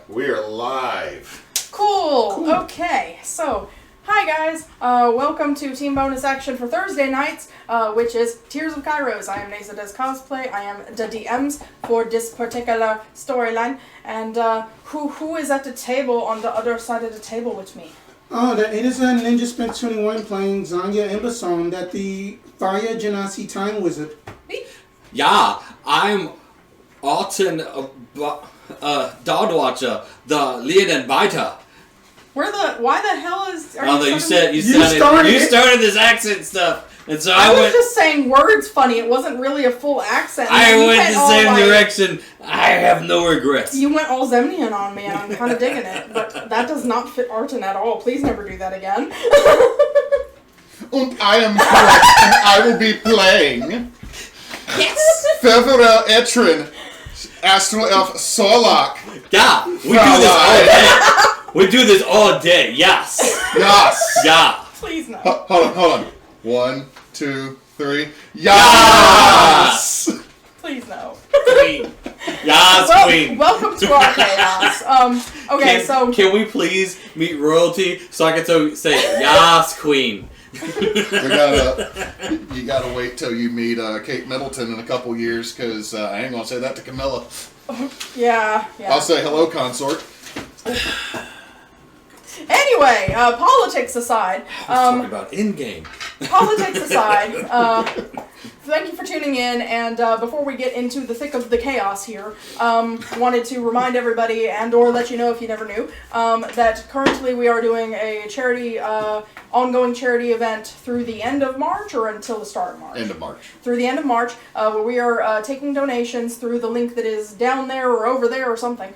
We are live. Cool. Okay, so hi guys. Welcome to Team Bonus Action for Thursday nights, which is Tears of Kairos. I am Neysa does cosplay. I am the DMs for this particular storyline. And who is at the table on the other side of the table with me? Oh, it is a Ninja Spence 21 playing Zhonya Embersong, that the Fire Genasi Time Wizard. Yeah, I'm Arten, Dawnwatcher, the lead and biter. Why the hell is... You started this accent stuff, and so I was just saying words funny. It wasn't really a full accent. I went the same direction. I have no regrets. You went all Zemnian on me, and I'm kind of digging it. But that does not fit Arten at all. Please never do that again. And I am correct, and I will be playing... Yes! Fil'verl Ettin, Astral Elf Sorlok. Yeah, we do this all day. We do this all day, yes. Yes. Yeah. Please no. Hold on. 1, 2, 3. Yes! Please no. Queen. Yes, queen. Welcome to our chaos. Okay, so... Can we please meet royalty so I can say, yes, queen. You gotta wait till you meet Kate Middleton in a couple years, because I ain't gonna say that to Camilla. Yeah. I'll say hello, consort. Anyway, politics aside. Let's talk about in-game. Politics aside, thank you for tuning in, and before we get into the thick of the chaos here, wanted to remind everybody, and or let you know if you never knew, that currently we are doing a charity, ongoing charity event through the end of March, or until the start of March? End of March. Through the end of March, where we are taking donations through the link that is down there or over there or something,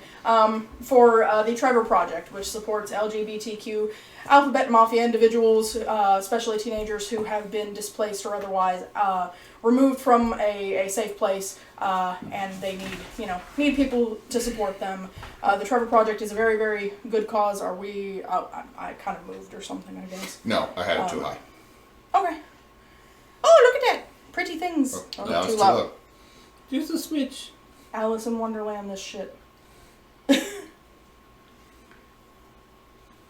for the Trevor Project, which supports LGBTQ Alphabet Mafia individuals, especially teenagers who have been displaced or otherwise removed from a safe place, and they need people to support them. The Trevor Project is a very, very good cause. Are we? I kind of moved or something, I guess. No, I had it too high. Okay. Oh, look at that! Pretty things. Oh, that was too low. Just a switch. Alice in Wonderland, this shit.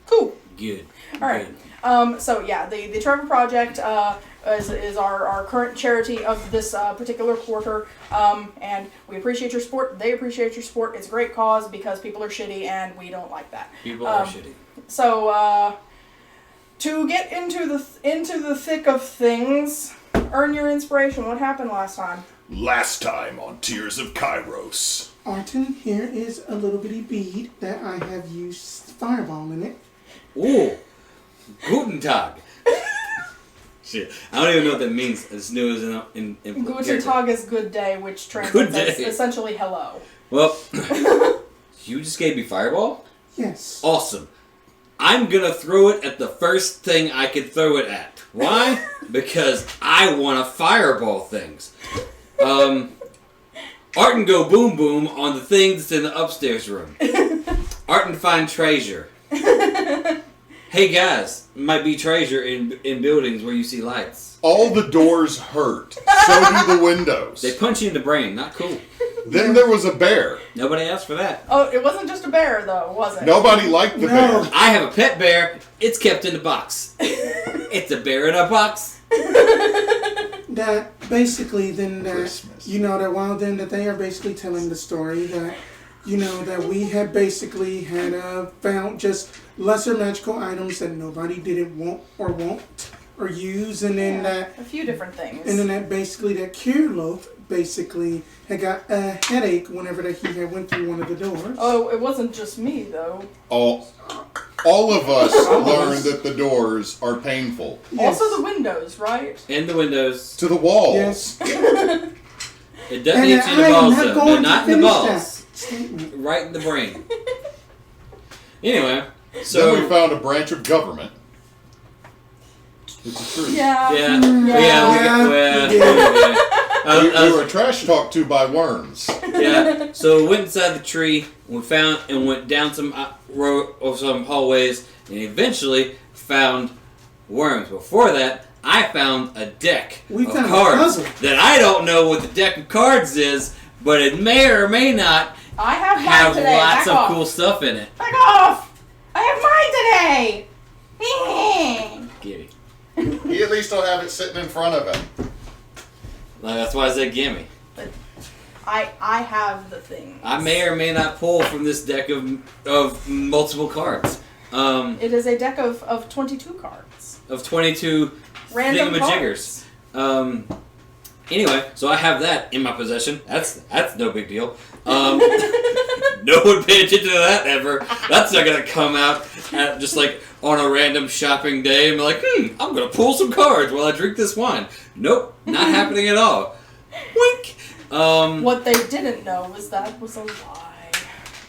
Cool. Good. All right. So yeah, the Trevor Project is our current charity of this particular quarter, and we appreciate your support. They appreciate your support. It's a great cause because people are shitty, and we don't like that. People are shitty. So to get into the thick of things, earn your inspiration. What happened last time? Last time on Tears of Kairos. Arten, here is a little bitty bead that I have used fireball in it. Ooh, Guten Tag. Shit, I don't even know what that means. As new as in Guten Tag is good day, which translates as essentially hello. Well, you just gave me fireball? Yes. Awesome. I'm gonna throw it at the first thing I can throw it at. Why? Because I want to fireball things. Arten go boom boom on the thing that's in the upstairs room. Arten find treasure. Hey guys, might be treasure in buildings where you see lights. All the doors hurt. So do the windows. They punch you in the brain. Not cool. Then there was a bear. Nobody asked for that. Oh, it wasn't just a bear though, was it? Nobody liked the bear. I have a pet bear. It's kept in a box. It's a bear in a box. That basically then that Christmas. that they are basically telling the story that that we had basically found just lesser magical items that nobody didn't want or won't or use, and then that a few different things. And then that basically that Kirloth basically had got a headache whenever that he had went through one of the doors. Oh, it wasn't just me though. All of us learned that the doors are painful. Yes. Also the windows, right? In the windows. To the walls. Yes. It doesn't hit you in the balls though. They're not in the balls. Statement. Right in the brain. Anyway, Then so we found a branch of government. It's a tree. Yeah. We were trash talked to by worms. Yeah. So we went inside the tree. We found and went down some some hallways, and eventually found worms. Before that, I found a deck We of found a cards puzzle. that I don't know what the deck of cards is, but it may or may not I have mine have today. lots Back of off. cool stuff in it. Back off! I have mine today. Gimme. He at least don't have it sitting in front of him. Like, that's why I said gimme. I have the thing. I may or may not pull from this deck of multiple cards. It is a deck of 22 cards. Of 22 Random thingamajiggers. Anyway, so I have that in my possession. That's no big deal. No one paid attention to that ever. That's not gonna come out at just like on a random shopping day and be like, I'm gonna pull some cards while I drink this wine. Nope, not happening at all. Wink. What they didn't know was that was a lie.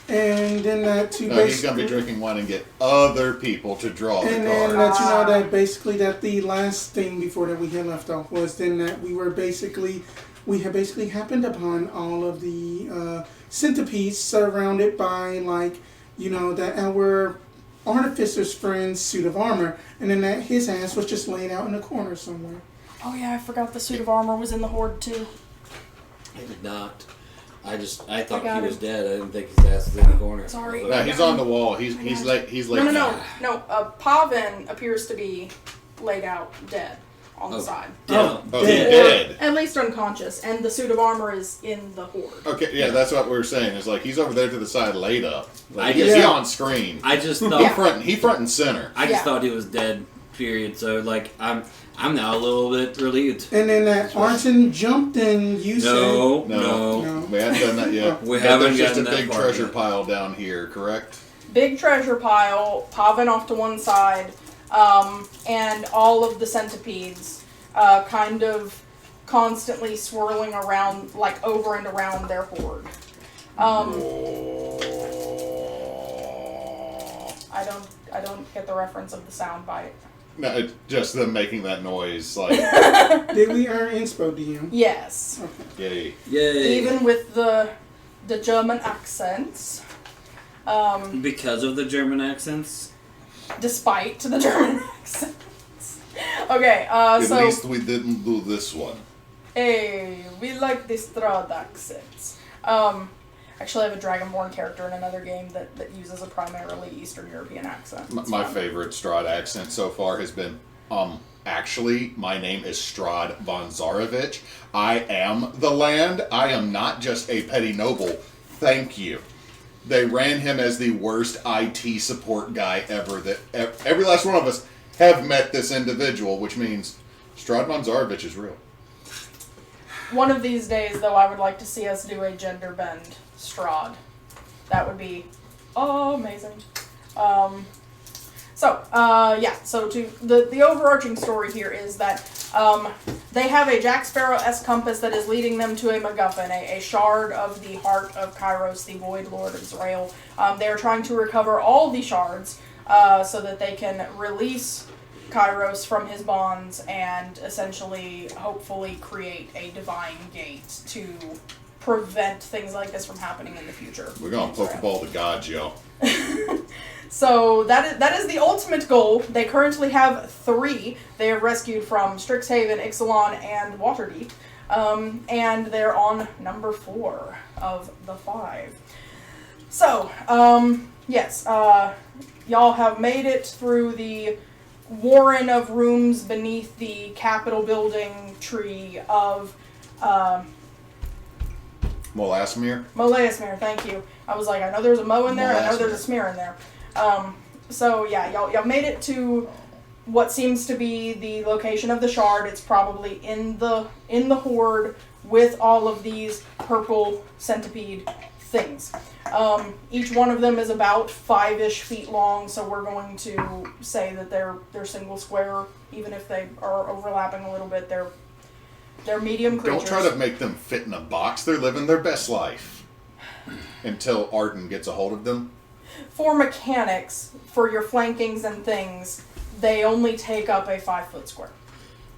And then that too. No, he's gonna be drinking wine and get other people to draw the And card. then let you know that basically that the last thing before that we had left off was then that we had basically happened upon all of the centipedes surrounded by that our artificer's friend's suit of armor, and then that his ass was just laid out in a corner somewhere. Oh yeah, I forgot the suit of armor was in the horde too. I did not. I thought got he was him. dead. I didn't think his ass was in the corner. Sorry. No, he's on the wall. He's like No. Pavin appears to be laid out dead on the side. Dead. Oh, he's dead. At least unconscious, and the suit of armor is in the horde. Okay, yeah, that's what we were saying. It's like he's over there to the side, laid up. Like, I he on screen. I just thought He front and center. I just thought he was dead. Period. So I'm now a little bit relieved. And then that Arten jumped and you No, No. we haven't done that yet. We But haven't There's just a gotten that big far treasure yet. pile down here, correct? Big treasure pile, Pavin off to one side, and all of the centipedes kind of constantly swirling around, like over and around their horde. I don't get the reference of the sound bite. No, it's just them making that noise, like, Did we earn inspo, DM? Yes. yay. Yay! Even with the German accents. Because of the German accents. Despite the German accents. Okay, At so... least we didn't do this one. Hey, we like the Strahd accents. Actually, I have a Dragonborn character in another game that uses a primarily Eastern European accent. My favorite Strahd accent so far has been, actually, my name is Strahd von Zarevich. I am the land. I am not just a petty noble. Thank you. They ran him as the worst IT support guy ever. That every last one of us have met this individual, which means Strahd von Zarevich is real. One of these days, though, I would like to see us do a gender bend Strahd. That would be amazing. So to the overarching story here is that they have a Jack Sparrow-esque compass that is leading them to a MacGuffin, a shard of the heart of Kairos, the Void Lord of Israel. They are trying to recover all the shards so that they can release Kairos from his bonds and essentially, hopefully, create a divine gate to prevent things like this from happening in the future. We're gonna Pokeball the gods, yo. So that is the ultimate goal. They currently have 3. They have rescued from Strixhaven, Ixalan, and Waterdeep. And they're on number 4 of the 5. So, yes, y'all have made it through the warren of rooms beneath the Capitol building tree of Molasmere? Molasmere, thank you. I was like, I know there's a Mo in there, I know there's a Molasmere. smear in there. So yeah, y'all made it to what seems to be the location of the shard. It's probably in the horde with all of these purple centipede things. Each one of them is about 5-ish feet long, so we're going to say that they're single square, even if they are overlapping a little bit. They're medium creatures. Don't try to make them fit in a box. They're living their best life. Until Arten gets a hold of them. For mechanics, for your flankings and things, they only take up a 5-foot square.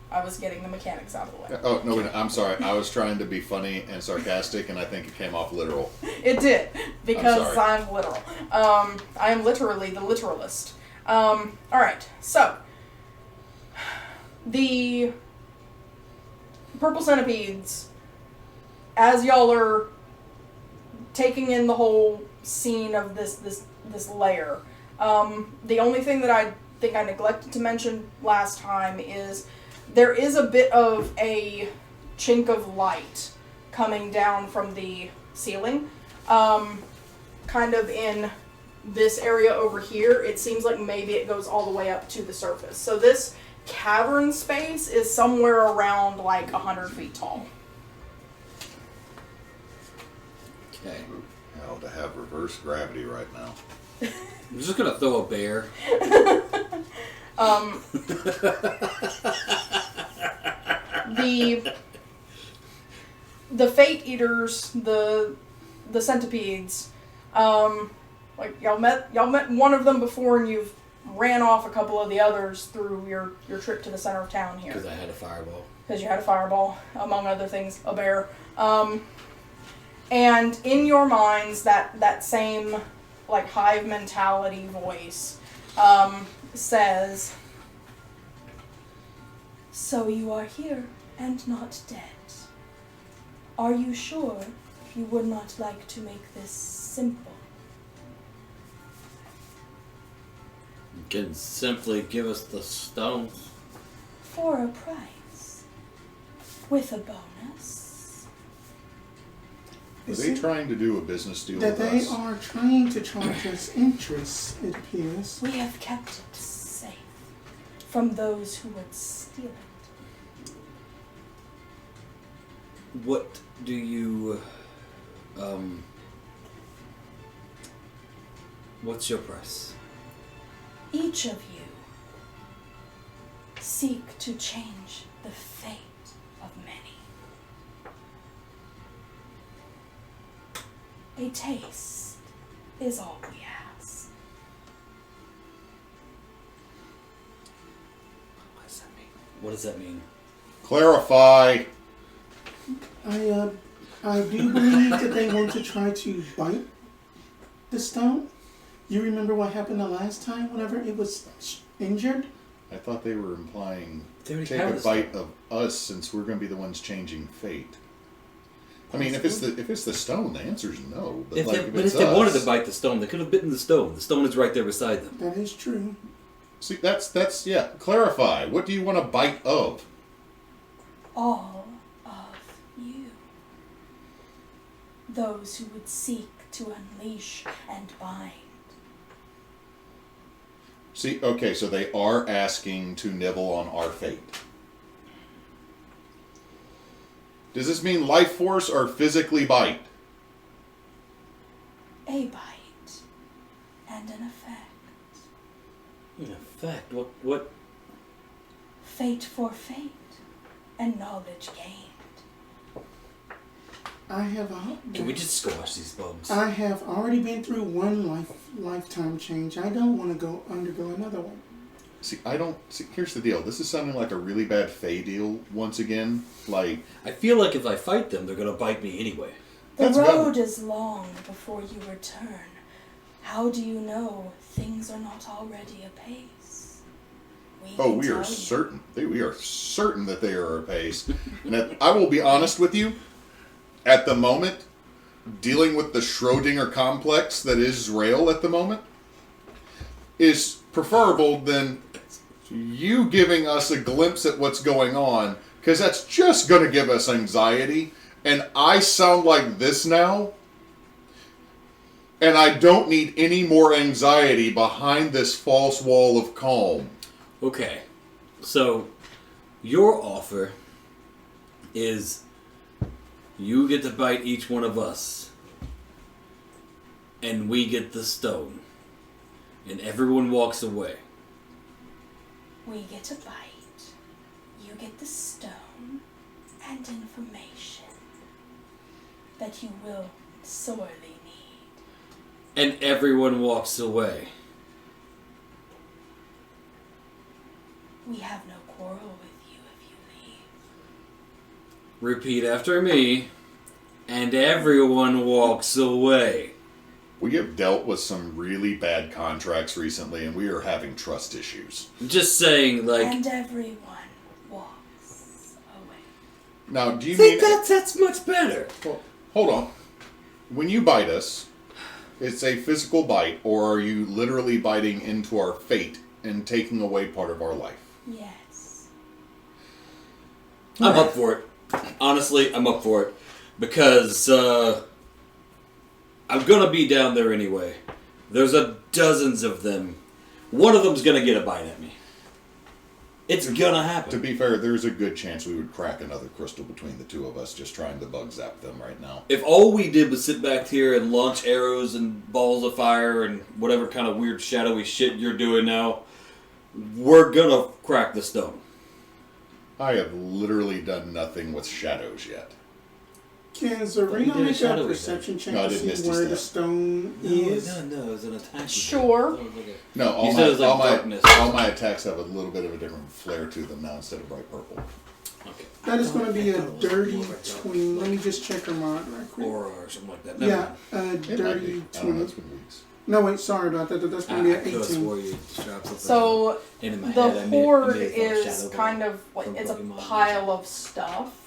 I was getting the mechanics out of the way. Oh, no, I'm sorry. I was trying to be funny and sarcastic, and I think it came off literal. It did, because I'm sorry. I'm literal. I am literally the literalist. Alright, so. The purple centipedes, as y'all are taking in the whole scene of this lair. The only thing that I think I neglected to mention last time is there is a bit of a chink of light coming down from the ceiling, kind of in this area over here. It seems like maybe it goes all the way up to the surface. So this cavern space is somewhere around like 100 feet tall. Okay. Hell, to have reverse gravity right now. I'm just gonna throw a bear. The Fate Eaters, the centipedes, like y'all met one of them before, and you've ran off a couple of the others through your trip to the center of town here. Because I had a fireball. Because you had a fireball, among other things, a bear. And in your minds, that same like hive mentality voice says, "So you are here and not dead. Are you sure you would not like to make this simple?" You can simply give us the stone. For a price. With a bonus. Are they trying to do a business deal That with they us? are trying to charge us interest, it appears. We have kept it safe from those who would steal it. What do you, what's your price? Each of you seek to change the fate of many. A taste is all we ask. What does that mean? What does that mean? Clarify. I do believe that they want to try to bite the stone. You remember what happened the last time whenever it was injured? I thought they were implying They already take have a this bite of us since we're going to be the ones changing fate. I mean, if it's the stone, the answer's no. But If it's they wanted us- to bite the stone, they could have bitten the stone. The stone is right there beside them. That is true. See, that's yeah. Clarify. What do you want to bite of? All of you. Those who would seek to unleash and bind. See, okay, so they are asking to nibble on our fate. Does this mean life force or physically bite? A bite and an effect. In effect, what? Fate for fate and knowledge gained. I have Can we just squash these bugs? I have already been through one lifetime change. I don't want to undergo another one. See, I don't. See, here's the deal. This is sounding like a really bad Fey deal once again. Like, I feel like if I fight them, they're gonna bite me anyway. The That's road good. is long before you return. How do you know things are not already apace? we tell are you. certain. We are certain that they are apace. And I will be honest with you. At the moment, dealing with the Schrodinger complex that is Rail at the moment is preferable than you giving us a glimpse at what's going on, because that's just going to give us anxiety. And I sound like this now, and I don't need any more anxiety behind this false wall of calm. Okay, so your offer is you get to bite each one of us, and we get the stone, and everyone walks away. We get a bite, you get the stone, and information that you will sorely need. And everyone walks away. We have no quarrel with you if you leave. Repeat after me, and everyone walks away. We have dealt with some really bad contracts recently, and we are having trust issues. I'm just saying, like, And everyone walks away. Now, do you think mean... that's much better. Well, hold on. When you bite us, it's a physical bite, or are you literally biting into our fate and taking away part of our life? Yes. I'm up for it. Honestly, I'm up for it. Because I'm going to be down there anyway. There's dozens of them. One of them's going to get a bite at me. It's going to happen. To be fair, there's a good chance we would crack another crystal between the two of us just trying to bug zap them right now. If all we did was sit back here and launch arrows and balls of fire and whatever kind of weird shadowy shit you're doing now, we're going to crack the stone. I have literally done nothing with shadows yet. Can Zarina did a make shadow a perception check No, I to didn't miss see where this the step. stone is? No, it was an attack. Sure. It was like a- No, You said it was like darkness. all my attacks have a little bit of a different flair to them now instead of bright purple. Okay. That is going to be a I thought it was dirty more like a- 20. Let me just check her mod right quick. Aura or something like that. Never Yeah, mind. a It might be. dirty I don't know. 20. It's been weeks. No, wait, sorry about that. That's going to be I an could have 18. swore you strapped something So into my the head. I made horde it thought is Shadow kind Ball of like from it's a Pokemon. pile of stuff.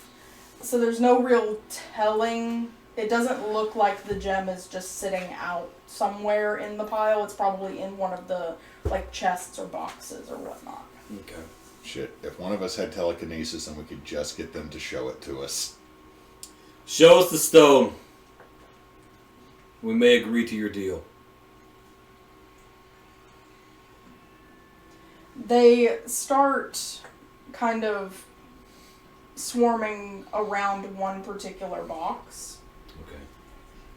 So there's no real telling. It doesn't look like the gem is just sitting out somewhere in the pile. It's probably in one of the like chests or boxes or whatnot. Okay. Shit, if one of us had telekinesis and we could just get them to show it to us. Show us the stone. We may agree to your deal. They start kind of swarming around one particular box. Okay.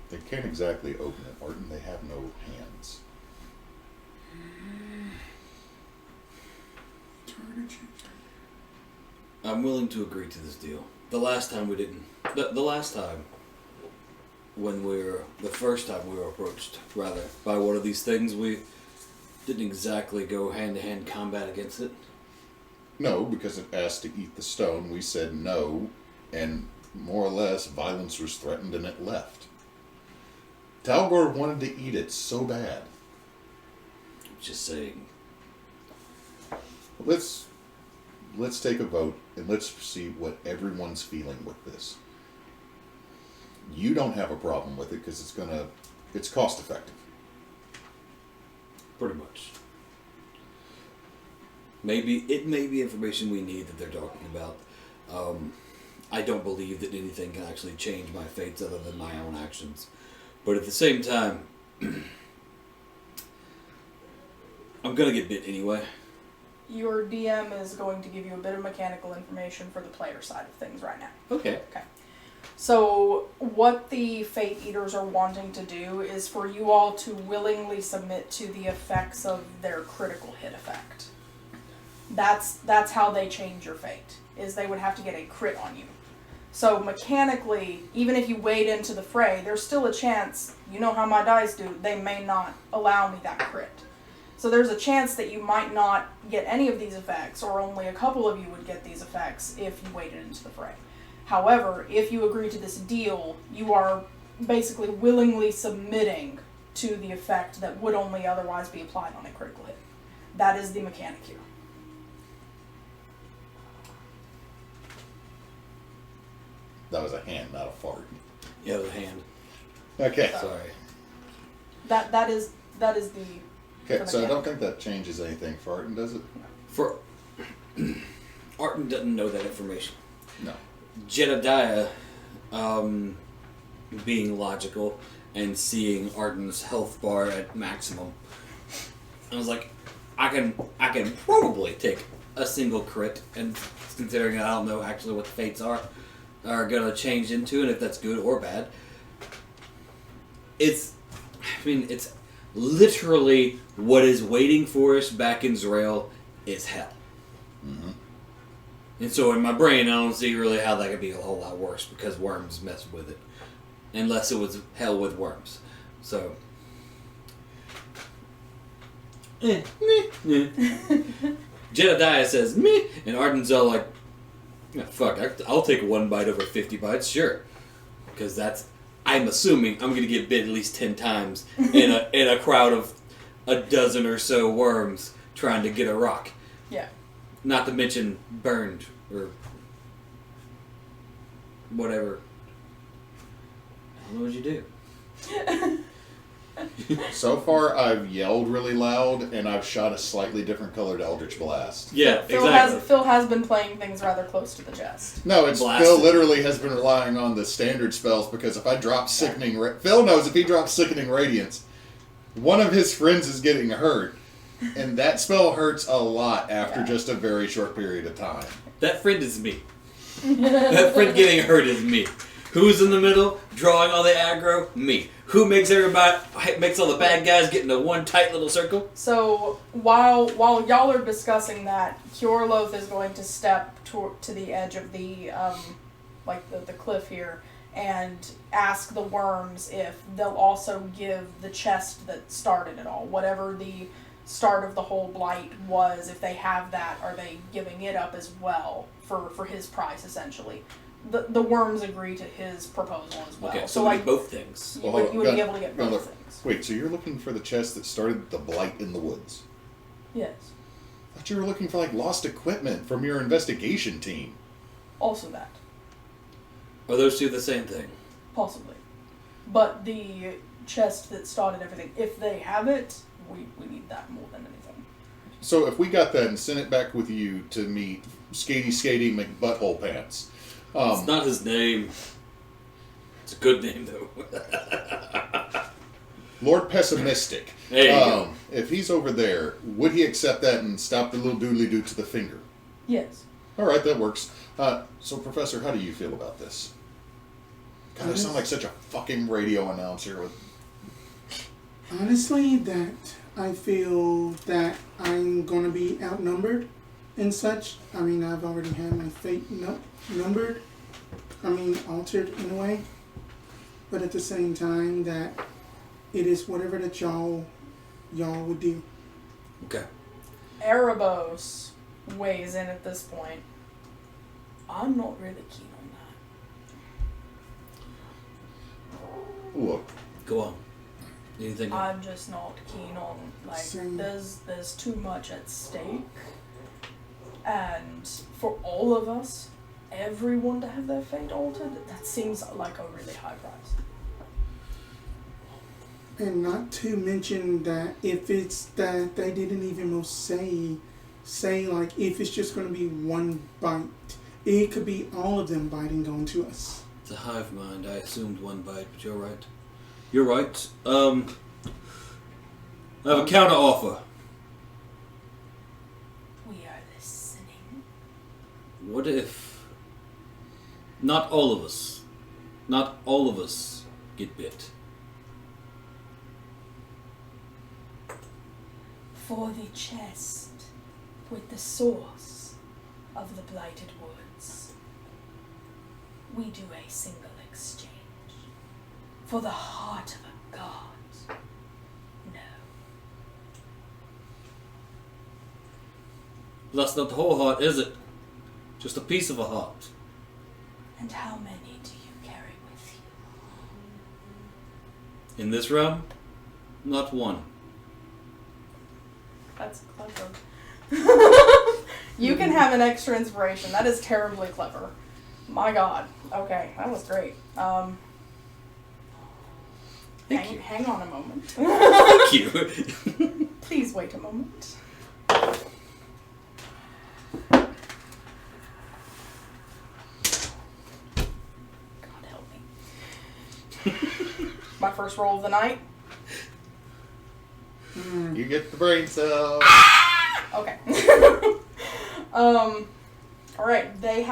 They can't exactly open it, Arten. They have no hands. I'm willing to agree to this deal. The last time we didn't. The last time. The first time we were approached, rather, by one of these things, we didn't exactly go hand-to-hand combat against it. No, because it asked to eat the stone. We said no, and more or less, violence was threatened and it left. Tal'gor wanted to eat it so bad. Just saying. Let's take a vote and let's see what everyone's feeling with this. You don't have a problem with it because it's cost effective. Pretty much. It may be information we need that they're talking about. I don't believe that anything can actually change my fates other than my own actions. But at the same time, I'm gonna get bit anyway. Your DM is going to give you a bit of mechanical information for the player side of things right now. Okay. So what the Fate Eaters are wanting to do is for you all to willingly submit to the effects of their critical hit effect. That's how they change your fate, is they would have to get a crit on you. So mechanically, even if you wade into the fray, there's still a chance, you know how my dice do, they may not allow me that crit. So there's a chance that you might not get any of these effects, or only a couple of you would get these effects if you waded into the fray. However, if you agree to this deal, you are basically willingly submitting to the effect that would only otherwise be applied on a critical hit. That is the mechanic here. That was a hand, not a fart. Yeah, the hand. Okay. Sorry. That is the Okay, so I don't think that changes anything for Arten, does it? For Arten doesn't know that information. No. Jedediah, being logical and seeing Arten's health bar at maximum, I was like, I can probably take a single crit, and considering I don't know actually what the fates are gonna change into, and if that's good or bad. It's literally what is waiting for us back in Zrael is hell. Mm-hmm. And so in my brain, I don't see really how that could be a whole lot worse because worms mess with it. Unless it was hell with worms. So. Jedediah says, meh, and Arten's all like, yeah, fuck, I'll take one bite over 50 bites, sure. Because I'm assuming I'm going to get bit at least 10 times in a crowd of a dozen or so worms trying to get a rock. Yeah. Not to mention burned or whatever. I don't know what you do. So far, I've yelled really loud, and I've shot a slightly different colored Eldritch Blast. Yeah, Phil exactly. Phil has been playing things rather close to the chest. No, it's Blasted. Phil literally has been relying on the standard spells, because if I drop Sickening... Phil knows if he drops Sickening Radiance, one of his friends is getting hurt, and that spell hurts a lot after just a very short period of time. That friend is me. That friend getting hurt is me. Who's in the middle, drawing all the aggro? Me. Who makes makes all the bad guys get into one tight little circle? So while y'all are discussing that, Kiorloth is going to step to the edge of the the cliff here and ask the worms if they'll also give the chest that started it all, whatever the start of the whole blight was. If they have that, are they giving it up as well for his price essentially? The worms agree to his proposal as well. Okay, so like both things. You would be able to get both things. Wait, so you're looking for the chest that started the blight in the woods? Yes. I thought you were looking for like lost equipment from your investigation team. Also that. Are those two the same thing? Possibly. But the chest that started everything, if they have it, we need that more than anything. So if we got that and sent it back with you to meet Skatey McButthole Pants. It's not his name. It's a good name, though. Lord Pessimistic. There you go. If he's over there, would he accept that and stop the little doodly-doo to the finger? Yes. All right, that works. So, Professor, how do you feel about this? God, I sound like such a fucking radio announcer. Honestly, that I feel that I'm going to be outnumbered and such. I mean, I've already had my fate numbered. I mean, altered in a way. But at the same time, that it is whatever that y'all would do. Okay. Erebos weighs in at this point. I'm not really keen on that. Look. Go on. Anything? I'm just not keen on, like, Same. there's too much at stake. And for all of us, everyone to have their fate altered, that seems like a really high price. And not to mention that if it's that they didn't even most say like if it's just going to be one bite, it could be all of them biting onto us. It's a hive mind. I assumed one bite, but you're right. You're right. I have a counter offer. We are listening. What if not all of us get bit? For the chest with the source of the blighted woods, we do a single exchange. For the heart of a god, no. That's not the whole heart, is it? Just a piece of a heart. And how many do you carry with you? In this realm, not one. That's clever. You can have an extra inspiration. That is terribly clever. My god. Okay, that was great. Thank you. Hang on a moment. Thank you. Please wait a moment. God help me. My first roll of the night. You get the brain cell. Okay. Alright, they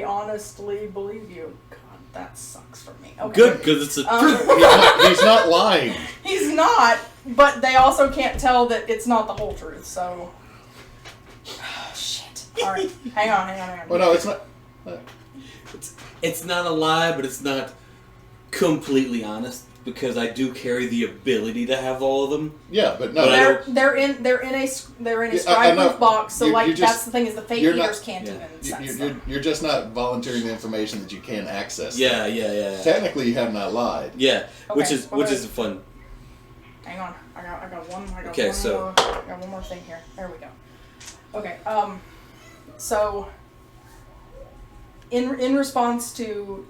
honestly believe you. God, that sucks for me. Okay. Good, because it's a truth. He's not lying. He's not, but they also can't tell that it's not the whole truth, so... Shit. Alright, hang on. Well, no, it's not. It's not a lie, but it's not completely honest, because I do carry the ability to have all of them. Yeah, but no. But they're in a I scribe-proof know. box, so You're just- that's the thing, is the fake you're eaters not- can't yeah. even sense them. You're just not volunteering the information that you can access. Yeah. Technically, you have not lied. Yeah, which Okay, is well, which is fun. Hang on, I got one Okay, so- more thing here. There we go. Okay, so in response to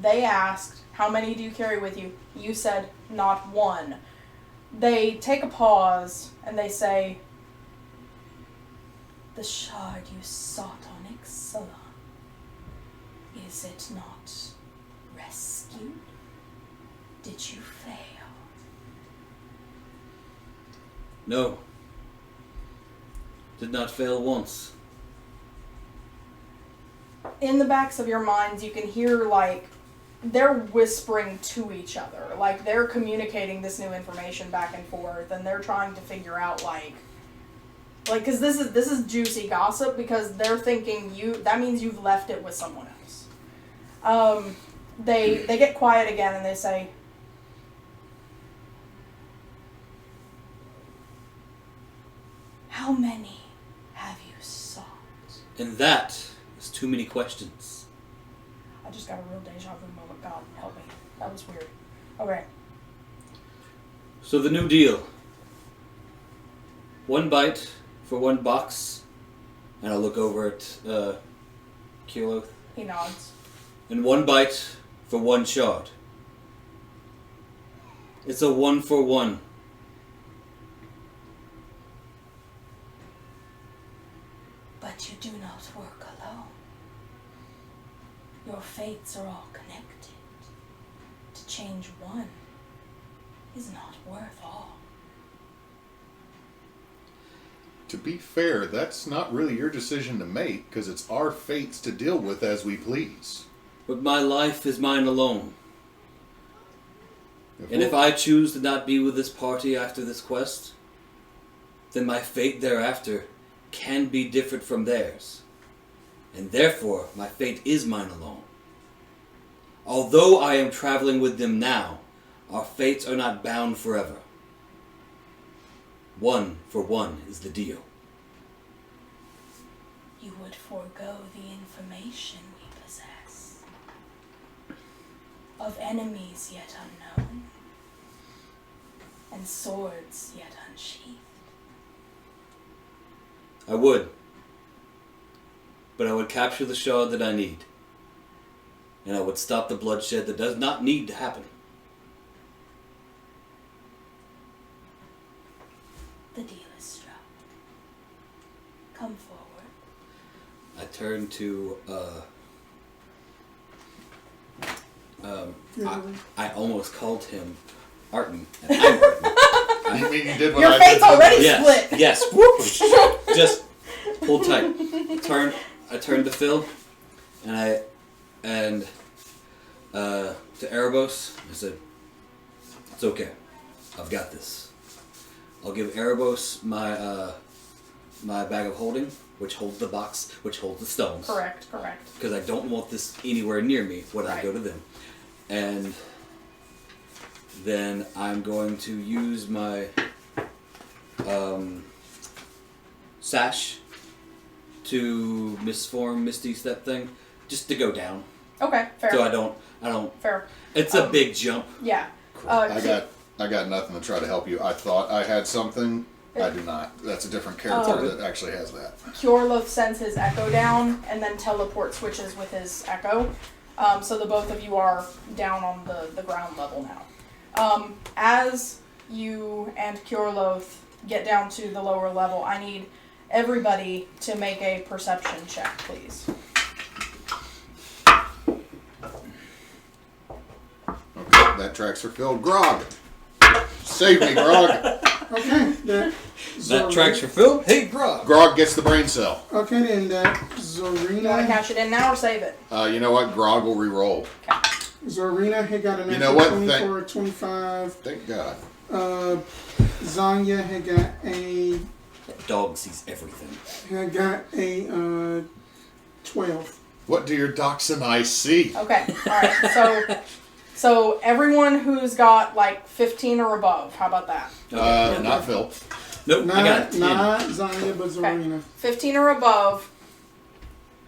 They asked, how many do you carry with you? You said, not one. They take a pause and they say, the shard you sought on Ixalan, is it not rescued? Did you fail? No. Did not fail once. In the backs of your minds, you can hear, like, they're whispering to each other. Like, they're communicating this new information back and forth, and they're trying to figure out, like, because this is juicy gossip, because they're thinking that means you've left it with someone else. They get quiet again, and they say, how many have you sought? And that is too many questions. I just got a real deja vu moment. God, help me. That was weird. Okay. So the new deal. 1 bite for 1 box. And I'll look over at Kiloth. He nods. And 1 bite for 1 shard. It's a 1 for 1. But you do not work alone. Your fates are all connected. To change one is not worth all. To be fair, that's not really your decision to make, because it's our fates to deal with as we please. But my life is mine alone. And if I choose to not be with this party after this quest, then my fate thereafter can be different from theirs. And therefore, my fate is mine alone. Although I am traveling with them now, our fates are not bound forever. 1 for 1 is the deal. You would forego the information we possess. Of enemies yet unknown. And swords yet unsheathed. I would. But I would capture the shard that I need. And I would stop the bloodshed that does not need to happen. The deal is struck. Come forward. I turn to, I almost called him Arten. And I'm Arten. You mean you did what Your I fate's did? already Yes, split. yes. Whoop. Just hold tight. I turned to Phil, and to Erebos, I said, "It's okay. I've got this. I'll give Erebos my my bag of holding, which holds the box, which holds the stones. Correct. Because I don't want this anywhere near me when I Right. go to them. And then I'm going to use my sash to misform Misty Step thing, just to go down. Okay, fair. So I don't. Fair. It's a big jump. Yeah. I got nothing to try to help you. I thought I had something. I do not. That's a different character that actually has that. Kiorloth sends his echo down and then teleport switches with his echo. So the both of you are down on the ground level now. As you and Kiorloth get down to the lower level, I need everybody to make a perception check, please. Okay, that tracks for Phil. Grog! Save me, Grog! Okay, That tracks for Phil. Hey, bro. Grog gets the brain cell. Okay, then that You want to Zorina. cash it in now or save it? You know what? Grog will re-roll. Zorina had got an You extra know what? 24, 25. Thank God. Zhonya had got a That dog sees everything. 12. What do your dachshund eyes see? Okay, alright, so everyone who's got like 15 or above, how about that? Not Phil. Nope, I got it. Not Zhonya, but Zorina. 15 or above.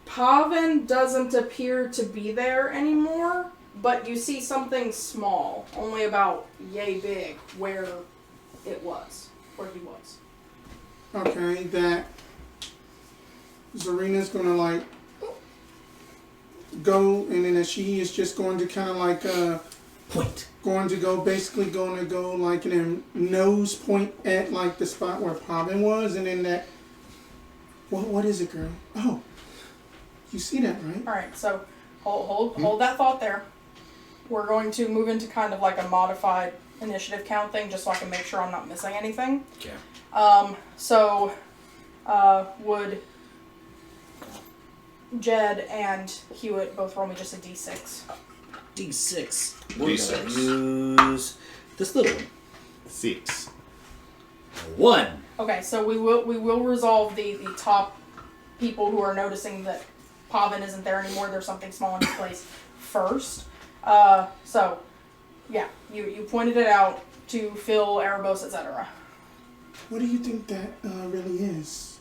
Pavan doesn't appear to be there anymore, but you see something small, only about yay big, where he was. Okay, that Zorina's gonna go, and then she is just going to kind of like Point. going to go like in a nose point at like the spot where Pavin was, and then that. What is it, girl? Oh, you see that, right? All right, so hold that thought there. We're going to move into kind of like a modified initiative count thing, just so I can make sure I'm not missing anything. Okay. Would Jed and Hewitt both roll me just a d6? D6. D6. Use this little one. 6. 1. Okay, so we will resolve the top people who are noticing that Pavin isn't there anymore. There's something small in his place first. So, yeah, you pointed it out to Phil, Erebos, etc. What do you think that really is?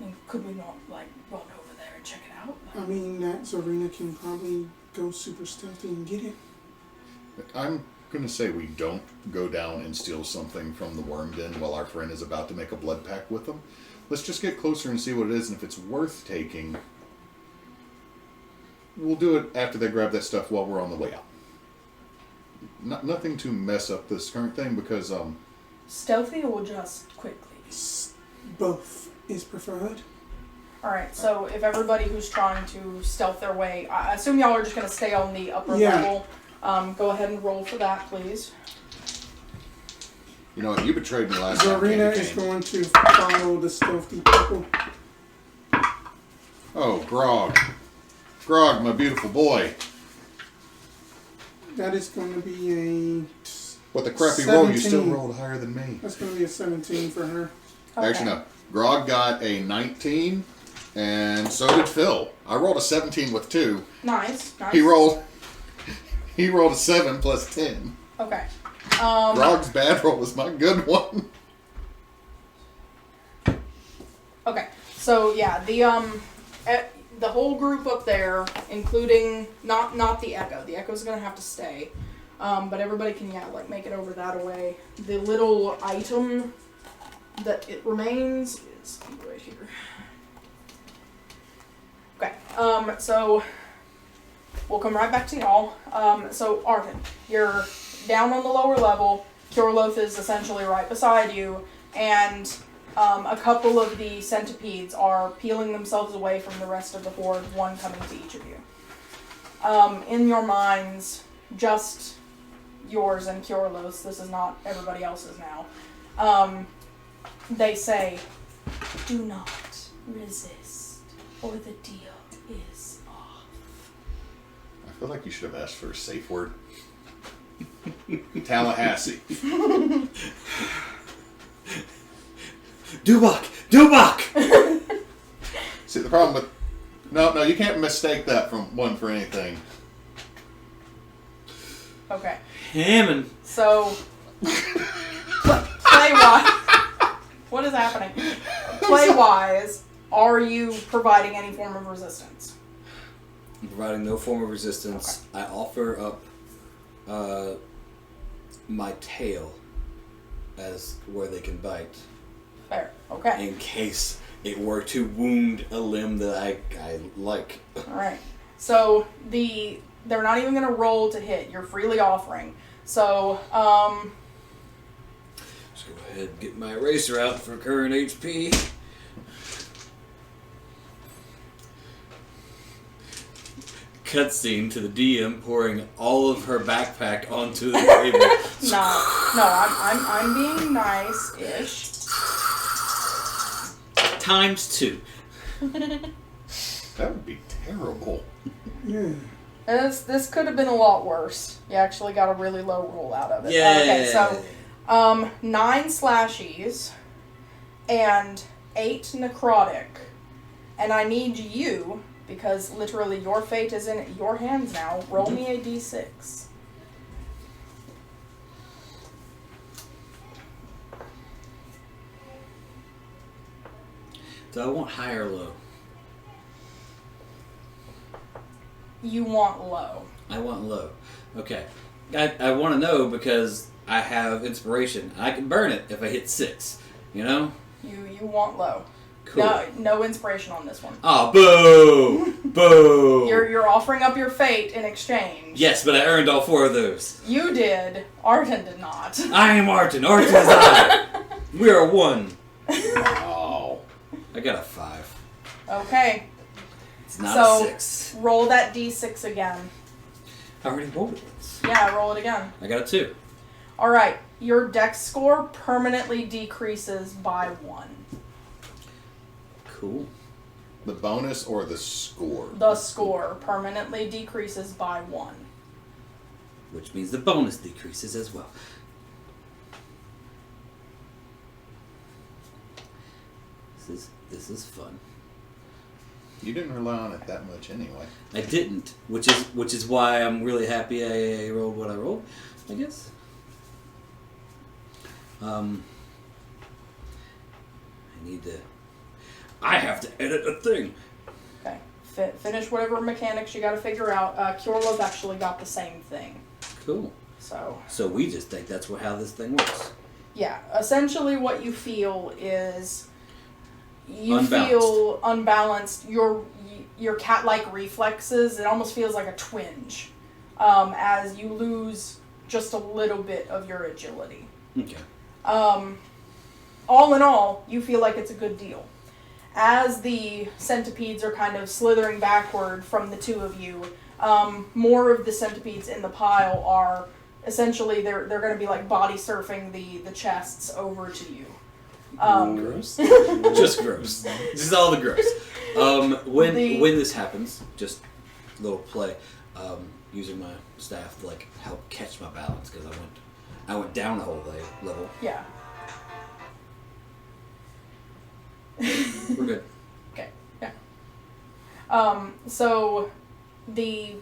I mean, could we not like run over there and check it out? I mean, that Zarina can probably go super stealthy and get it. I'm going to say we don't go down and steal something from the worm den while our friend is about to make a blood pact with them. Let's just get closer and see what it is, and if it's worth taking, we'll do it after they grab that stuff while we're on the way out. Nothing to mess up this current thing, because Stealthy or just quickly? Both is preferred. Alright, so if everybody who's trying to stealth their way, I assume y'all are just going to stay on the upper level. Go ahead and roll for that, please. you know what, you betrayed me last time. Zarina Candy is Cane. going to follow the stealthy people. Oh, Grog, my beautiful boy. That is going to be What the crappy roll, you still 17. rolled higher than me. that's going to be a 17 for her. Okay. Actually, no. Grog got a 19, and so did Phil. I rolled a 17 with 2. Nice. He rolled a 7 plus 10. Okay. Grog's bad roll was my good one. Okay. So yeah, the whole group up there, including not the Echo. The Echo's gonna have to stay. But everybody can make it over that way. The little item that it remains is right here. Okay. So we'll come right back to y'all. So Arten, you're down on the lower level. Kurloth is essentially right beside you, and a couple of the centipedes are peeling themselves away from the rest of the horde, one coming to each of you. In your minds, just yours and Kurloth's, this is not everybody else's now, they say, do not resist, or the deal is off. I feel like you should have asked for a safe word. Tallahassee. Dubak! See, the problem with... No, you can't mistake that from one for anything. Okay. Hammond. So, play-wise, what is happening? Play-wise, are you providing any form of resistance? I'm providing no form of resistance. Okay. I offer up my tail as where they can bite. Fair. Okay. In case it were to wound a limb that I like. Alright. So, they're not even going to roll to hit. You're freely offering. So, Let's go ahead and get my eraser out for current HP. Cutscene to the DM pouring all of her backpack onto the table. No, I'm being nice-ish. Times 2. That would be terrible. Yeah. This could have been a lot worse. You actually got a really low roll out of it. Yeah. Okay, so 9 slashies and 8 necrotic, and I need you, because literally your fate is in your hands now. Roll me a d6. So I want high or low? You want low. I want low. Okay. I want to know because I have inspiration. I can burn it if I hit 6. You know? You want low. Cool. No inspiration on this one. Oh, boo! Boo! You're offering up your fate in exchange. Yes, but I earned all 4 of those. You did. Arten did not. I am Arten. Arten is I. We are one. Oh. I got a 5. Okay. It's not a 6. Roll that d6 again. I already rolled it once. Yeah, roll it again. I got a 2. Alright, your dex score permanently decreases by 1. Cool. The bonus or the score? The score permanently decreases by 1. Which means the bonus decreases as well. This is fun. You didn't rely on it that much anyway. I didn't, which is why I'm really happy I rolled what I rolled, I guess. I have to edit a thing. Okay. Finish whatever mechanics you gotta figure out. Kjorlov actually got the same thing. Cool. So we just think that's how this thing works. Yeah. Essentially what you feel is you Unbalanced. feel unbalanced. Your cat-like reflexes, it almost feels like a twinge as you lose just a little bit of your agility. Okay. All in all, you feel like it's a good deal. As the centipedes are kind of slithering backward from the two of you, more of the centipedes in the pile are essentially they're going to be like body surfing the chests over to you. Gross. Just gross. This is all the gross. When this happens, just a little play, using my staff to like help catch my balance because I went down a whole level. Yeah. We're good. Okay. Yeah. So the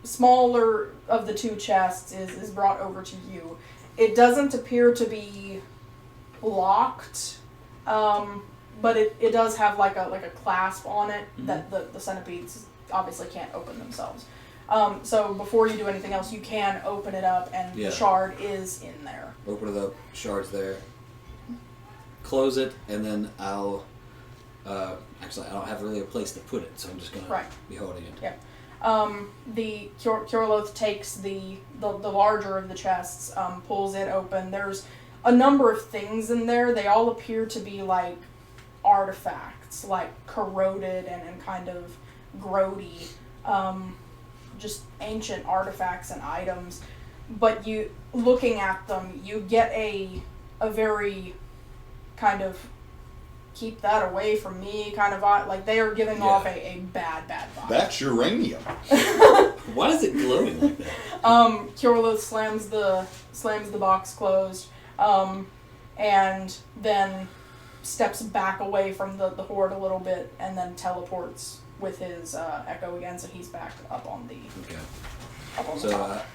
smaller of the two chests is brought over to you. It doesn't appear to be locked, but it does have like a clasp on it that the centipedes obviously can't open themselves. So before you do anything else, you can open it up, and the shard is in there. Open it up, shard's there. Close it, and then I'll. Actually, I don't have really a place to put it, so I'm just gonna be holding it. Yeah. The Kjorloth takes the larger of the chests, pulls it open. There's a number of things in there. They all appear to be like artifacts, like corroded and kind of grody, just ancient artifacts and items. But you, looking at them, you get a very kind of keep that away from me kind of vibe. Like they are giving off a bad vibe. That's uranium. Why is it glowing like that? Kjorloth slams the box closed, and then steps back away from the horde a little bit, and then teleports with his echo again, so he's back up on the the top.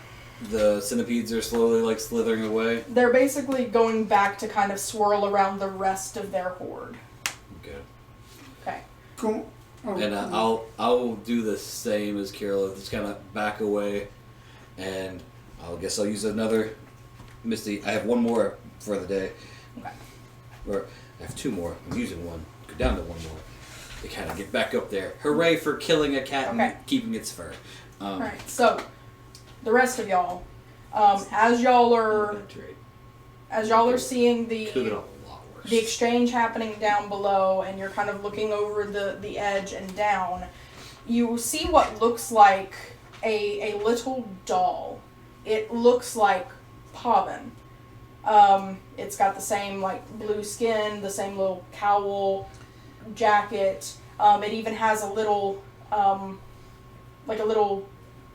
The centipedes are slowly like slithering away. They're basically going back to kind of swirl around the rest of their horde. Okay. Cool. And I'll do the same as Carol. Just kind of back away, and I'll use another Misty. I have one more for the day. Okay. Or I have 2 more. I'm using one. Go down to 1 more. To kind of get back up there. Hooray for killing a cat and keeping its fur. Alright, so the rest of y'all, as y'all are seeing the exchange happening down below, and you're kind of looking over the edge and down, you see what looks like a little doll. It looks like Pavin. It's got the same like blue skin, the same little cowl, jacket. It even has a little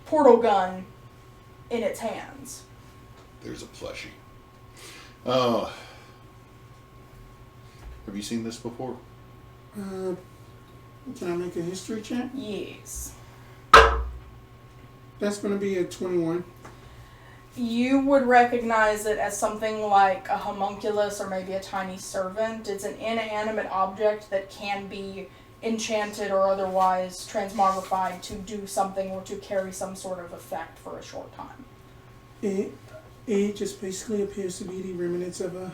portal gun in its hands. There's a plushie. Oh. Have you seen this before? Can I make a history check? Yes. That's going to be a 21. You would recognize it as something like a homunculus or maybe a tiny servant. It's an inanimate object that can be enchanted or otherwise transmogrified to do something or to carry some sort of effect for a short time. It just basically appears to be the remnants of a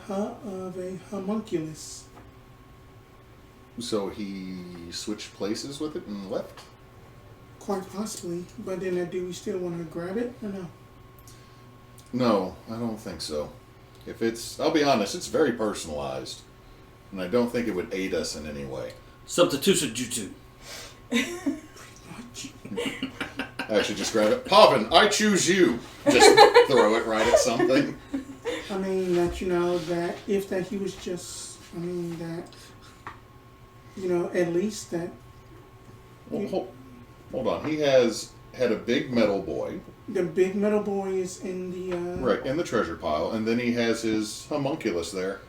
homunculus. So he switched places with it and left? Quite possibly. But then do we still want to grab it or no? No, I don't think so. I'll be honest, it's very personalized. And I don't think it would aid us in any way. Substitution jutsu. Actually, just grab it. Pavin, I choose you. Just throw it right at something. I mean, that, that if that he was just, that, at least that. Well, hold on. He has had a big metal boy. The big metal boy is in the... Right, in the treasure pile. And then he has his homunculus there.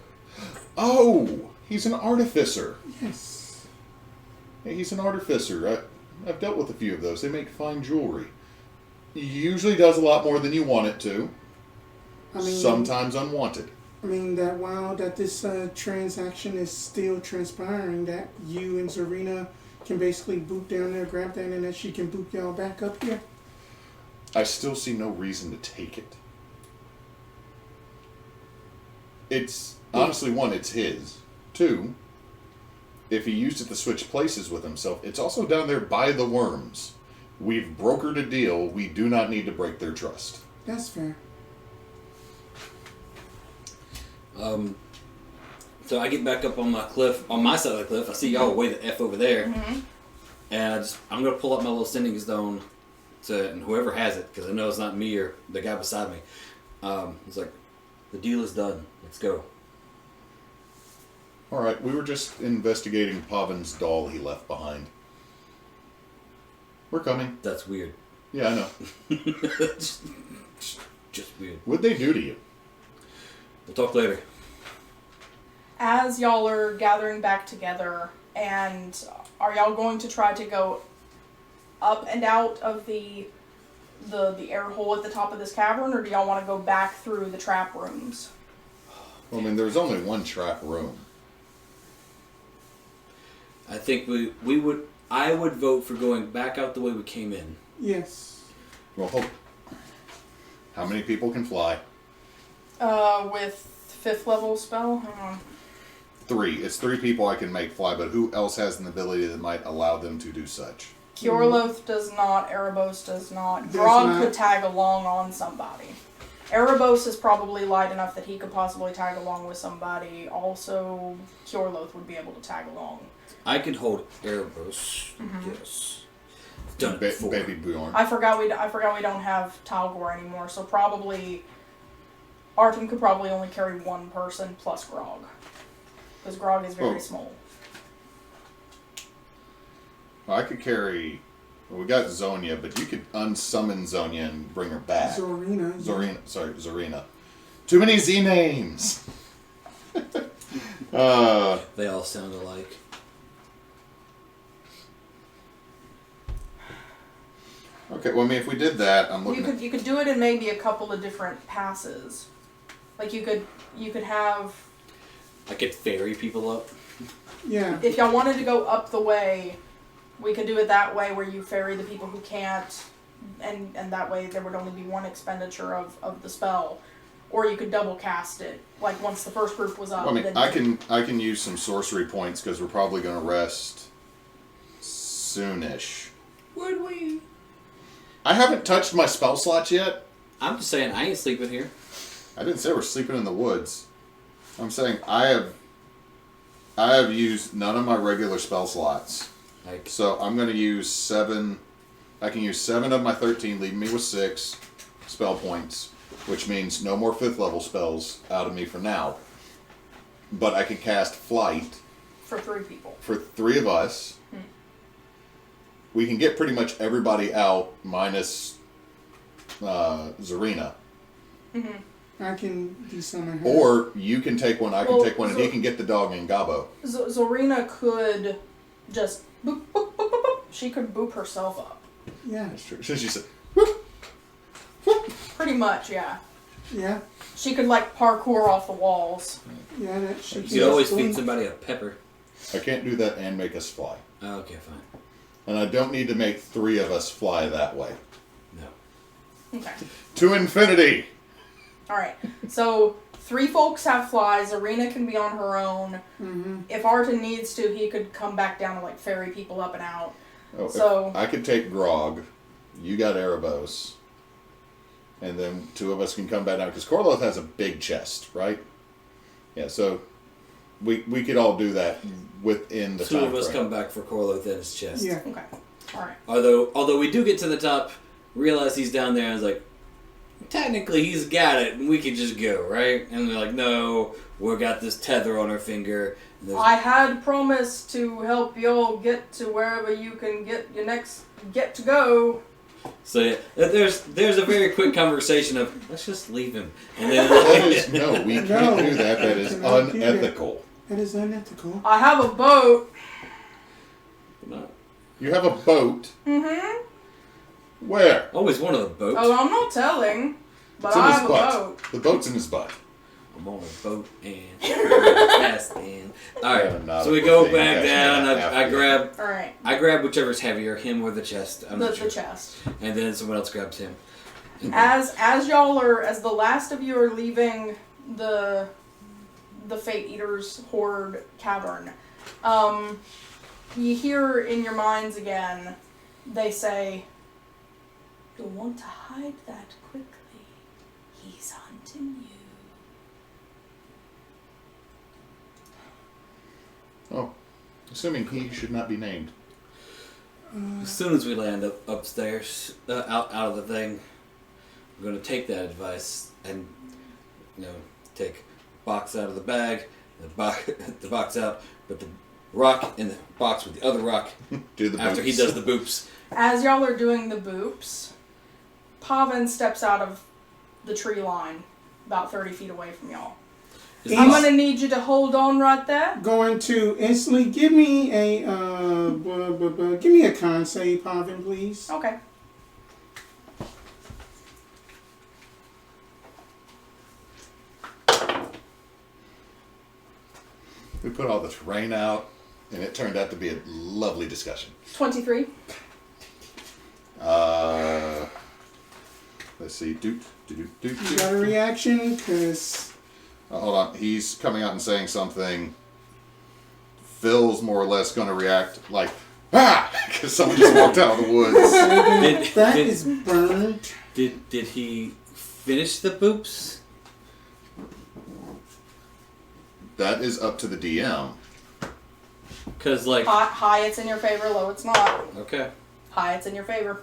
Oh! He's an artificer. Yes. Hey, he's an artificer. I've dealt with a few of those. They make fine jewelry. He usually does a lot more than you want it to. Sometimes unwanted. That while that this transaction is still transpiring, that you and Zarina can basically boot down there, grab that, and that she can boot y'all back up here. I still see no reason to take it. It's, honestly, one, it's his. Two, if he used it to switch places with himself, it's also down there by the worms. We've brokered a deal. We do not need to break their trust. That's fair. So I get back up on my cliff, on my side of the cliff. I see y'all way the F over there. Mm-hmm. And I'm going to pull up my little sending stone and whoever has it, because I know it's not me or the guy beside me. It's like, the deal is done. Let's go. All right, we were just investigating Pavin's doll he left behind. We're coming. That's weird. Yeah, I know. Just weird. What'd they do to you? We'll talk later. As y'all are gathering back together, and are y'all going to try to go up and out of the air hole at the top of this cavern, or do y'all want to go back through the trap rooms? Well, there's only one trap room. I think I would vote for going back out the way we came in. Yes. Well, how many people can fly? With 5th level spell? Hang on. 3. It's 3 people I can make fly, but who else has an ability that might allow them to do such? Kiorloth does not, Erebos does not. Does Grog not. could tag along on somebody. Erebos is probably light enough that he could possibly tag along with somebody. Also, Kiorloth would be able to tag along. I could hold Erebos. Yes. Done it before. Baby Bjorn. I forgot we don't have Tal'gor anymore, so probably Arten could probably only carry one person plus Grog. Because Grog is very small. Well, I could carry... Well, we got Zhonya, but you could unsummon Zhonya and bring her back. Zorina. Too many Z names! They all sound alike. Okay, well, if we did that, I'm looking You could do it in maybe a couple of different passes. Like you could have... I could ferry people up. Yeah. If y'all wanted to go up the way, we could do it that way where you ferry the people who can't, and that way there would only be one expenditure of the spell. Or you could double cast it, like once the first group was up. Well, I can use some sorcery points because we're probably going to rest soonish. Would we? I haven't touched my spell slots yet. I'm just saying, I ain't sleeping here. I didn't say we're sleeping in the woods. I'm saying I have used none of my regular spell slots. So I'm going to use 7. I can use 7 of my 13, leaving me with 6 spell points, which means no more 5th level spells out of me for now. But I can cast Flight. For 3 people. For 3 of us. We can get pretty much everybody out minus Zarina. Mm-hmm. I can desummon her. Or you can take one, I can take one, and he can get the dog and Gabo. Zorina could just boop, boop, boop, boop, boop. She could boop herself up. Yeah. That's true. So she said, whoop, whoop. Pretty much, yeah. Yeah. She could like parkour off the walls. Yeah, that she You could always feed somebody a pepper. I can't do that and make us fly. Oh, okay, fine. And I don't need to make 3 of us fly that way. No. Okay. To infinity! Alright. So 3 folks have flies. Arena can be on her own. Mm-hmm. If Arten needs to, he could come back down to like ferry people up and out. Oh, So I could take Grog. You got Erebos. And then 2 of us can come back down. Because Corloth has a big chest, right? Yeah, so we could all do that within the 2 time of us frame. come back for Corloth in his chest. Yeah. okay, all right. Although we do get to the top, realize he's down there, and it's like, technically he's got it, and we could just go, right? And they're like, no, we got this tether on our finger. And there's- I had promised to help y'all get to wherever you can get your next get to go. So yeah, there's a very quick conversation of, let's just leave him. And That then is, no, we can't No. do that. That is Cannot do that. unethical. That is unethical. I have a boat. You have a boat. Mm-hmm. Where? always one of the boats. Oh, I'm not telling, but It's in I his have a butt. boat. The boat's in his butt. I'm on a boat and fast and all Yeah, right. not So a we go thing. back That's down. not I happening. grab All right, whichever's heavier, him or the chest. I'm not the sure. chest. And then someone else grabs him. As the last of you are leaving the Fate Eaters Horde cavern, you hear in your minds again, they say, "You'll want to hide that quickly. He's hunting you." Oh, assuming he should not be named. As soon as we land upstairs, out of the thing, I'm going to take that advice and, take box out of the bag, the box out, put the rock in the box with the other rock Do the after he boots. does the boops. As y'all are doing the boops, Pavin steps out of the tree line, about 30 feet away from y'all. Is I'm this- gonna need you to hold on right there. Going to instantly give me a give me a con save, Pavin, please. Okay. We put all this rain out, and it turned out to be a lovely discussion. 23. Let's see. Doot. You got a reaction? Because Hold on. He's coming out and saying something. Phil's more or less going to react like, ah! Because someone just walked out of the woods. that is burned. Did he finish the boops? That is up to the DM. Because, like, High, it's in your favor. Low, it's not. okay. High, it's in your favor.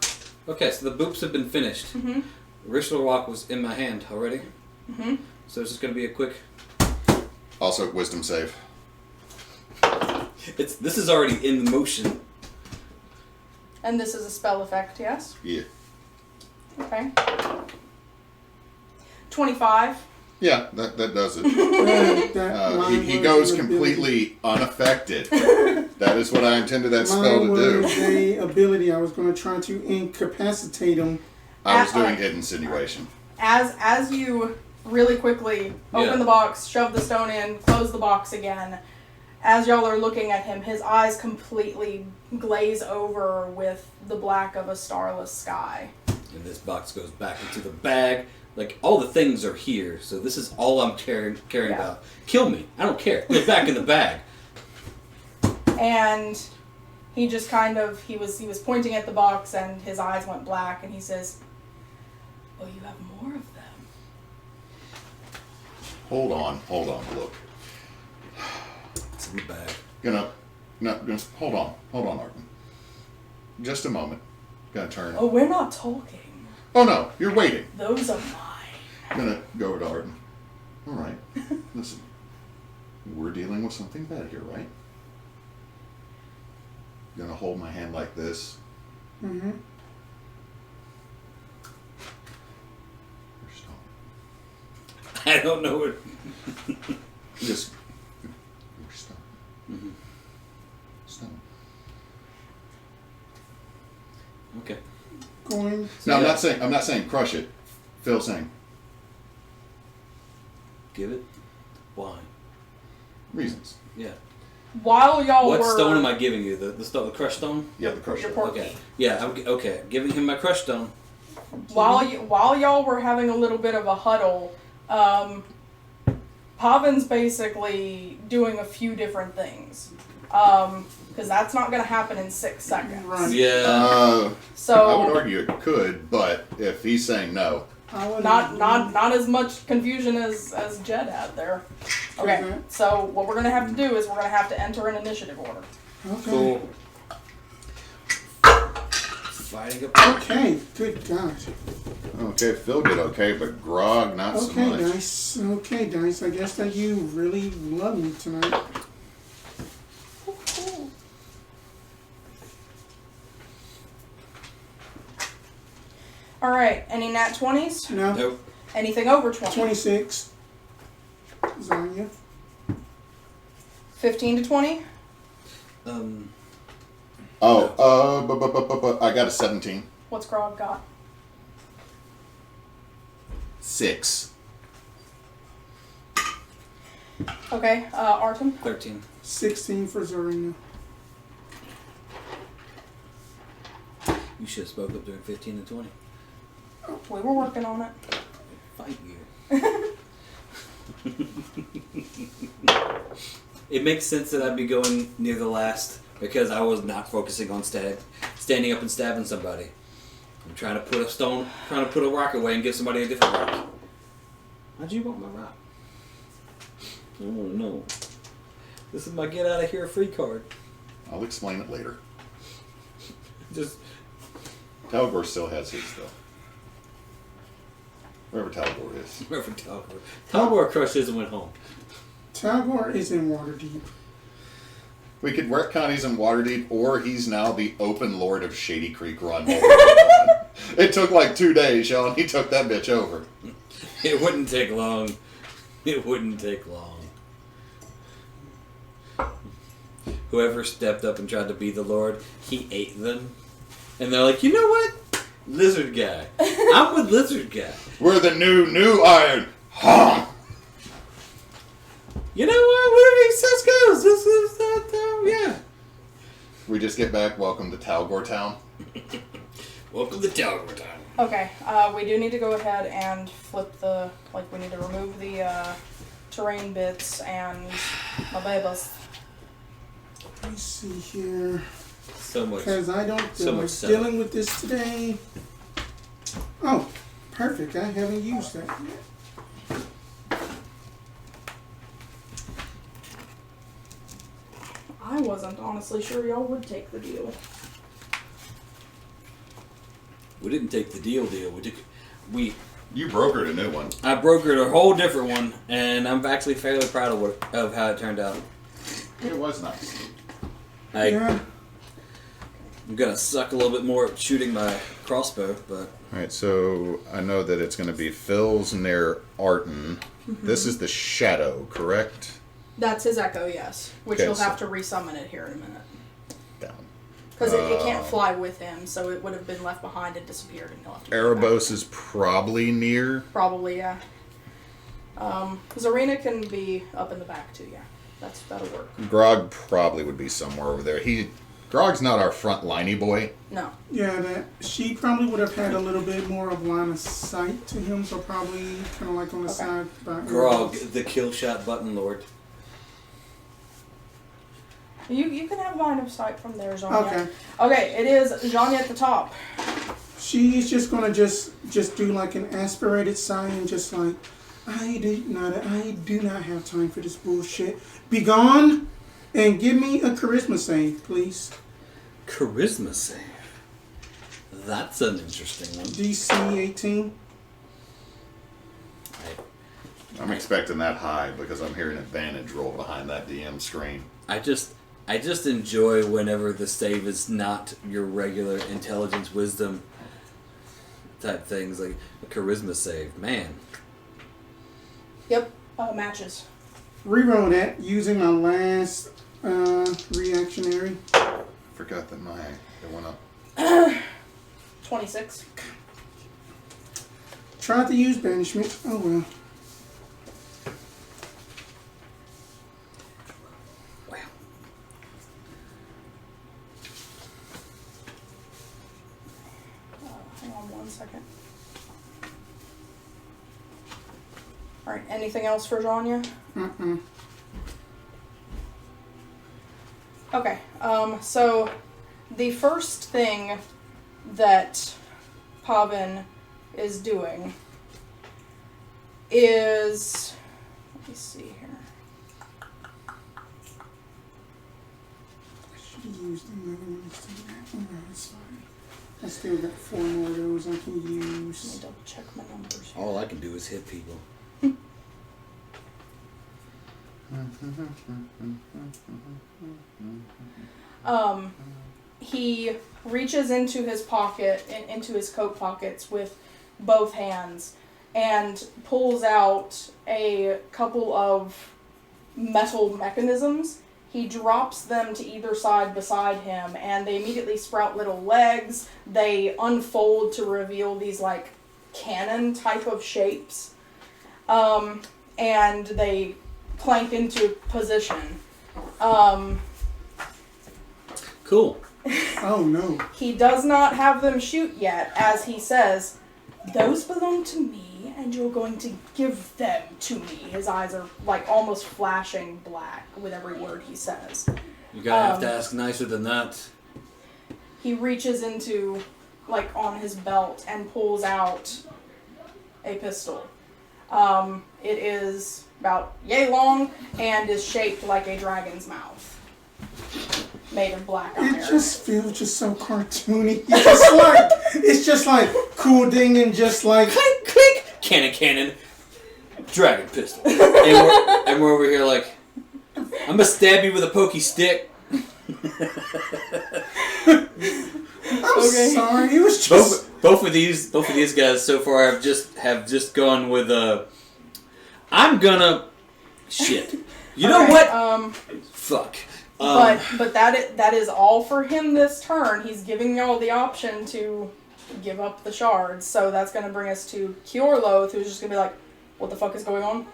Okay, so the boops have been finished. Mm-hmm. Ritual Rock was in my hand already. Mm-hmm. So it's just going to be a quick... Also, wisdom save. This is already in motion. And this is a spell effect, yes? Yeah. Okay. 25. Yeah, that does it. Mine He was goes an ability. completely unaffected. That is what I intended that spell Mine to do. was a ability. I was going to try to incapacitate him. I was doing insinuation. As you really quickly open Yeah. the box, shove the stone in, close the box again, as y'all are looking at him, his eyes completely glaze over with the black of a starless sky. And this box goes back into the bag. Like, all the things are here, so this is all I'm caring Yeah. about. Kill me. I don't care. Put it back in the bag. And he just kind of, he was pointing at the box and his eyes went black and he says, "Oh, you have more of them." Hold on, look. It's in the bag. Gonna hold on, Arten. Just a moment. Gonna turn. Oh, we're not talking. Oh no, you're waiting. Those are mine. Gonna go over to Arten. All right, listen. We're dealing with something bad here, right? Gonna hold my hand like this. Mm-hmm. Or stop. I don't know what... Just. Or stop. Mhm. Stop. Okay. Going. No, Yeah. I'm not saying crush it. Phil's saying Give it. Why? reasons. Yeah. While y'all What were... stone am I giving you? The crushed stone? Yeah, the crush. Your it. pork Okay. meat. Yeah, okay. Giving him my crushed stone. While y'all were having a little bit of a huddle, Pavin's basically doing a few different things. Because that's not going to happen in 6 seconds. Right. Yeah. I would So argue it could, but if he's saying no, not as much confusion as Jed had there. Okay, Okay. so what we're going to have to do is we're going to have to enter an initiative order. Okay. Cool. Fighting a Okay, good God. okay, Phil did okay, but Grog not so Okay, much. Dice. Okay, Dice. I guess that you really love me tonight. All right, any nat 20s? No. Nope. Anything over 20? 26. Zhonya. 15 to 20? I got a 17. What's Grog got? 6. Okay, Arten? 13. 16 for Zorina. You should have spoke up during 15 and 20. We were working on it. Fight you. It makes sense that I'd be going near the last because I was not focusing on standing up and stabbing somebody. I'm trying to put a rock away and give somebody a different rock. How'd you want my rock? Oh no. This is my get out of here free card. I'll explain it later. Just Tal'gor still has his, though. Wherever Tal'gor is. wherever Tal'gor. Tal'gor crushed his and went home. Tal'gor is in Waterdeep. We could retcon he's in Waterdeep, or he's now the open lord of Shady Creek Run. It took like 2 days, Sean. He took that bitch over. It wouldn't take long. It wouldn't take long. Whoever stepped up and tried to be the Lord, he ate them. And they're like, you know what? Lizard guy. I'm with lizard guy. We're the new iron. Huh. You know what? Whatever he says goes. This is that, yeah. We just get back. Welcome to Tal'gor Town. Welcome to Tal'gor Town. Okay, we do need to go ahead and flip we need to remove the terrain bits and my babas. Let me see here. So much. Because I don't So feel much like stuff. dealing with this today. Oh, perfect. I haven't used that yet. I wasn't honestly sure y'all would take the deal. We didn't take the deal. We You brokered a new one. I brokered a whole different one, and I'm actually fairly proud of how it turned out. It was nice. Yeah. I'm gonna suck a little bit more at shooting my crossbow, but Alright, so I know that it's going to be Phil's near Arten. This is the Shadow, correct? That's his echo, yes. Which Okay, you'll so- have to resummon it here in a minute. Down. Because it can't fly with him, so it would have been left behind and disappeared, and he'll have to get it back. Erebos is probably near. Probably, yeah. Zarina can be up in the back too, yeah. That'll work. Grog probably would be somewhere over there. Grog's not our front liney boy. No. Yeah, she probably would have had a little bit more of line of sight to him, so probably kind of like on the side. Grog, the kill shot button lord. You can have line of sight from there, Zhonya. Okay. Okay, it is Zhonya at the top. She's just gonna just do like an aspirated sigh and just like, I do not have time for this bullshit. Be gone and give me a charisma save, please. Charisma save. That's an interesting one. DC 18. I'm expecting that high because I'm hearing advantage roll behind that DM screen. I just enjoy whenever the save is not your regular intelligence, wisdom type things, like a charisma save. Man. Yep, matches. Reroll that using my last reactionary. Forgot that it went up. 26. Tried to use banishment. Oh well. Wow. Hang on 1 second. Alright, anything else for Zhonya? Mm-mm. Okay, so the first thing that Pavin is doing is, let me see here. I should have used another one instead of that. Oh, no, it's fine. I still got 4 more of those I can Let me use. double check my numbers here. All I can do is hit people. He reaches into his pocket, into his coat pockets with both hands, and pulls out a couple of metal mechanisms. He drops them to either side beside him, and they immediately sprout little legs. They unfold to reveal these, like, cannon type of shapes. And they plank into position. Cool. Oh no. He does not have them shoot yet, as he says, "Those belong to me, and you're going to give them to me." His eyes are, like, almost flashing black with every word he says. You gotta have to ask nicer than that. He reaches into, like, on his belt and pulls out a pistol. It is about yay long and is shaped like a dragon's mouth. Made of black iron. It just feels just so cartoony. It's just like cool ding and just like Clink, clink! Cannon. Dragon pistol. And we're over here like, I'm gonna stab you with a pokey stick. I'm sorry. It was just Both of these guys so far have just gone with I'm gonna shit. You know what? Fuck. Fuck. But that is all for him this turn. He's giving y'all the option to give up the shards. So that's going to bring us to Kiorloth, who's just going to be like, "What the fuck is going on?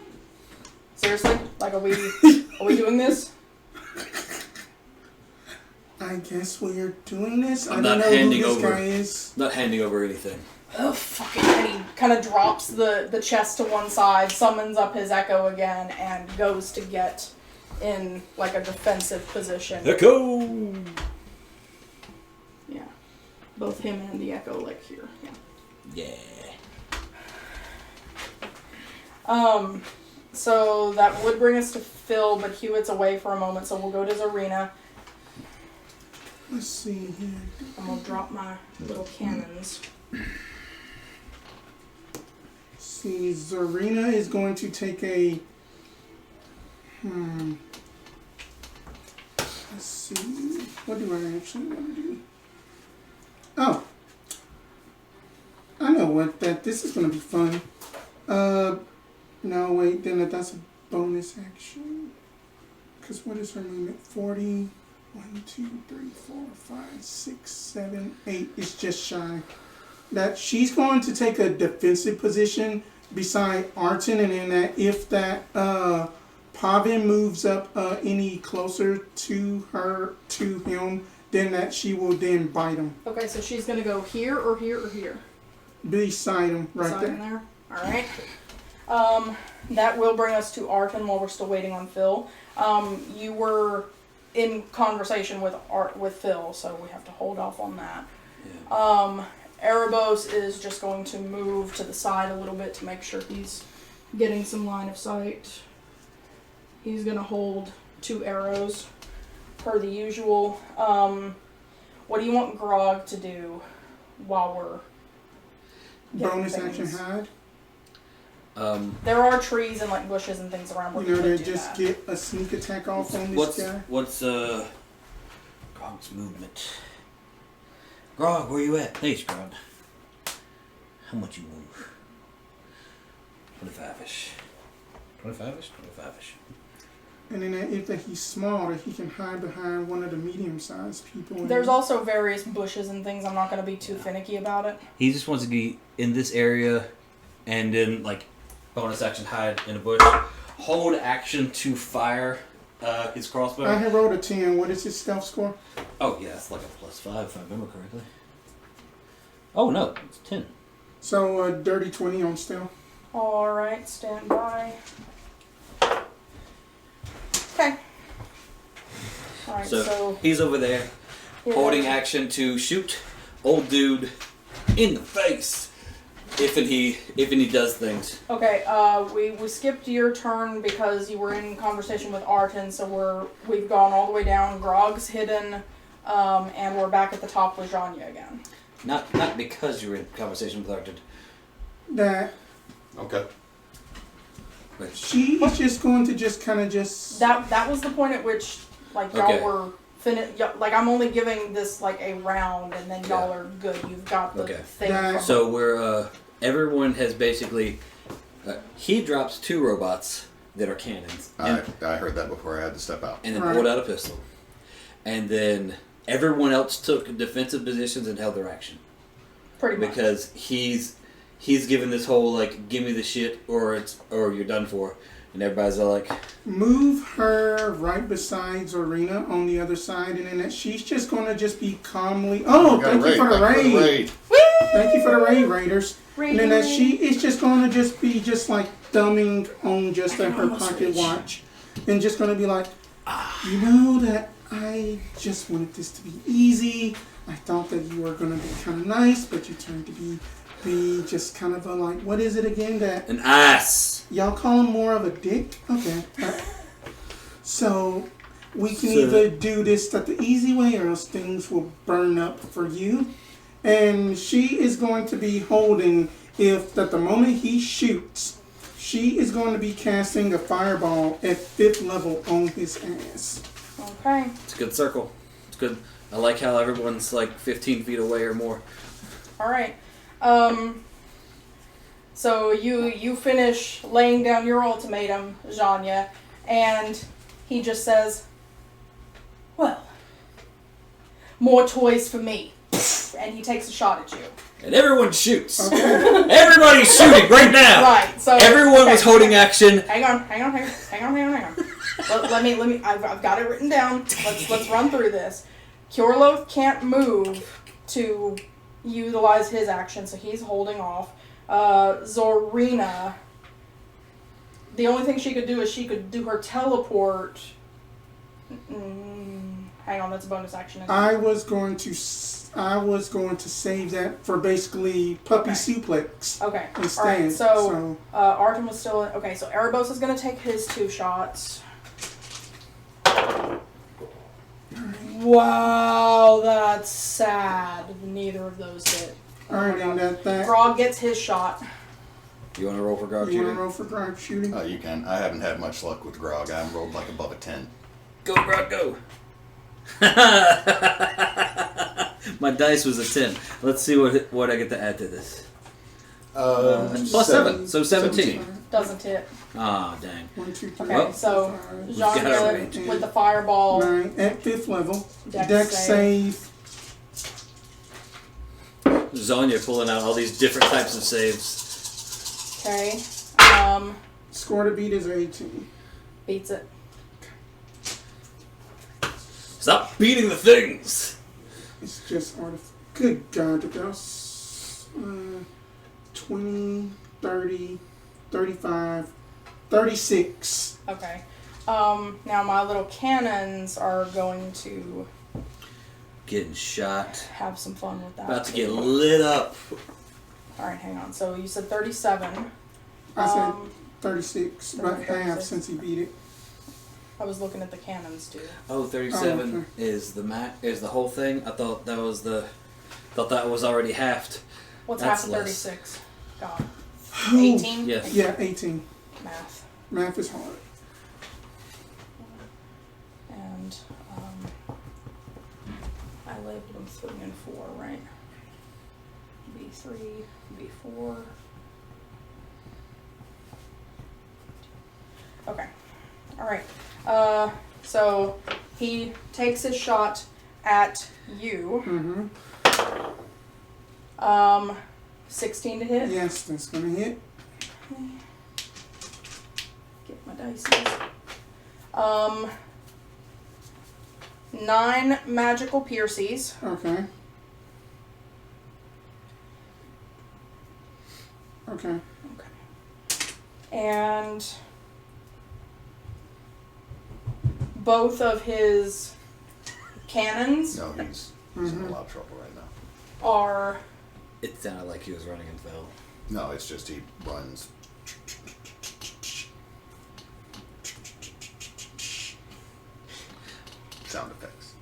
Seriously? Like, are we doing this?" I guess we're doing this. I'm I not don't know handing who this over. guy is. Not handing over anything. Oh, fuck it. And he kind of drops the chest to one side, summons up his echo again, and goes to get in, like, a defensive position. Echo! Yeah. Both him and the echo, like, here. Yeah. Yeah. So that would bring us to Phil, but Hewitt's away for a moment, so we'll go to Zarina. Let's see here. And we'll drop my little cannons. See, Zarina is going to take a. Let's see. What do I actually want to do? Oh. I know what this is going to be fun. No, wait, then that's a bonus action. Because what is her movement? 40. 1, 2, 3, 4, 5, 6, 7, 8. It's just shy. That she's going to take a defensive position beside Arten, and then that if that Pavin moves up any closer to him, then that she will then bite him. Okay, so she's going to go here or here or here? Beside him, right Beside there. him there. Alright. That will bring us to Arten while we're still waiting on Phil. You were in conversation with Phil, so we have to hold off on that. Yeah. Erebos is just going to move to the side a little bit to make sure he's getting some line of sight. He's going to hold 2 arrows per the usual. What do you want Grog to do while we're getting Bonus action things? hide. There are trees and, like, bushes and things around where You know, could they do just that. get a sneak attack off on this guy. What's Grog's movement? Grog, where you at? Thanks, Grog. How much you move? 25-ish. 25-ish? 25-ish. And then if he's small, that he can hide behind one of the medium-sized people. There's also various bushes and things. I'm not going to be too finicky about it. He just wants to be in this area and then, like, bonus action hide in a bush. Hold action to fire his crossbow. I have rolled a 10. What is his stealth score? Oh, yeah, it's like a +5 if I remember correctly. Oh, no, it's 10. So, dirty 20 on stealth. Alright, stand by. Okay. Alright, so he's over there, yeah. holding action to shoot old dude in the face if and he does things. Okay, we skipped your turn because you were in conversation with Arten, so we've gone all the way down. Grog's hidden, and we're back at the top with Zhonya again. Not because you were in conversation with Arten. That Okay. she is just going to just kind of just... That was the point at which, like, y'all Okay. were like, I'm only giving this, like, a round, and then y'all are good. You've got the thing. So we're, everyone has basically, he drops 2 robots that are cannons. I heard that before I had to step out. And then pulled out a pistol. And then everyone else took defensive positions and held their action. Pretty much. Because he's given this whole, like, give me the shit or you're done for. And everybody's all like... Move her right beside Zorina on the other side, and then she's just going to just be calmly... Oh, thank you for the raid. Thank you for the raid, Raiders. And then that she is just going to just be just like thumbing on just her pocket watch. And just going to be like, you know that I just wanted this to be easy. I thought that you were going to be kind of nice, but you turned to be just kind of a like, what is it again? That an ass. Y'all call him more of a dick? Okay. So we can either do this the easy way or else things will burn up for you. And she is going to be holding, if at the moment he shoots, she is going to be casting a fireball at 5th level on his ass. Okay. It's a good circle. It's good. I like how everyone's like 15 feet away or more. Alright. So you finish laying down your ultimatum, Zhonya, and he just says, well, more toys for me. And he takes a shot at you. And everyone shoots. Okay. Everybody's shooting right now. Right. So everyone was holding action. Hang on. Let me. I've got it written down. Let's run through this. Kjorloth can't move to utilize his action, so he's holding off. Zorina, the only thing she could do is she could do her teleport. Hang on, that's a bonus action. I was going to save that for basically puppy suplex. Okay. Instead. Alright, so Arten was still in. Okay, so Erebos is going to take his 2 shots. Wow, that's sad. Neither of those hit. Alright, and that. Grog gets his shot. You want to roll for Grog You shooting? want to roll for Grog shooting? You can. I haven't had much luck with Grog. I haven't rolled like above a 10. Go, Grog, go. My dice was a 10. Let's see what I get to add to this. Plus 7, so 17. Doesn't hit. Ah, dang. 1, 2, 3. Okay, so got our Zhonya with the fireball. 9 at 5th level. Dex Dex save. Zhonya pulling out all these different types of saves. Okay. Score to beat is 18. Beats it. Stop beating the things! It's just good God, that was 20, 30, 35, 36. Okay. Now my little cannons are going to Getting shot. have some fun with that. About to get lit up. Alright, hang on. So you said 37. I said 36, but 36. half since he beat it. I was looking at the cannons too. Oh, 37 okay. is the whole thing? I thought that was already halved. What's That's half of less. 36? God. 18? Yes. Yeah, 18. Math. Math is hard. And I labeled them 3 and 4, right? B3, B4. Okay. Alright. So he takes his shot at you. Mm-hmm. 16 to hit. Yes, that's gonna hit. Get my dice. 9 magical pierces. Okay. Okay. And both of his cannons No, he's in a lot of trouble right now. are... It sounded like he was running and fell. No, it's just he runs. Sound effects.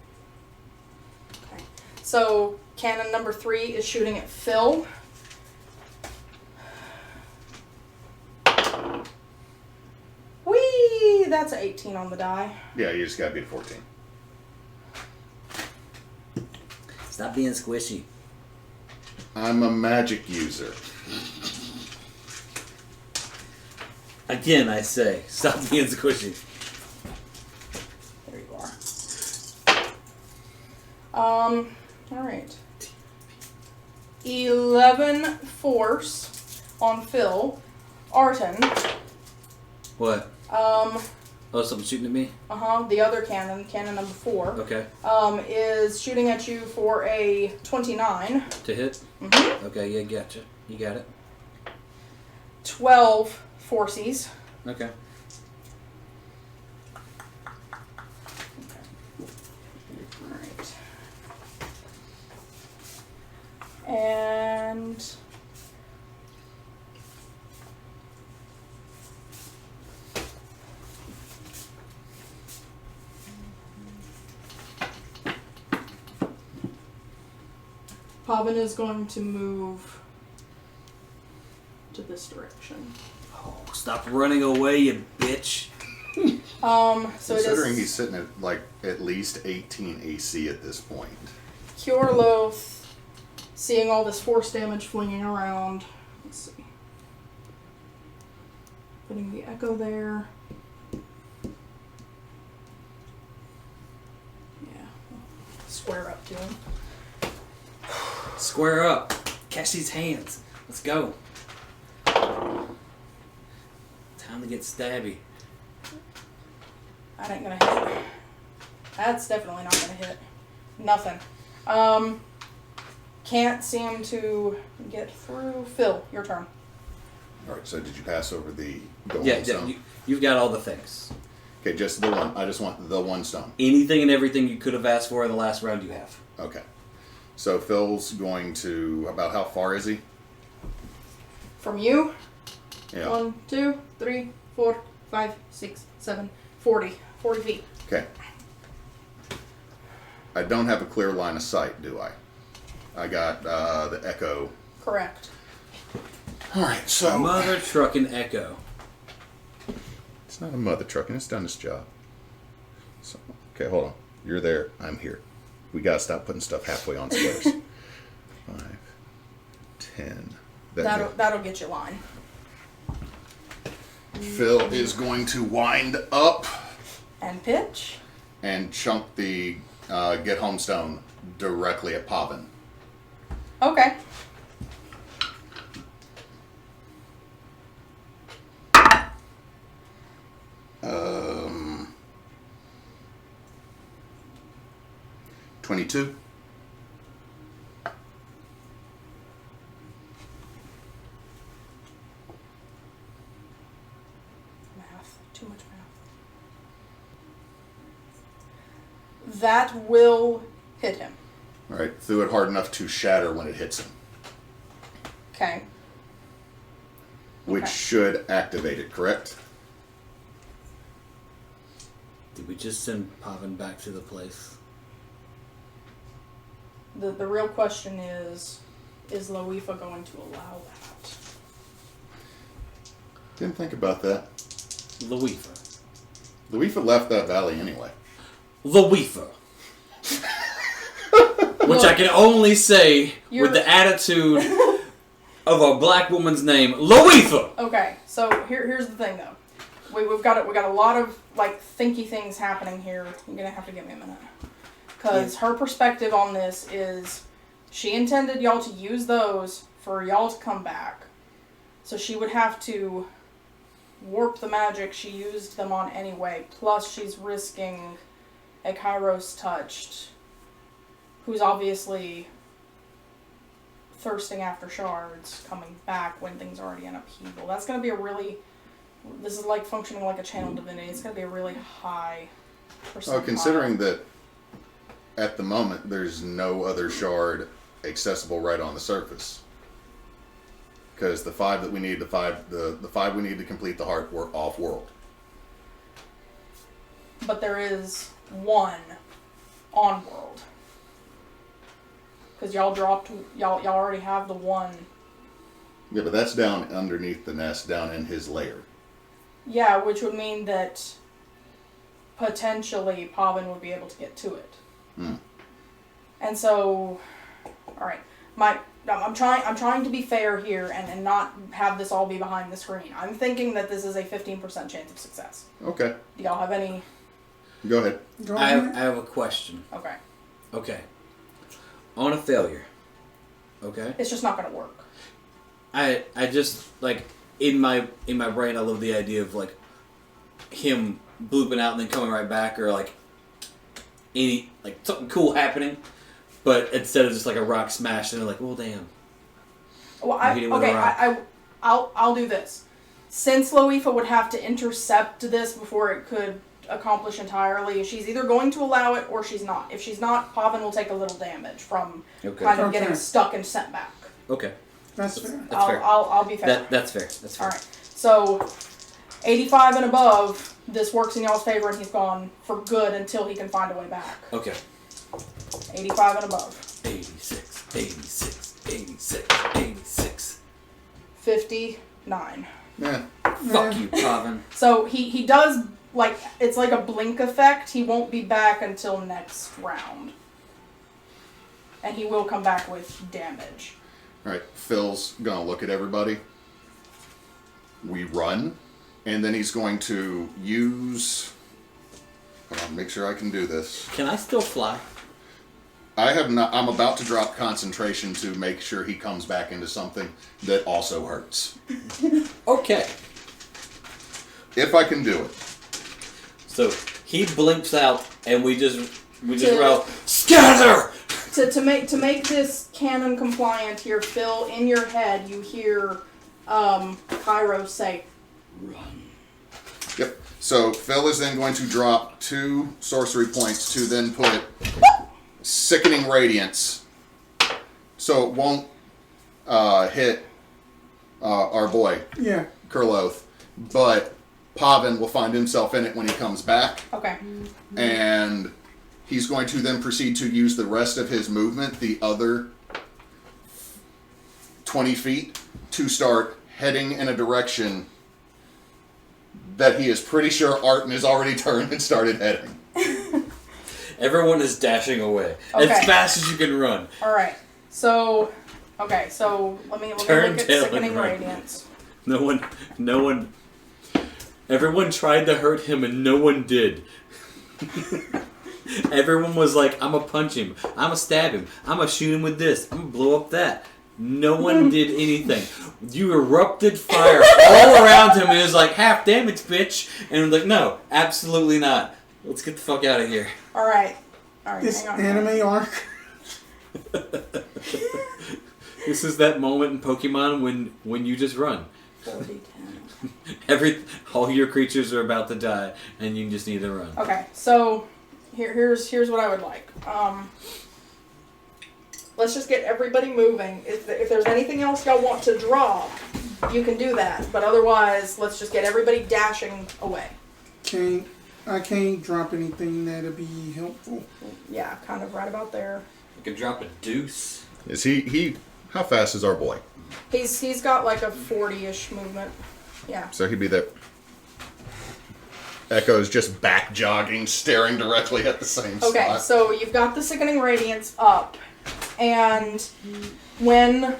Okay. So, cannon number 3 is shooting at Phil. Whee! That's an 18 on the die. Yeah, you just gotta beat 14. Stop being squishy. I'm a magic user. Again, I say, stop being squishy. There you are. Alright. 11 force on Phil. Arten. What? Oh, something shooting at me? The other cannon, cannon number 4, Okay. is shooting at you for a 29. To hit? Mm-hmm. Okay, yeah, gotcha. You got it. 12 forces. Okay. Alright. And... Pavin is going to move to this direction. Oh, stop running away, you bitch. So Considering it is he's sitting at like at least 18 AC at this point. Kjorloth, seeing all this force damage flinging around. Let's see. Putting the echo there. Yeah. Square up to him. Square up. Catch these hands. Let's go. Time to get stabby. That ain't gonna hit. That's definitely not gonna hit. Nothing. Can't seem to get through. Phil, your turn. Alright, so did you pass over the Yeah, stone? you've got all the things. Okay, just the one. I just want the one stone. Anything and everything you could have asked for in the last round you have. Okay. So Phil's going to, about how far is he? From you. Yeah. 1, 2, 3, 4, 5, 6, 7, 40. 40 feet. Okay. I don't have a clear line of sight, do I? I got the echo. Correct. Alright, so... Mother trucking echo. It's not a mother trucking, it's done its job. So, okay, hold on. You're there, I'm here. We gotta stop putting stuff halfway on squares. 5, 10. That'll get you line. Phil is going to wind up And pitch. and chunk the get home stone directly at Pavin. Okay. Um, 22. Math. Too much math. That will hit him. Alright, threw it hard enough to shatter when it hits him. Okay. Which Okay. should activate it, correct? Did we just send Pavin back to the place? The real question is Loifa going to allow that? Didn't think about that. Loifa. Luifa left that valley anyway. Loifa. Which I can only say with the attitude of a black woman's name, Loifa. Okay, so here's the thing though. We've got a lot of like thinky things happening here. You're gonna have to give me a minute. Because her perspective on this is she intended y'all to use those for y'all to come back. So she would have to warp the magic she used them on anyway. Plus she's risking a Kairos touched who's obviously thirsting after shards coming back when things are already in upheaval. That's going to be a really This is like functioning like a channel divinity. It's going to be a really high percentile. Well, considering that at the moment there's no other shard accessible right on the surface. Because the 5 that we need, the 5 we need to complete the heart were off-world. But there is 1 on-world. Because y'all already have the 1. Yeah, but that's down underneath the nest, down in his lair. Yeah, which would mean that potentially Pavin would be able to get to it. Hmm. And so, all right, I'm trying to be fair here and not have this all be behind the screen. I'm thinking that this is a 15% chance of success. Okay. Do y'all have any? Go ahead. I have a question. Okay. Okay. On a failure. Okay. It's just not going to work. I just like in my brain I love the idea of like him blooping out and then coming right back, or like something cool happening, but instead of just like a rock smash and they're like, well damn. Well, I'll do this. Since Loifa would have to intercept this before it could accomplish entirely, she's either going to allow it or she's not. If she's not, Pavin will take a little damage from kind of getting stuck and sent back. Okay. That's fair. That's fair. I'll be fair. That's fair. That's fair. All right. So, 85 and above, this works in y'all's favor, and he's gone for good until he can find a way back. Okay. 85 and above. 86, 86, 86, 86. 59. Yeah. Fuck you, Pavin. So he does, like, it's like a blink effect. He won't be back until next round. And he will come back with damage. Alright, Phil's gonna look at everybody. We run, and then he's going to use... Hold on, make sure I can do this. Can I still fly? I have not... I'm about to drop concentration to make sure he comes back into something that also hurts. Okay. If I can do it. So he blinks out, and we just roll scatter. To make this canon compliant here, Phil, in your head you hear Kairos say, "Run." Yep. So Phil is then going to drop 2 sorcery points to then put Sickening Radiance. So it won't hit our boy, Yeah. Kurloth, but Pavin will find himself in it when he comes back. Okay. And he's going to then proceed to use the rest of his movement, the other 20 feet, to start heading in a direction that he is pretty sure Arten has already turned and started heading. Everyone is dashing away Okay. as fast as you can run. All right. So, okay. So let me look Turn at tail Sickening and run. Radiance. No one. Everyone tried to hurt him and no one did. Everyone was like, I'm gonna punch him, I'm gonna stab him, I'm gonna shoot him with this, I'm gonna blow up that. No one did anything. You erupted fire all around him and it was like, half damage, bitch. And I'm like, no, absolutely not. Let's get the fuck out of here. All right. This Hang on. anime arc. This is that moment in Pokemon when you just run. 40, 10. All your creatures are about to die, and you just need to run. Okay, so here's what I would like. Let's just get everybody moving. If there's anything else y'all want to draw, you can do that. But otherwise, let's just get everybody dashing away. I can't drop anything that'll be helpful. Yeah, kind of right about there. You can drop a deuce. Is he how fast is our boy? He's got like a 40-ish movement. Yeah. So he'd be there. Echo's just back jogging, staring directly at the same spot. Okay, so you've got the Sickening Radiance up, and when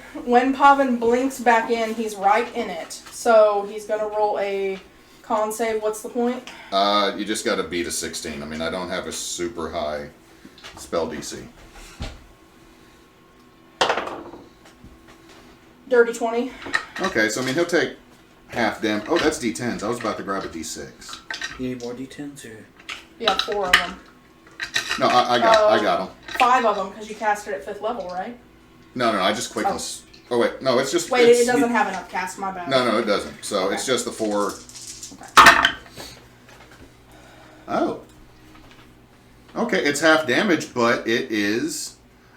Pavin blinks back in, he's right in it. So he's gonna roll a con save. What's the point? You just got to beat a 16. I mean, I don't have a super high spell DC. Dirty 20. Okay, so I mean he'll take half damage. Oh, that's D10s. I was about to grab a D6. You need more D10s or? Yeah, 4 of them. No, I got them. 5 of them because you casted at 5th level, right? No, I just quickly. Oh wait, no, it's just. Wait, it's, it doesn't have an upcast. My bad. No, it doesn't. So it's just the 4 Oh. Okay, it's half damage, but it is...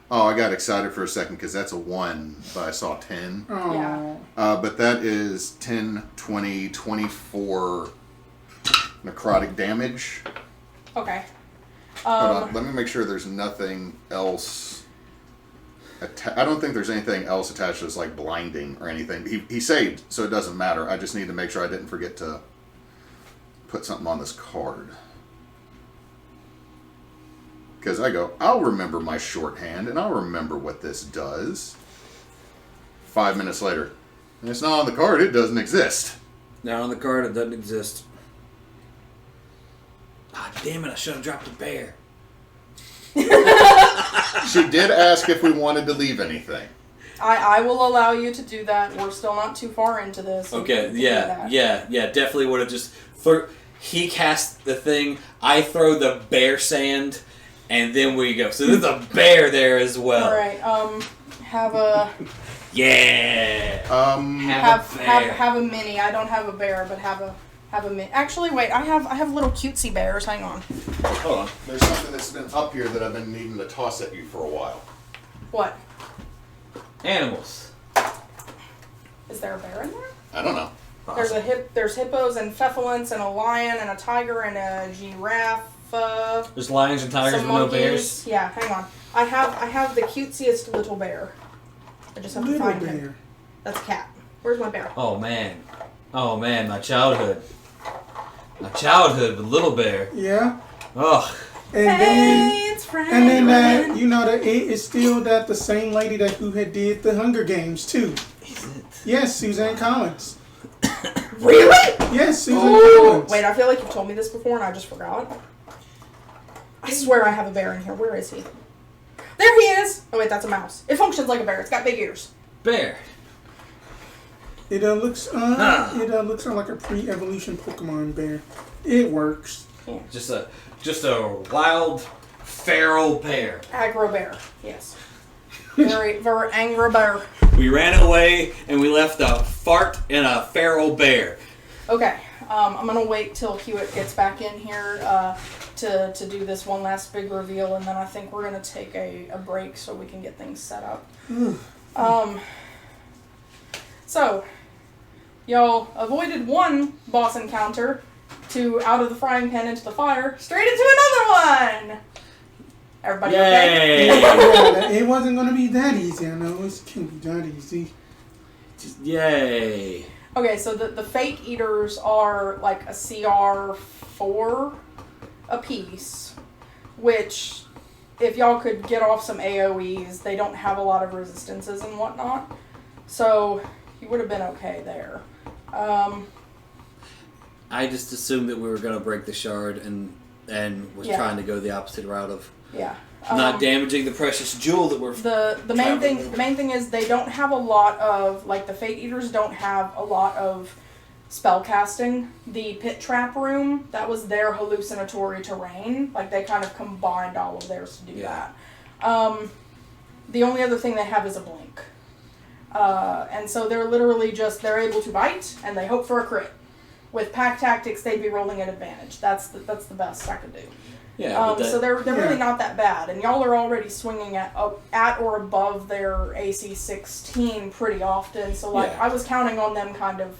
Oh, I got excited for a second because that's a 1, but I saw 10. Oh. Yeah. But that is 10, 20, 24 necrotic damage. Okay. Hold on, let me make sure there's nothing else. I don't think there's anything else attached to this, like blinding or anything. He saved, so it doesn't matter. I just need to make sure I didn't forget to put something on this card. Because I go, I'll remember my shorthand, and I'll remember what this does. 5 minutes later. And it's not on the card, it doesn't exist. Not on the card, it doesn't exist. Ah, damn it, I should have dropped a bear. She did ask if we wanted to leave anything. I will allow you to do that. We're still not too far into this. Okay, yeah, definitely would have just... He cast the thing, I throw the bear sand, and then we go. So there's a bear there as well. Alright, have a... Yeah! Have a mini. I don't have a bear, but have a mini. Actually, wait, I have little cutesy bears. Hang on. Hold on. There's something that's been up here that I've been needing to toss at you for a while. What? Animals. Is there a bear in there? I don't know. There's hippos and cephalants and a lion and a tiger and a giraffe. There's lions and tigers some with no monkeys. bears. Yeah, hang on. I have the cutesiest little bear. I just have to Little find bear. him. That's a cat. Where's my bear? Oh man, my childhood. My childhood with Little Bear. Yeah. Ugh. And Hey, then it's Frank. and then that that it is still that the same lady that who had did the Hunger Games too. Is it? Yes, Suzanne Collins. Really? Yes, Suzanne Ooh. Collins. Wait, I feel like you've told me this before and I just forgot. I swear I have a bear in here. Where is he? There he is! Oh wait, that's a mouse. It functions like a bear. It's got big ears. Bear. It looks like a pre-evolution Pokemon bear. It works. Yeah. Just a wild feral bear. Aggro bear. Yes. Very angry bear. We ran away and we left a fart and a feral bear. Okay. I'm gonna wait till Hewitt gets back in here to do this one last big reveal, and then I think we're gonna take a break so we can get things set up. So, y'all avoided one boss encounter to out of the frying pan into the fire, straight into another one! Everybody okay? Yeah, it wasn't going to be that easy. I know it can't be that easy. Just yay. Okay, so the Fate Eaters are like a CR4 a piece, which, if y'all could get off some AoEs, they don't have a lot of resistances and whatnot. So, you would have been okay there. I just assumed that we were going to break the shard and was Yeah. trying to go the opposite route of Yeah. not damaging the precious jewel that we're The main thing is they don't have a lot of, like, the Fate Eaters don't have a lot of spell casting. The Pit Trap Room, that was their hallucinatory terrain. Like, they kind of combined all of theirs to do that. The only other thing they have is a blink. And so they're literally just, they're able to bite, and they hope for a crit. With pack tactics, they'd be rolling at advantage. That's the best I could do. Yeah, So they're really not that bad, and y'all are already swinging at or above their AC 16 pretty often. So like I was counting on them kind of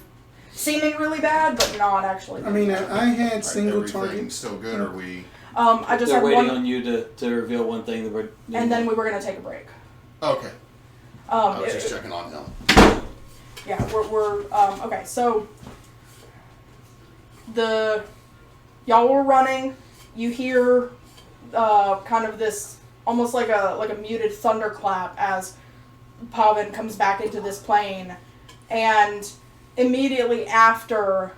seeming really bad, but not actually. I mean, I had single target. Everything's still good, or we... I just they're had waiting one, on you to reveal one thing that we're... and then we were gonna take a break. Okay. I was just checking on him. Yeah, we're okay. So y'all were running. You hear kind of this almost like a muted thunderclap as Pavin comes back into this plane, and immediately after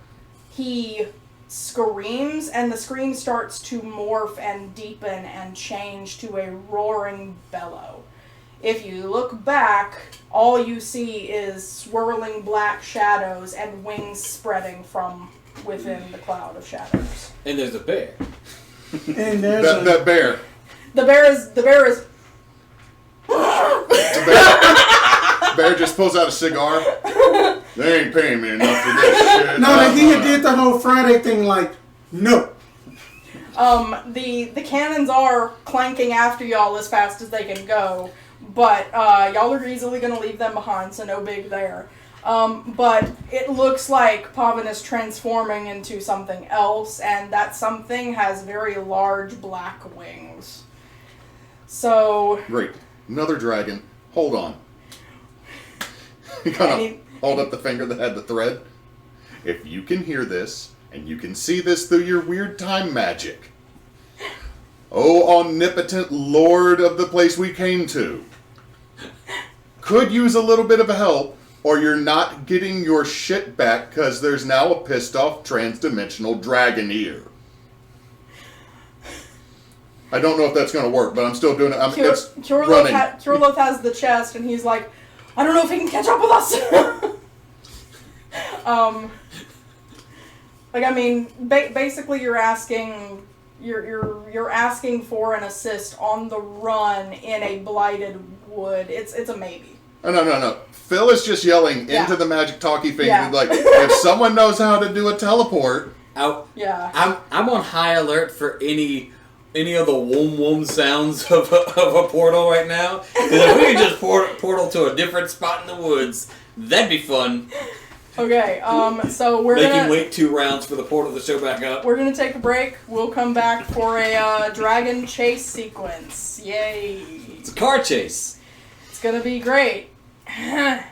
he screams, and the scream starts to morph and deepen and change to a roaring bellow. If you look back, all you see is swirling black shadows and wings spreading from within the cloud of shadows. And there's a bear. And there's That bear. The bear is The bear just pulls out a cigar. They ain't paying me enough for this shit. No, like he did the whole Friday thing. Like, no. The cannons are clanking after y'all as fast as they can go, but y'all are easily going to leave them behind, so no big there. But it looks like Pavin is transforming into something else, and that something has very large black wings. So... Great. Another dragon. Hold on. You kind of hold up the finger that had the thread. If you can hear this, and you can see this through your weird time magic, oh omnipotent lord of the place we came to, could use a little bit of help, or you're not getting your shit back because there's now a pissed off trans-dimensional dragoneer. I don't know if that's going to work, but I'm still doing it. Kurloth has the chest, and he's like, I don't know if he can catch up with us. Basically, you're asking for an assist on the run in a blighted wood. It's a maybe. Oh, no. Phil is just yelling into the magic talkie thing. Yeah. Like, if someone knows how to do a teleport. I'm on high alert for any of the wom sounds of a portal right now. Because if we could just portal to a different spot in the woods, that'd be fun. Okay, so we're Making gonna wait 2 rounds for the portal to show back up. We're gonna take a break. We'll come back for a dragon chase sequence. Yay! It's a car chase. It's gonna be great. I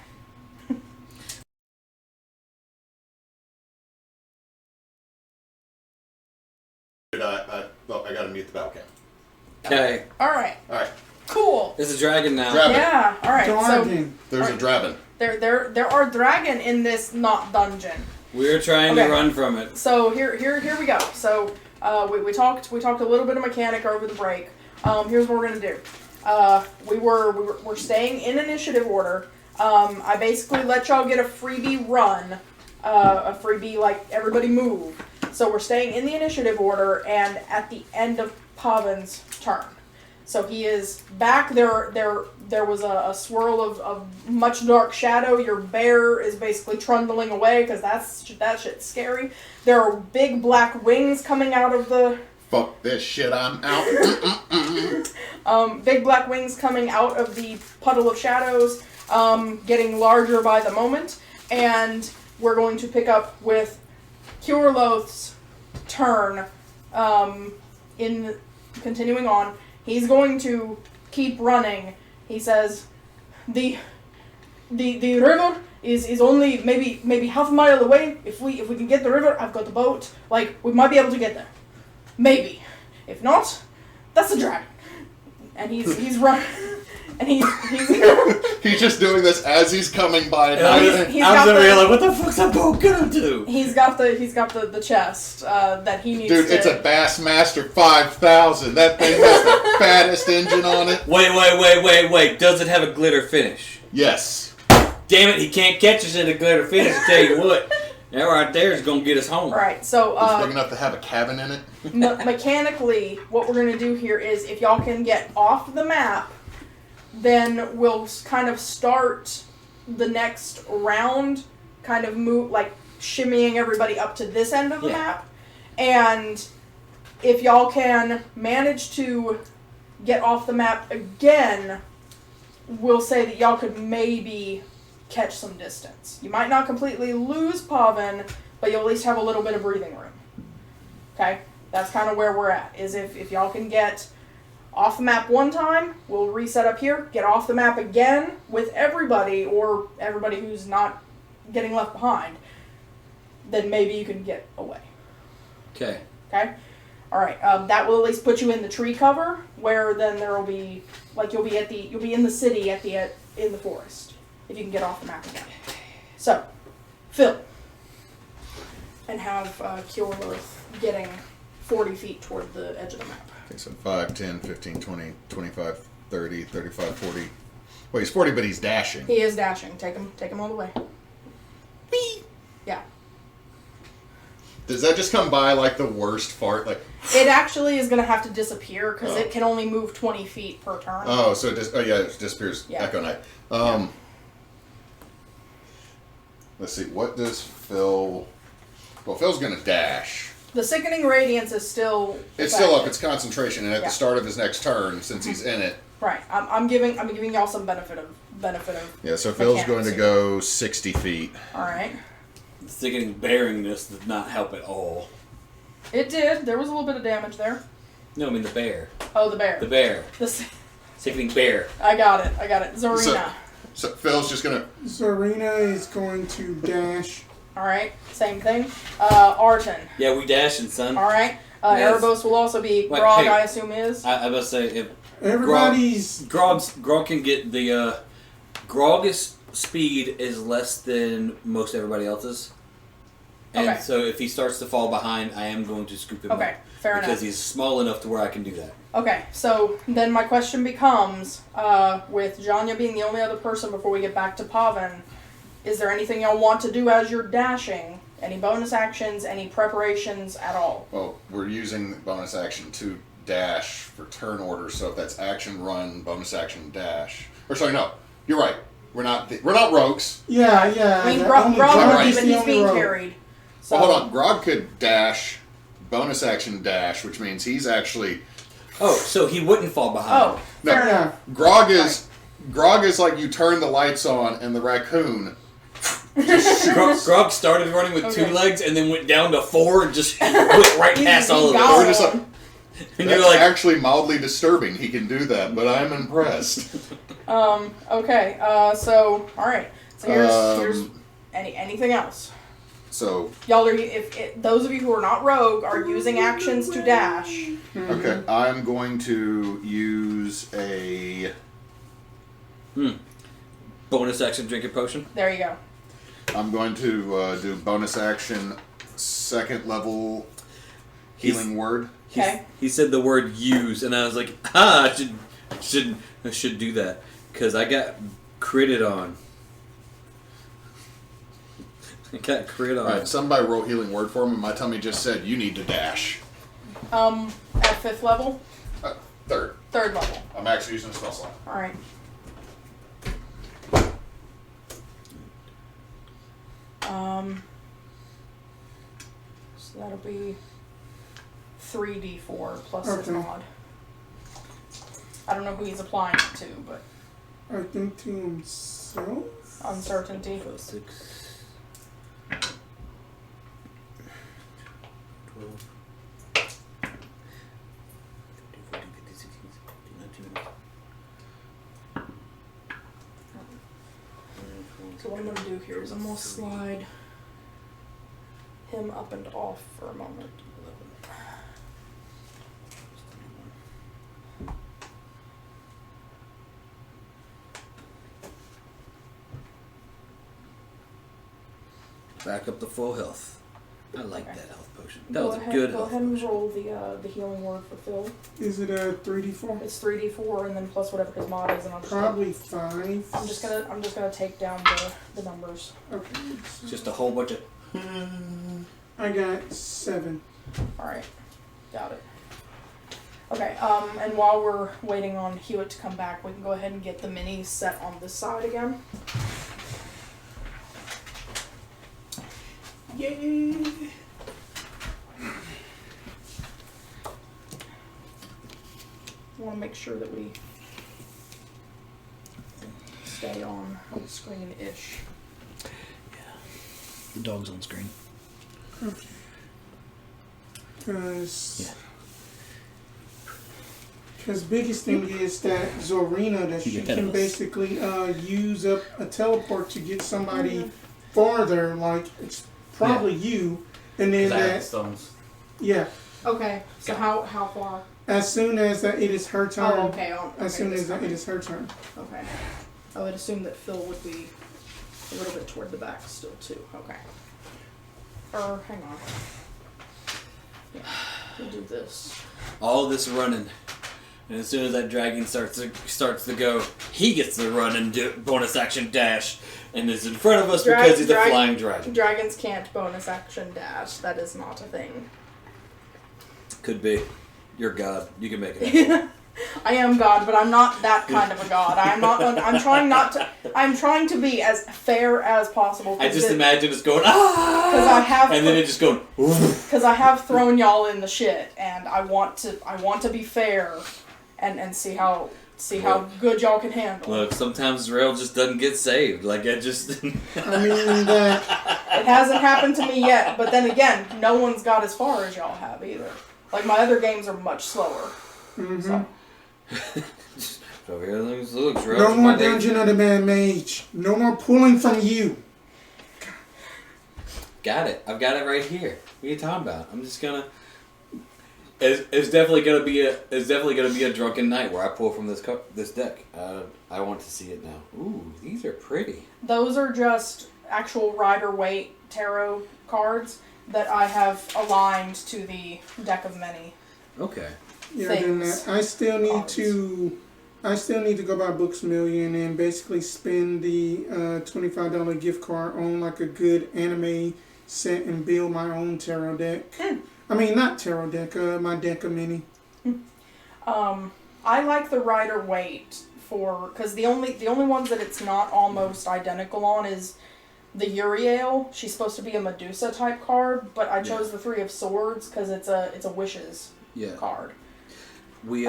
gotta mute the bell cam. Okay. Alright. Alright. Cool. There's a dragon now. Yeah, alright. So there's a dragon. there are dragon in this not dungeon. We're trying to run from it. So here we go. So we talked a little bit of mechanic over the break. Here's what we're gonna do. We're staying in initiative order. I basically let y'all get a freebie run, a freebie like everybody move. So we're staying in the initiative order, and at the end of Pavin's turn. So he is back. There was a swirl of much dark shadow. Your bear is basically trundling away because that shit's scary. There are big black wings coming out of the... Fuck this shit, I'm out. Big black wings coming out of the puddle of shadows, getting larger by the moment. And we're going to pick up with Kurloth's turn in continuing on. He's going to keep running. He says, the river is only maybe half a mile away. If we can get the river, I've got the boat. Like, we might be able to get there. Maybe. If not, that's a dragon. And he's running. And he's he's just doing this as he's coming by. What the fuck's that boat gonna do? He's got the chest that he needs. Dude, it's a Bassmaster 5000. That thing has the fattest engine on it. Wait. Does it have a glitter finish? Yes. Damn it, he can't catch us in a glitter finish. I tell you what, that right there is gonna get us home. Right. So it's big enough to have a cabin in it. Mechanically, what we're gonna do here is if y'all can get off the map, then we'll kind of start the next round, kind of move, like shimmying everybody up to this end of the map. And if y'all can manage to get off the map again, we'll say that y'all could maybe catch some distance. You might not completely lose Pavin, but you'll at least have a little bit of breathing room. Okay? That's kind of where we're at, is if y'all can get off the map one time, we'll reset up here, get off the map again with everybody, or everybody who's not getting left behind, then maybe you can get away. Okay. Okay? Alright, that will at least put you in the tree cover, where then there will be, like, you'll be in the city in the forest, if you can get off the map again. So, Phil. And have Kurloth getting 40 feet toward the edge of the map. Okay, so 5, 10, 15, 20, 25, 30, 35, 40. Well, he's 40, but he's dashing. He is dashing. Take him all the way. Whee! Yeah. Does that just come by like the worst fart? Like, it actually is going to have to disappear because it can only move 20 feet per turn. Oh, so it just, it disappears. Yeah. Echo Night. Let's see. What does Phil? Well, Phil's gonna dash. The sickening radiance is still. It's still up. It's concentration, and at Yeah. the start of his next turn, since he's in it. Right. I'm giving y'all some benefit of. Yeah. So Phil's going to mechanics go 60 feet. All right. The sickening bearingness did not help at all. It did. There was a little bit of damage there. No, I mean the bear. Oh, the bear. The bear. The Sickening bear. I got it. Zorina. So Phil's just gonna. Zorina is going to dash. All right. Same thing. Arten. Yeah, we dashing, son. All right. Yes. Erebos will also be. Wait, Grog, hey. I assume, is. I must say, if Everybody's. Grog can get the Grog's speed is less than most everybody else's. And Okay. so if he starts to fall behind, I am going to scoop him up. Okay. Fair because enough. he's small enough to where I can do that. Okay, so then my question becomes, with Zhonya being the only other person before we get back to Pavan, is there anything y'all want to do as you're dashing? Any bonus actions, any preparations at all? Well, we're using the bonus action to dash for turn order. So if that's action run, bonus action dash. Or sorry, no, you're right. We're not rogues. Yeah. I mean, the Grog only would Grog be, is but the he's only being rogue. carried. So, Well, hold on. Grog could dash, bonus action dash, which means he's actually. Oh, so he wouldn't fall behind. Oh, No. fair enough. Grog is like you turn the lights on and the raccoon. Grog started running with Okay. 2 legs and then went down to 4 and just went right past all of He's it. gone. We're just like, And that's you're like, actually mildly disturbing. He can do that, but I'm impressed. Okay, so, alright. So here's anything else? So, Y'all are, if those of you who are not rogue are using actions to dash. okay, I'm going to use a. bonus action drink a potion. There you go. I'm going to do bonus action, second level healing word. Okay. He said the word use, and I was like, I should do that because I got critted on. I got crit on. All right, somebody wrote healing word for me. My tummy just said you need to dash. At 5th level? Third. 3rd level. I'm actually using a spell slot. Alright. So that'll be 3d4 plus his Okay. mod. I don't know who he's applying it to, but I think to himself. uncertainty. 6, 12, 14, 15, 16, 17, 19. So what I'm gonna do here is I'm gonna slide him up and off for a moment. Back up to full health. I like Okay. that health potion. That Go was ahead, a good Go health ahead and potion. roll the healing word for Phil. Is it a 3d4? It's 3d4 and then plus whatever his mod is, and I'm just Probably 5. I'm just gonna take down the numbers. Okay. Just a whole bunch of. I got 7. Alright. Got it. Okay, and while we're waiting on Hewitt to come back, we can go ahead and get the minis set on this side again. Yay! Want to make sure that we stay on screen-ish. The dog's on screen. Because biggest thing is that Zorina, that she can basically use up a teleport to get somebody farther, like it's probably you, and then that, stones. yeah, Okay, so how far? as soon as it is her turn, Oh, okay. as soon this as time. it is her turn. Okay. I would assume that Phil would be a little bit toward the back still, too. Okay. Or, hang on. Yeah, we'll do this. All this running, and as soon as that dragon starts to go, he gets to run and do bonus action dash, and is in front of us because he's a flying dragon. Dragons can't bonus action dash. That is not a thing. Could be. You're God. You can make it happen. I am God, but I'm not that kind of a God. I'm not. I'm trying not to. I'm trying to be as fair as possible. I just imagine it's going ah, because I have, and then it just going. Because I have thrown y'all in the shit, and I want to be fair, and see how good y'all can handle. Look, sometimes Rail just doesn't get saved. Like I just. I mean that. It hasn't happened to me yet, but then again, no one's got as far as y'all have either. Like my other games are much slower. Mm-hmm. So. So here looks Rail. No more Dungeon of the Mad Mage. No more pulling from you. Got it. I've got it right here. What are you talking about? I'm just gonna. It's definitely gonna be a drunken night where I pull from this deck. I want to see it now. Ooh, these are pretty. Those are just actual Rider-Waite tarot cards that I have aligned to the deck of many. Okay. Yeah, then I still need to go by Books Million and basically spend the $25 gift card on like a good anime set and build my own tarot deck. I mean, not tarot deck, my deck of mini. I like the Rider-Waite because the only ones that it's not almost identical on is the Uriel. She's supposed to be a Medusa type card, but I chose the Three of Swords because it's a wishes card. We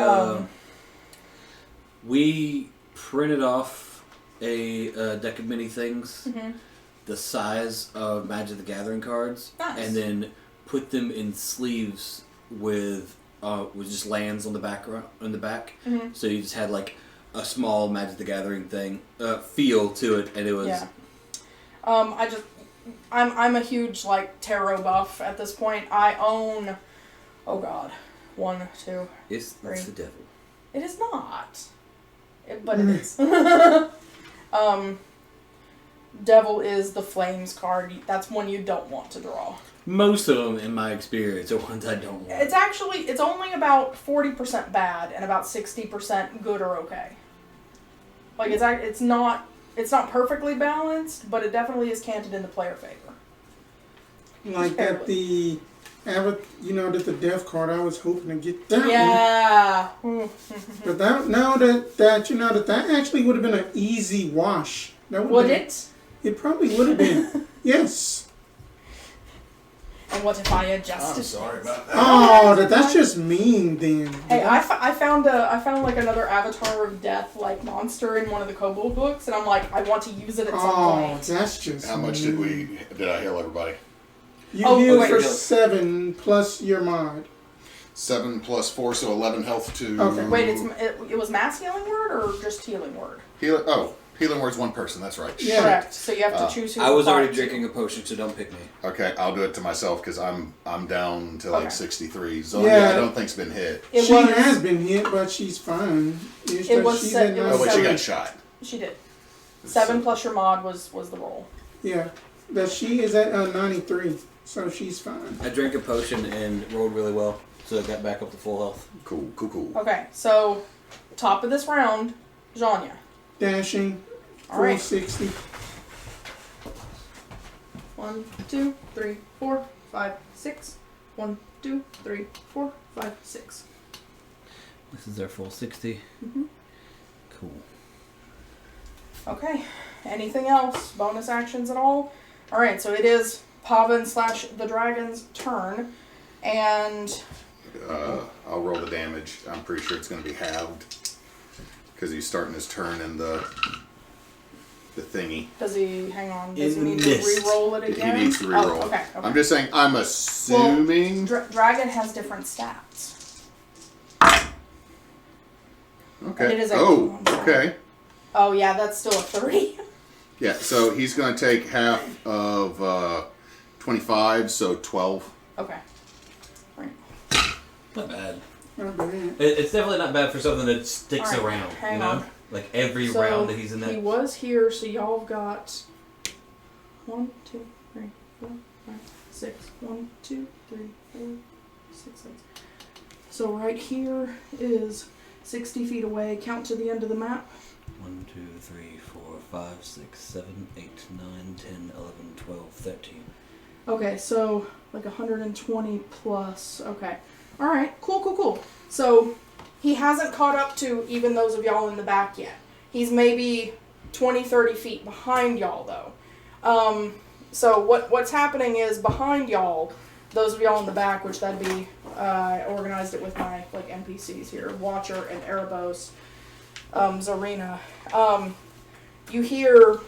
printed off a deck of many things, the size of Magic the Gathering cards, and then put them in sleeves with just lands on the back. So you just had like a small Magic the Gathering thing feel to it, and it was. Yeah. I'm a huge like tarot buff at this point. I own, oh god, 1, 2, It's 3. the devil. It is not, but it is. Devil is the Flames card. That's one you don't want to draw. Most of them, in my experience, are ones I don't want. It's only about 40% bad and about 60% good or okay. Like it's not perfectly balanced, but it definitely is canted in the player favor. Like that the death card I was hoping to get that one. But that actually would have been an easy wash. Would it? It probably would have been. Yes. And what if I adjusted? I'm sorry about that. Oh, that's just mean then. Hey, I found like another Avatar of Death like monster in one of the Kobold books, and I'm like, I want to use it at some point. That's just How much did I heal everybody? You healed for 7 plus your mod. 7 plus 4, so 11 health to... Okay. Wait, it was mass healing word or just healing word? Healing word's one person, that's right. Yeah. Correct. So you have to choose who. I was already drinking a potion, so don't pick me. Okay, I'll do it to myself because I'm down to like 63. Zhonya, Yeah. I don't think's been hit. She has been hit, but she's fine. She got shot. She did. 7 plus your mod was the roll. Yeah, but she is at 93, so she's fine. I drank a potion and rolled really well, so I got back up to full health. Cool. Okay, so top of this round, Zhonya. Dashing, All right. 460. 1, 2, 3, 4, 5, 6. 1, 2, 3, 4, 5, 6. This is their full 60. Cool. Okay. Anything else? Bonus actions at all? All right. So it is Pavan / the dragon's turn, and I'll roll the damage. I'm pretty sure it's going to be halved because he's starting his turn in the thingy. does he? Hang on. Does he need to re-roll it again? He needs to re-roll. Oh, okay. I'm just saying. I'm assuming. Dragon has different stats. Okay. And it is okay. Oh yeah, that's still a 30. Yeah. So he's going to take half of 25, so 12. Okay. Right. Not bad. Not bad. It's definitely not bad for something that sticks All right, around. hang on. Like every So round that he's in that. he was here, so y'all have got 1, 2, 3, 4, 5, 6. 1, 2, 3, 4, 6, 7. So right here is 60 feet away. Count to the end of the map. 1, 2, 3, 4, 5, 6, 7, 8, 9, 10, 11, 12, 13. Okay, so like 120 plus. Okay. All right. Cool. So he hasn't caught up to even those of y'all in the back yet. He's maybe 20, 30 feet behind y'all, though. So what's happening is behind y'all, those of y'all in the back, which that'd be, I organized it with my like NPCs here, Watcher and Erebos, Zarina. You hear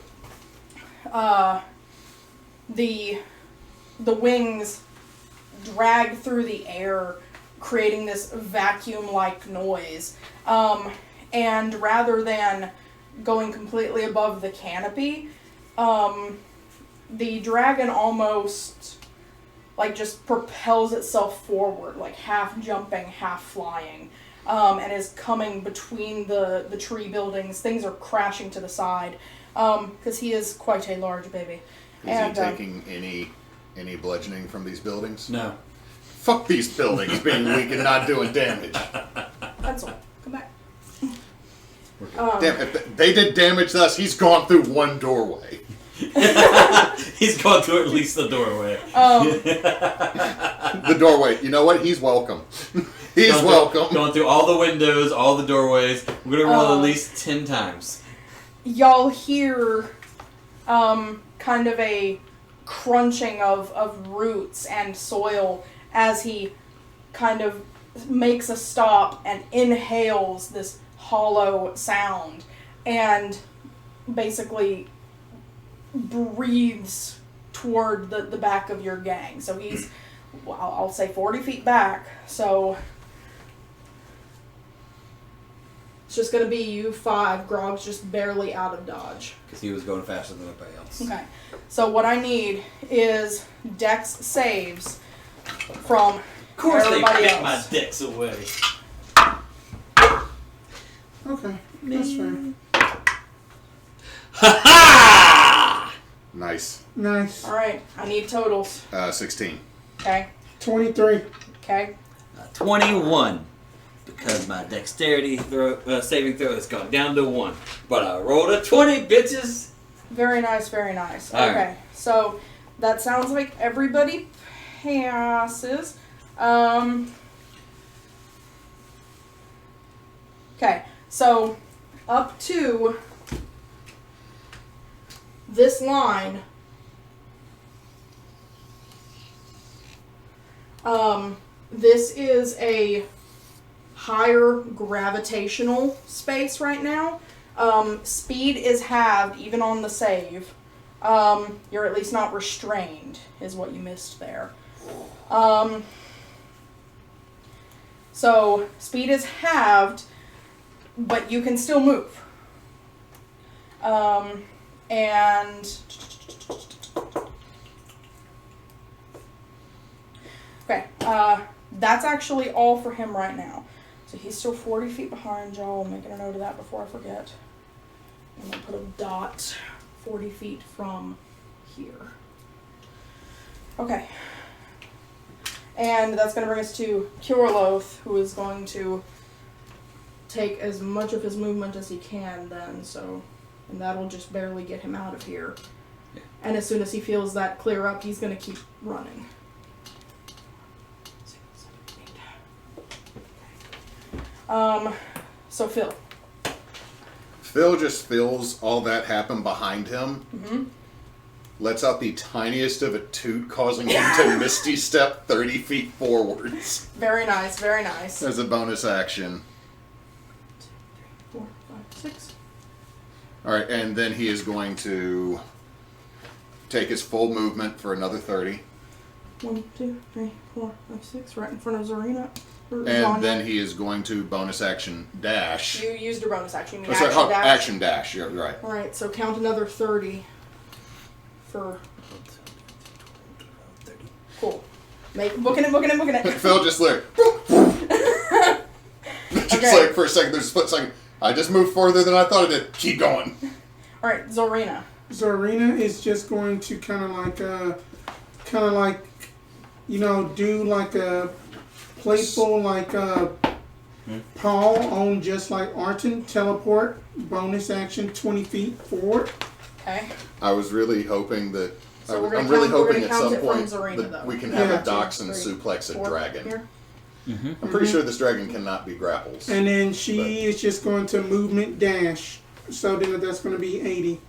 the wings drag through the air, creating this vacuum-like noise. And rather than going completely above the canopy, the dragon almost like just propels itself forward, like half jumping, half flying, and is coming between the tree buildings. Things are crashing to the side, because he is quite a large baby. Is he taking any bludgeoning from these buildings? No. Fuck these buildings being weak and not doing damage. That's all. Come back. Damn, if they did damage to us, he's gone through one doorway. He's gone through at least the doorway. The doorway. You know what? He's welcome. He's welcome. Going through all the windows, all the doorways. We're going to roll at least 10 times. Y'all hear kind of a crunching of roots and soil as he kind of makes a stop and inhales this hollow sound and basically breathes toward the back of your gang. So he's, well, I'll say 40 feet back, so it's just going to be you 5. Grog's just barely out of dodge. Because he was going faster than everybody else. Okay, so what I need is dex saves from Of course they everybody pick else. my dicks away. Okay, that's fair. Ha ha! Nice. Nice. Alright, I need totals. 16. Okay, 23. okay. 21. Because my dexterity saving throw has gone down to 1. But I rolled a 20, bitches! Very nice, very nice. All Okay, right. so that sounds like everybody passes. Okay, so up to this line, this is a higher gravitational space right now. Speed is halved even on the save. You're at least not restrained, is what you missed there. So speed is halved, but you can still move. And okay, that's actually all for him right now. So he's still 40 feet behind y'all. I'm making a note of that before I forget. I'm going to put a dot 40 feet from here. Okay. And that's going to bring us to Curloth, who is going to take as much of his movement as he can then. So, and that'll just barely get him out of here. Yeah. And as soon as he feels that clear up, he's going to keep running. So Phil. Phil just feels all that happen behind him. Mm-hmm. Lets out the tiniest of a toot, causing him to misty step 30 feet forwards. Very nice, very nice. As a bonus action. 4, 5, 6. Alright, and then he is going to take his full movement for another 30. 1, 2, 3, 4, 5, 6, right in front of Zarina. And Zhonya. then he is going to bonus action dash. You used a bonus action. You mean Oh, sorry, action dash? action dash, you're right. Alright, so count another 30 for... Cool. Booking it. Phil just like... just Okay. like for a second, there's a split second. I just moved further than I thought I did. Keep going. Alright, Zarina. Zarina is just going to kind of like, you know, do like a playful, like paw on just like Arten, teleport, bonus action 20 feet forward. Okay. I was really hoping that... So we're I'm gonna really count- we're hoping gonna at count some it from point Zarina, that though. we can have Yeah. a dachshund 3, suplex a 4, dragon. Here. I'm pretty sure this dragon cannot be grapples. And then she is just going to movement dash. So then that's going to be 80.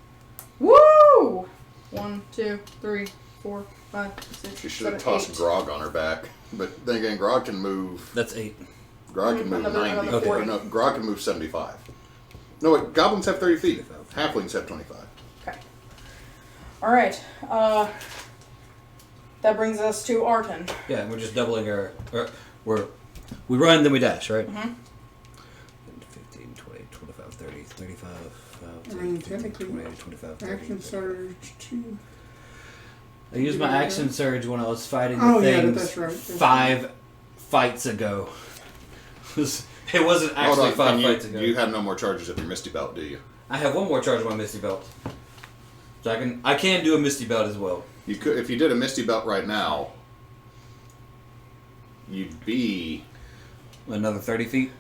Woo! 1, 2, 3, 4, 5, 6, She should 7, have tossed 8. Grog on her back. But then again, Grog can move. That's 8. Grog can move Another 90. 40. Or no, Grog can move 75. No, wait, goblins have 30 feet. Halflings have 25. Okay. All right. That brings us to Arten. Yeah, we're just doubling our. We run, then we dash, right? Mm-hmm. 15, 20, 25, 30, 35. I mean, technically, 25, 30, action 30. surge 2. I used my action surge when I was fighting the Oh, yeah, things that's right. That's 5 fights ago. It wasn't Hold actually on, 5 and fights ago. you have no more charges of your Misty Belt, do you? I have one more charge on my Misty Belt. So I can do a Misty Belt as well. You could, if you did a Misty Belt right now, you'd be Another 30 feet?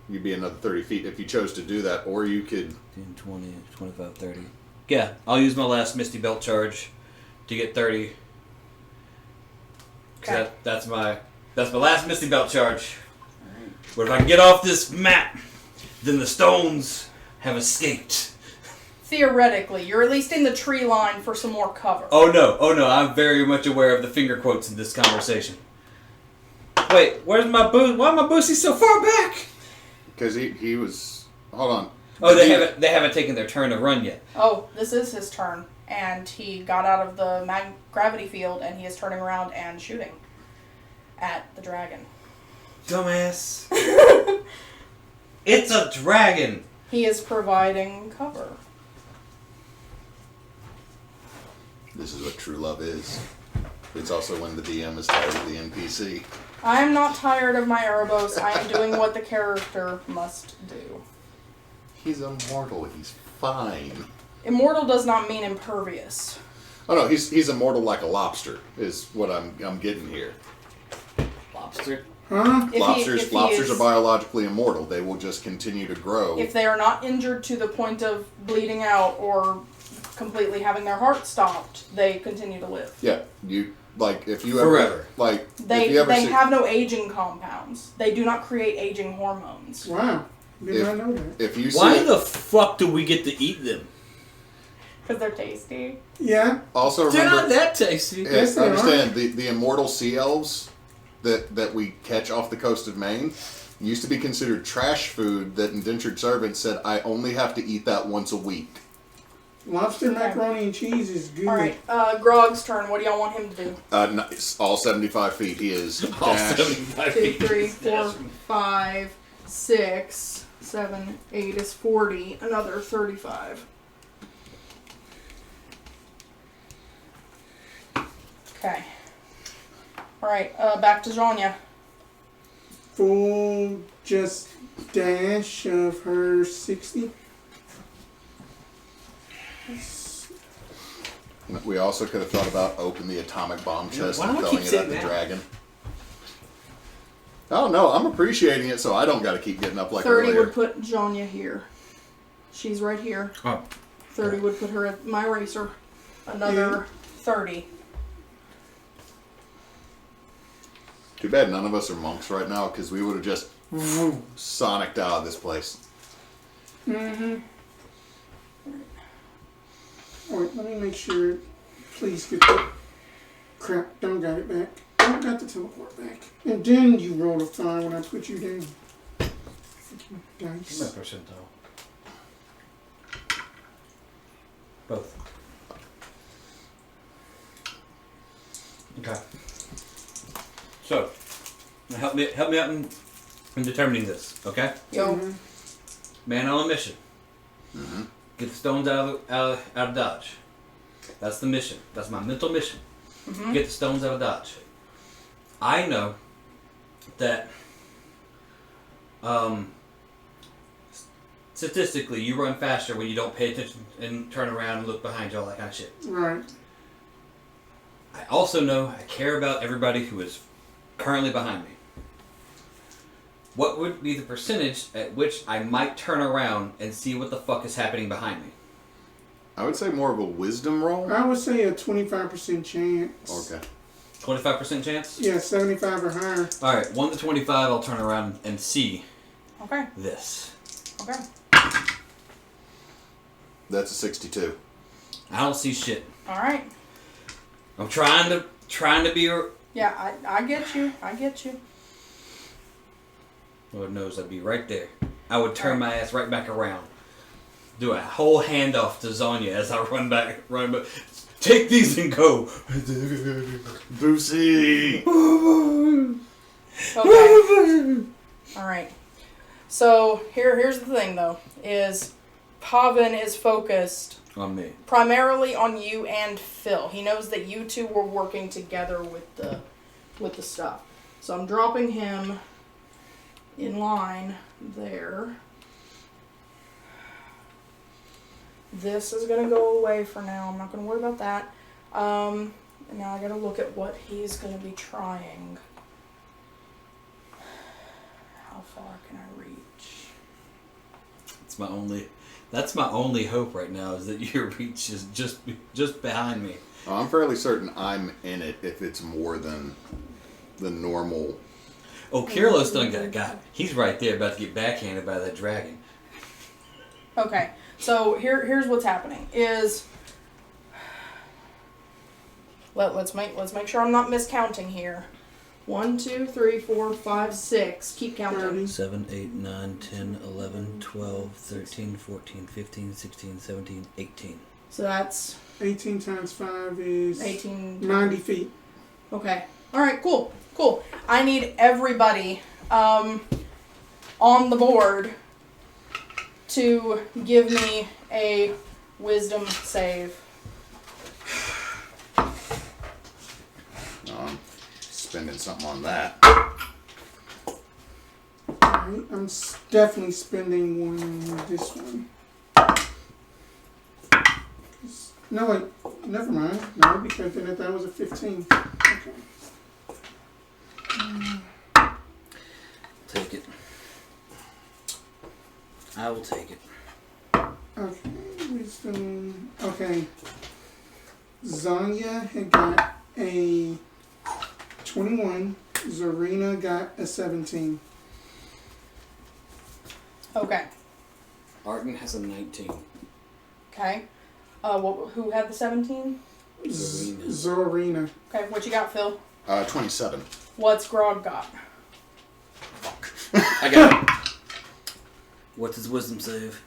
another 30 feet if you chose to do that, or you could. 10, 20, 25, 30. Yeah, I'll use my last Misty Belt charge to get 30. Okay. That's my last Misty Belt charge. But if I can get off this map, then the stones have escaped. Theoretically, you're at least in the tree line for some more cover. Oh no, I'm very much aware of the finger quotes in this conversation. Wait, where's my boost? Why my boosty so far back? Because he was. Hold on. Oh, they haven't taken their turn to run yet. Oh, this is his turn, and he got out of the gravity field, and he is turning around and shooting at the dragon. Dumbass. It's a dragon. He is providing cover. This is what true love is. It's also when the DM is tired of the NPC. I am not tired of my Erebos. I am doing what the character must do. He's immortal. He's fine. Immortal does not mean impervious. Oh no, he's immortal like a lobster. Is what I'm getting here. Lobster. Huh? Lobsters are biologically immortal. They will just continue to grow. If they are not injured to the point of bleeding out or completely having their heart stopped, they continue to live. Yeah, if you Forever. ever like They if you ever see, have no aging compounds. They do not create aging hormones. Wow. Did not know that. if you see Why the fuck do we get to eat them? Because they're tasty. Yeah. also They're remember not that tasty. Yes, they understand the immortal sea elves that we catch off the coast of Maine used to be considered trash food that indentured servants said I only have to eat that once a week. Lobster macaroni and cheese is good. Alright, Grog's turn. What do y'all want him to do? Nice. All 75 feet. He is All dash. 75 2, feet. 3, 4, 5, 6, 7, 8 is 40. Another 35. Okay. Alright, back to Zhonya. Full just dash of her 60. We also could have thought about opening the atomic bomb chest why and do I throwing keep it at saying the that? dragon. Oh no, I'm appreciating it, so I don't got to keep getting up like 30 earlier. would put Zhonya here. She's right here. Oh. 30 would put her at my racer. Another 30. Too bad none of us are monks right now, because we would have just sonicked out of this place. Mm-hmm. Alright, let me make sure. Please get the crap. Don't got it back. Don't got the teleport back. And then you roll a 5 when I put you down. Dice. Give me a percentile. Both. Okay. So, now help me out in determining this, okay? Yo. Mhm. Man on a mission. Mm-hmm. Get the stones out of Dodge. That's the mission. That's my mental mission. Mm-hmm. Get the stones out of Dodge. I know that statistically you run faster when you don't pay attention and turn around and look behind you, all that kind of shit. Right. I also know I care about everybody who is currently behind me. What would be the percentage at which I might turn around and see what the fuck is happening behind me? I would say more of a wisdom roll. I would say a 25% chance. Okay. 25% chance? Yeah, 75 or higher. Alright, 1 to 25, I'll turn around and see Okay. this. Okay. That's a 62. I don't see shit. All right. I'm trying to be Yeah, I get you. I get you. Lord knows I'd be right there. I would turn my ass right back around. Do a whole handoff to Zhonya as I run back. Take these and go. Boosie! Okay. All right. So here's the thing, though, is Pavin is focused On me. primarily on you and Phil. He knows that you two were working together with the stuff. So I'm dropping him in line there. This is gonna go away for now. I'm not gonna worry about that. And now I gotta look at what he's gonna be trying. How far can I reach? That's my only hope right now is that your reach is just behind me. I'm fairly certain I'm in it if it's more than the normal. Oh, Kairos done got. He's right there about to get backhanded by that dragon. Okay, so here's what's happening is let's make sure I'm not miscounting here. 1, 2, 3, 4, 5, 6. Keep counting. 7, 8, 9, 10, 11, 12, 13, 14, 15, 16, 17, 18. So that's 18 times 5 is 18. 90 feet. Okay. All right. Cool. I need everybody on the board to give me a wisdom save. Spending something on that. Alright, I'm definitely spending one on this one. No, wait. Never mind. No, because then that was a 15. Okay. Take it. I will take it. Okay. Wisdom. Okay. Zhonya had got a 21. Zarina got a 17. Okay. Arten has a 19. Okay. Who had the 17? Zorina. Okay. What you got, Phil? 27. What's Grog got? Fuck. I got it. What's his wisdom save?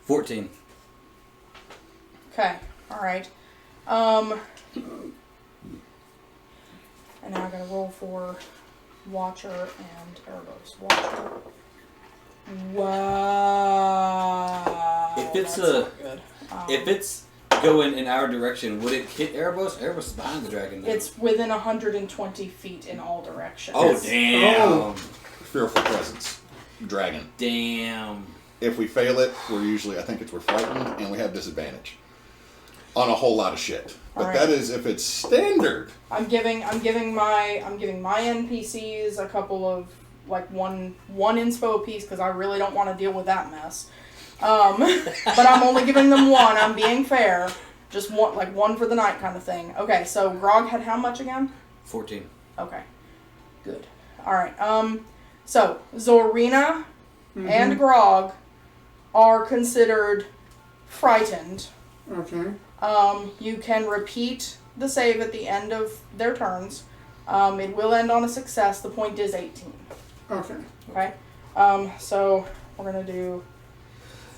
14. Okay. All right. And now I gotta roll for Watcher and Erebos. Watcher. Wow. If it's that's not good. If it's going in our direction, would it hit Erebos? Erebos is behind the dragon now. It's within 120 feet in all directions. Oh, damn. Oh. Fearful presence. Dragon. Damn. If we fail it, we're frightened and we have disadvantage on a whole lot of shit. But Alright. that is if it's standard. I'm giving my NPCs a couple of like one inspo apiece because I really don't want to deal with that mess. But I'm only giving them one. I'm being fair. Just one for the night kind of thing. Okay, so Grog had how much again? 14. Okay, good. All right. So Zorina and Grog are considered frightened. Okay. You can repeat the save at the end of their turns. It will end on a success. The point is 18. Okay. Okay. So we're gonna do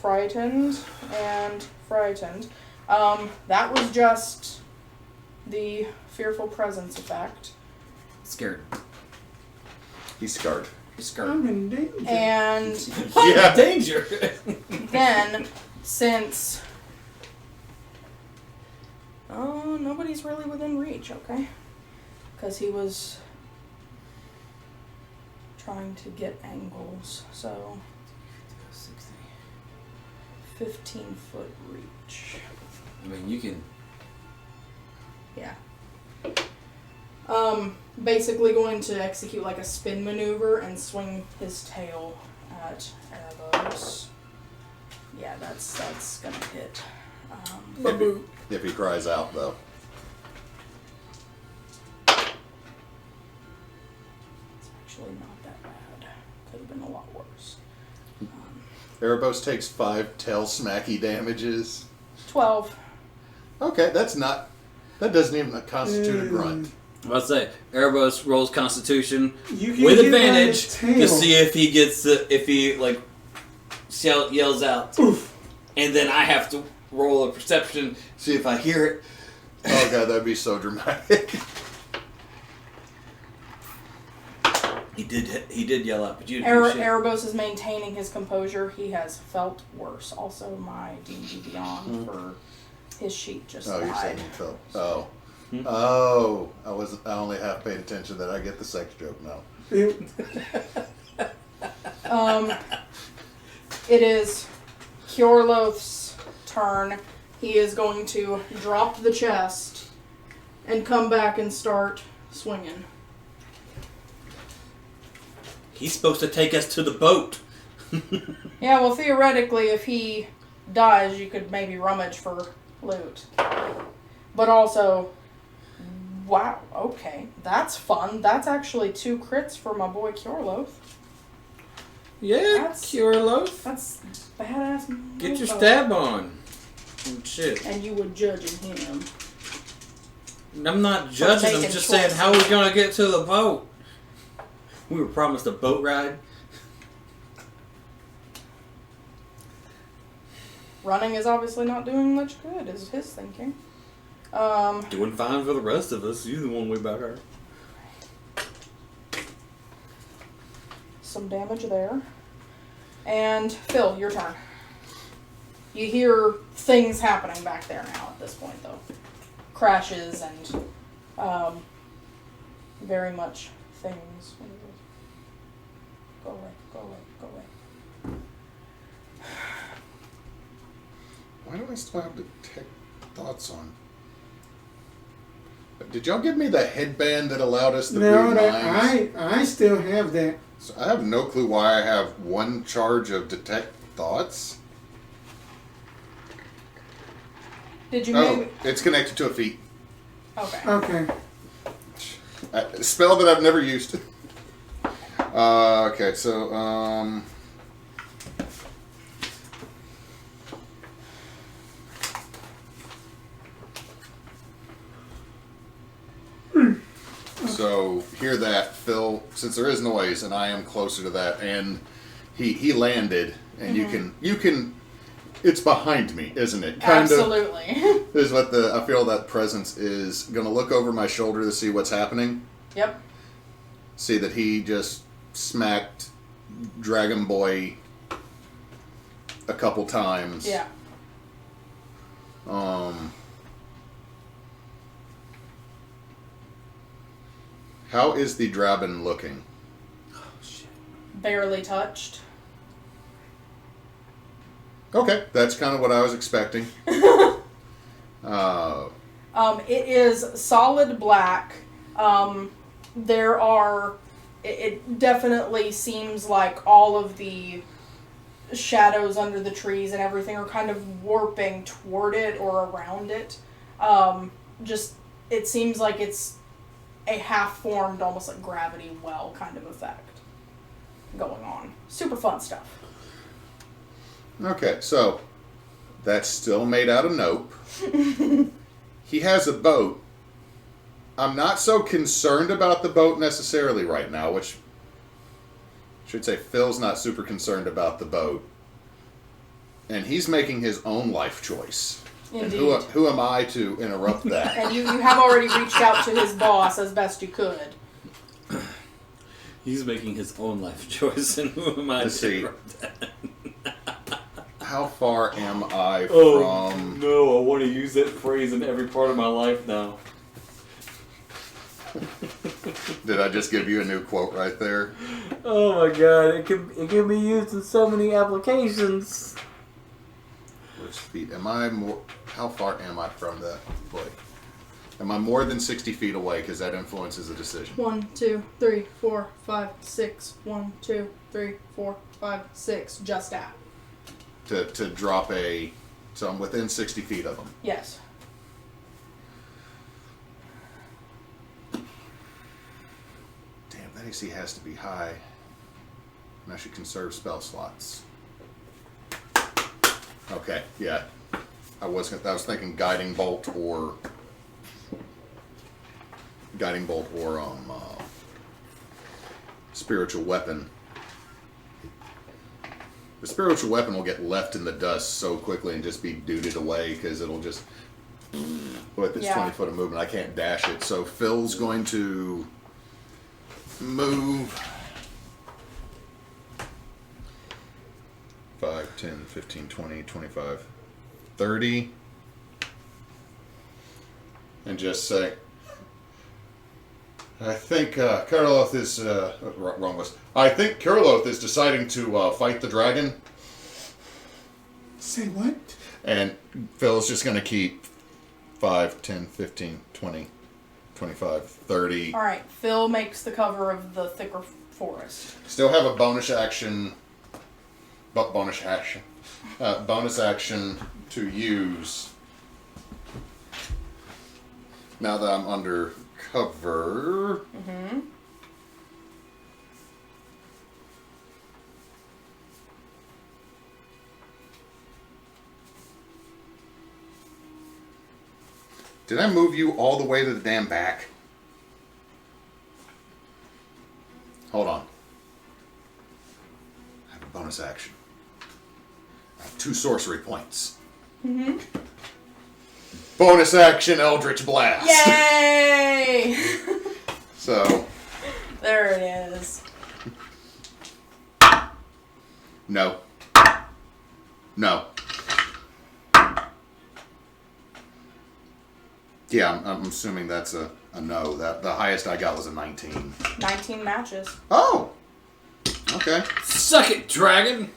frightened and frightened. That was just the fearful presence effect. Scared. He's scarred. He's scared. I'm in danger. And Yeah. Danger. then, since nobody's really within reach, okay? Because he was trying to get angles, so 15-foot reach. I mean, you can. Yeah. Basically going to execute like a spin maneuver and swing his tail at Erebos. Yeah, that's gonna hit. If he cries out, though. actually not that bad. Could have been a lot worse. Erebos takes 5 tail smacky damages. 12. Okay, that's not. That doesn't even constitute a grunt. Let's say Erebos rolls Constitution You can with get advantage by his to see if he gets if he like yells out, Oof. and then I have to roll a Perception see if I hear it. Oh god, that'd be so dramatic. He did yell out, but you didn't do shit. Erebos is maintaining his composure. He has felt worse. Also, my D&D Beyond for his sheet just Oh, you're saying died. you felt. Oh. Oh. I only half paid attention that I get the sex joke now. It is Kjorloth's turn. He is going to drop the chest and come back and start swinging. He's supposed to take us to the boat. Yeah, well, theoretically, if he dies, you could maybe rummage for loot. But also, wow, okay, that's fun. That's actually 2 crits for my boy Kjorloth. Yeah, That's- Kjorloth. That's badass. Get your mofo. stab on. Shit. And you were judging him. I'm not judging. I'm making just saying, choices. how are we gonna get to the boat? We were promised a boat ride. Running is obviously not doing much good, is his thinking. Doing fine for the rest of us. You're the one way better. Some damage there. And Phil, your turn. You hear things happening back there now at this point, though. Crashes and very much things. What is it? Go away, go away, go away. Why do I still have detect thoughts on? Did y'all give me the headband that allowed us to No, read minds? I still have that. So I have no clue why I have 1 charge of detect thoughts. Did you Oh, maybe... it's connected to a feat. Okay. Okay. A spell that I've never used. Okay, so so hear that, Phil. Since there is noise, and I am closer to that, and he landed, and you can. It's behind me, isn't it? Absolutely. Is what I feel that presence is going to look over my shoulder to see what's happening. Yep. See that he just smacked Dragon Boy a couple times. Yeah. How is the Draben looking? Barely touched. Okay, that's kind of what I was expecting. It is solid black. There are... It definitely seems like all of the shadows under the trees and everything are kind of warping toward it or around it. It seems like it's a half-formed, almost like gravity well kind of effect going on. Super fun stuff. Okay, so that's still made out of nope. He has a boat. I'm not so concerned about the boat necessarily right now, which I should say Phil's not super concerned about the boat. And he's making his own life choice. Indeed. And who am I to interrupt that? And you have already reached out to his boss as best you could. He's making his own life choice, and who am I Let's to see. interrupt that? How far am I Oh, from... no, I want to use that phrase in every part of my life now. Did I just give you a new quote right there? Oh my god, it can be used in so many applications. Which feet? Am I more... How far am I from the... Boy. Am I more than 60 feet away? Because that influences the decision. 1, 2, 3, 4, 5, 6. 1, 2, 3, 4, 5, 6. Just at. To drop a... So I'm within 60 feet of them. Yes. Damn, That AC has to be high. And I should conserve spell slots. Okay, yeah. I was thinking guiding bolt or spiritual weapon. The spiritual weapon will get left in the dust so quickly and just be dooted away because it'll just with its 20 foot of movement. I can't dash it. So Phil's going to move 5, 10, 15, 20, 25, 30 and just say, I think Karloth is wrong list. I think Karloth is deciding to fight the dragon. Say what? And Phil's just going to keep 5, 10, 15, 20, 25, 30. All right, Phil makes the cover of the thicker forest. Still have a bonus action to use. Now that I'm under cover. Mm-hmm. Did I move you all the way to the damn back? Hold on. I have a bonus action. I have 2 sorcery points. Mm-hmm. Bonus action Eldritch Blast. Yay! So. There it is. No. No. Yeah, I'm assuming that's a no. That the highest I got was a 19. 19 matches. Oh. Okay. Suck it, dragon!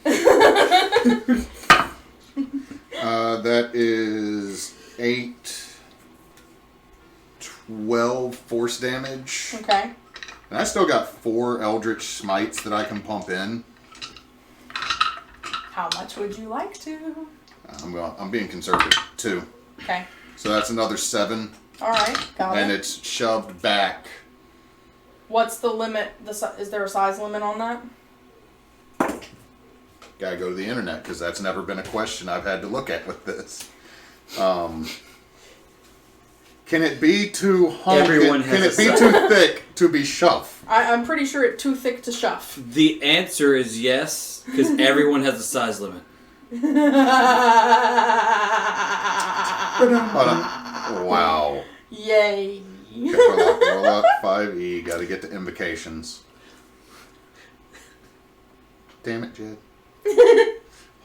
That is 8, 12 force damage. Okay. And I still got 4 Eldritch Smites that I can pump in. How much would you like to? I'm being conservative. 2. Okay. So that's another 7. All right. Got And it. it's shoved back. What's the limit? Is there a size limit on that? Gotta go to the internet because that's never been a question I've had to look at with this. Can it be too Everyone has Can it a be size. too thick to be shoved? I'm pretty sure it's too thick to shove. The answer is yes, because everyone has a size limit. Hold on. Wow. Yay. Okay, roll up 5e. Gotta get to invocations. Damn it, Jed.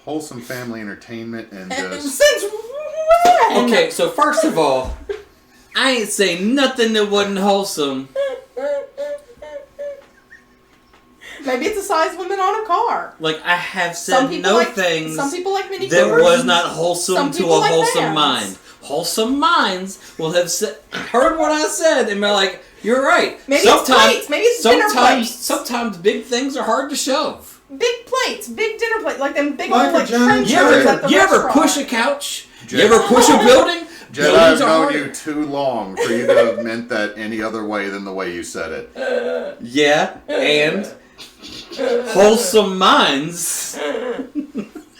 Wholesome family entertainment and just... Since when? Okay, so first of all, I ain't say nothing that wasn't wholesome. Maybe it's a size limit on a car. Like, I have said things Some people like Mini that Coopers. was not wholesome Some to people a like wholesome vans. mind. Wholesome minds will have heard what I said and be like, you're right. Maybe it's plates. Maybe it's dinner plates. Sometimes big things are hard to shove. Big plates. Big dinner plates. Like them big Like old a like giant trenchers at the You ever restaurant. push a couch? Jed. You ever push a building? Jed, I've Buildings are known hard. you too long for you to have meant that any other way than the way you said it. Yeah, and wholesome minds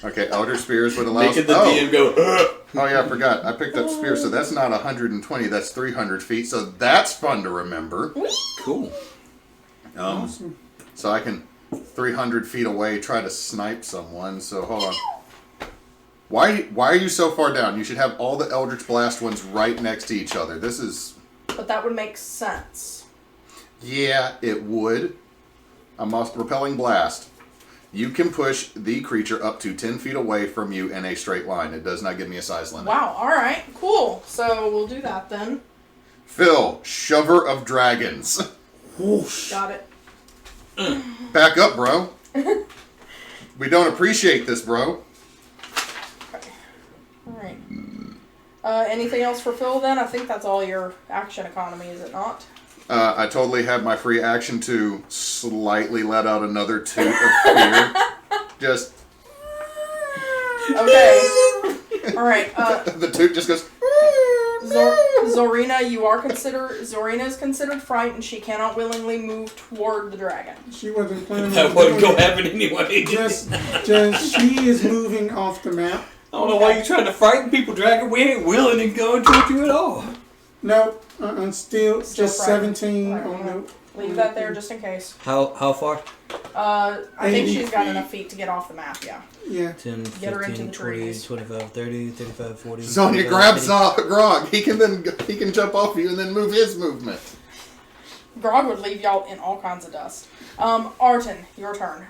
Okay, Elder Spears would allow... making the DM go, Oh yeah, I forgot. I picked up Spear, so that's not 120, that's 300 feet, so that's fun to remember. cool. Awesome. So I can 300 feet away try to snipe someone, so hold on. Why are you so far down? You should have all the Eldritch Blast ones right next to each other. This is... But that would make sense. Yeah, it would. A most repelling blast. You can push the creature up to 10 feet away from you in a straight line. It does not give me a size limit. Wow. All right. Cool. So we'll do that then. Phil, Shover of Dragons. Whoosh. Got it. Back up, bro. We don't appreciate this, bro. All right. Anything else for Phil then? I think that's all your action economy, is it not? I totally have my free action to slightly let out another toot of fear. Just... Okay. All right. the toot just goes... Zorina, Zorina is considered frightened. She cannot willingly move toward the dragon. She wasn't planning That on wouldn't go doing it. happen anyway. Just she is moving off the map. I don't know why you're trying to frighten people, Dragon. We ain't willing to go toward you at all. Nope. Still Still just frightened. 17 Alright, on well, the. leave that there just in case. How far? I think 80 she's got feet. enough feet to get off the map, yeah. Yeah. 10, Get her into 15, the 20, trees. 25, 30, 35, 40. Zhonya 45, grabs 50. Grog. He can jump off you and then move his movement. Grog would leave y'all in all kinds of dust. Arten, your turn.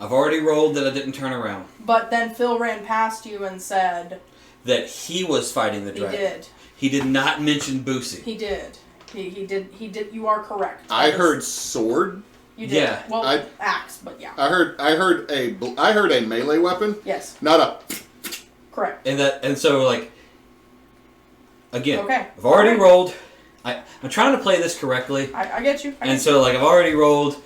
I've already rolled that I didn't turn around. But then Phil ran past you and said That he was fighting the he dragon. did. He did not mention Boosie. He did. He did. You are correct. I heard sword. You did. Yeah. Well, axe, but yeah. I heard a melee weapon, Yes. not a. Correct. And so like again, Okay. I've already Okay. rolled. I'm trying to play this correctly. I get you. And so like I've already rolled.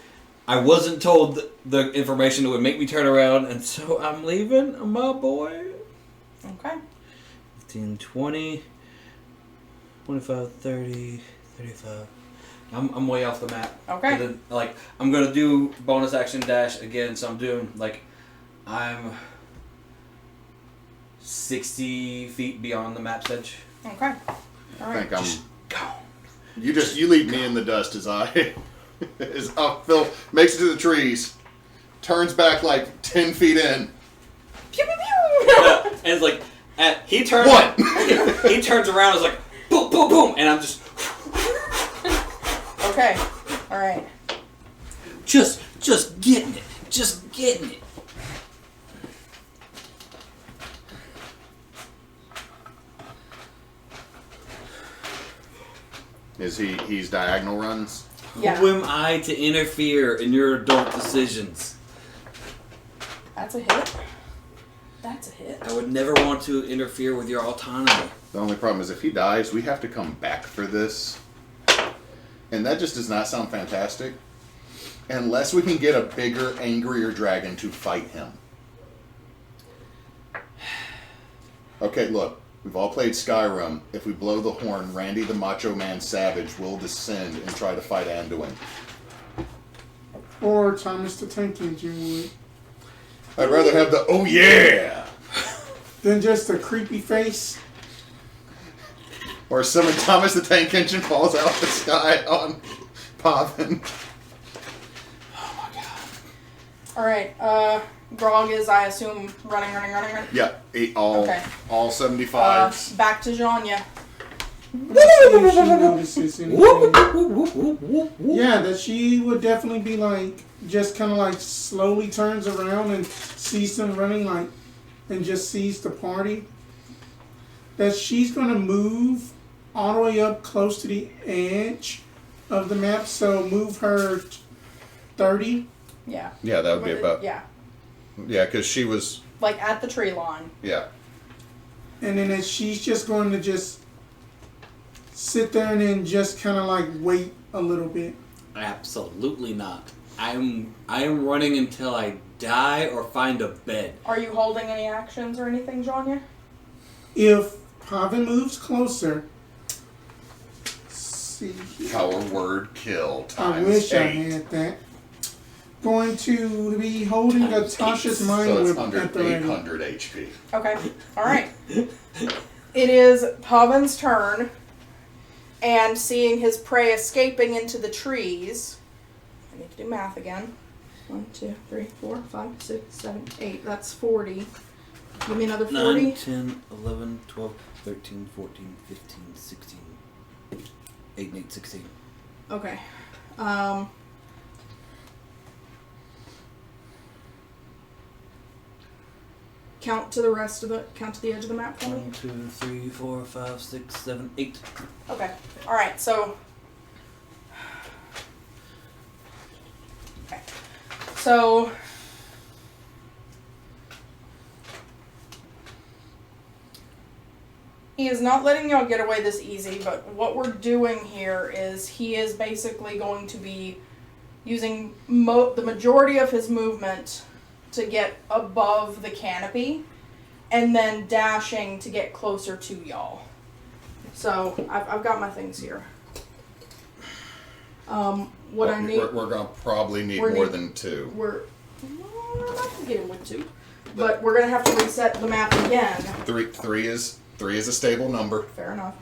I wasn't told the information that would make me turn around, and so I'm leaving my boy. Okay. 15, 20, 25, 30, 35. I'm way off the map. Okay. But then, like, I'm going to do bonus action dash again, so I'm doing, like, I'm 60 feet beyond the map's edge. Okay. All I right. think I'm. Go. You leave me in the dust as I. Phil makes it to the trees, turns back like 10 feet in. Pew pew pew. And it's like, he turns. What? He turns around and is like, boom, boom, boom, and I'm just. Okay. All right. Just getting it. Just getting it. He's diagonal runs? Yeah. Who am I to interfere in your adult decisions? That's a hit. That's a hit. I would never want to interfere with your autonomy. The only problem is if he dies, we have to come back for this. And that just does not sound fantastic. Unless we can get a bigger, angrier dragon to fight him. Okay, look. We've all played Skyrim. If we blow the horn, Randy the Macho Man Savage will descend and try to fight Anduin. Or Thomas the Tank Engine would. I'd rather have the oh yeah! Than just a creepy face. Or summon Thomas the Tank Engine falls out of the sky on Pavin. All right. Grog is, I assume, running. Yeah, Okay. all 75s. Back to Zhonya. Let's see if she notices anything. Whoop, whoop, whoop, whoop, whoop, whoop. Yeah, that she would definitely be like, just kind of like slowly turns around and sees them running like, and just sees the party. That she's going to move all the way up close to the edge of the map. So move her 30. Yeah. Yeah, that would be about. Yeah. Yeah, because she was. Like at the tree line. Yeah. And then she's just going to just sit there and then just kind of like wait a little bit. Absolutely not. I am running until I die or find a bed. Are you holding any actions or anything, Zhonya? If Pavin moves closer, see here. Power word kill I times wish 8. I had that. Going to be holding a Tasha's Mind So it's Whip under at the ready. 800 HP. Okay. All right. It is Pavin's turn, and seeing his prey escaping into the trees. I need to do math again. 1, 2, 3, 4, 5, 6, 7, 8. That's 40. Give me another 40. 9, 10, 11, 12, 13, 14, 15, 16, 8, 8, 16. Okay. Count to the edge of the map for me. 1, 2, 3, 4, 5, 6, 7, 8. Okay. All right. So. Okay. So. He is not letting y'all get away this easy, but what we're doing here is he is basically going to be using the majority of his movement to get above the canopy, and then dashing to get closer to y'all. So I've got my things here. What I need. We're gonna probably need more than 2. We're not gonna get in with 2, but we're gonna have to reset the map again. 3 is a stable number. Fair enough.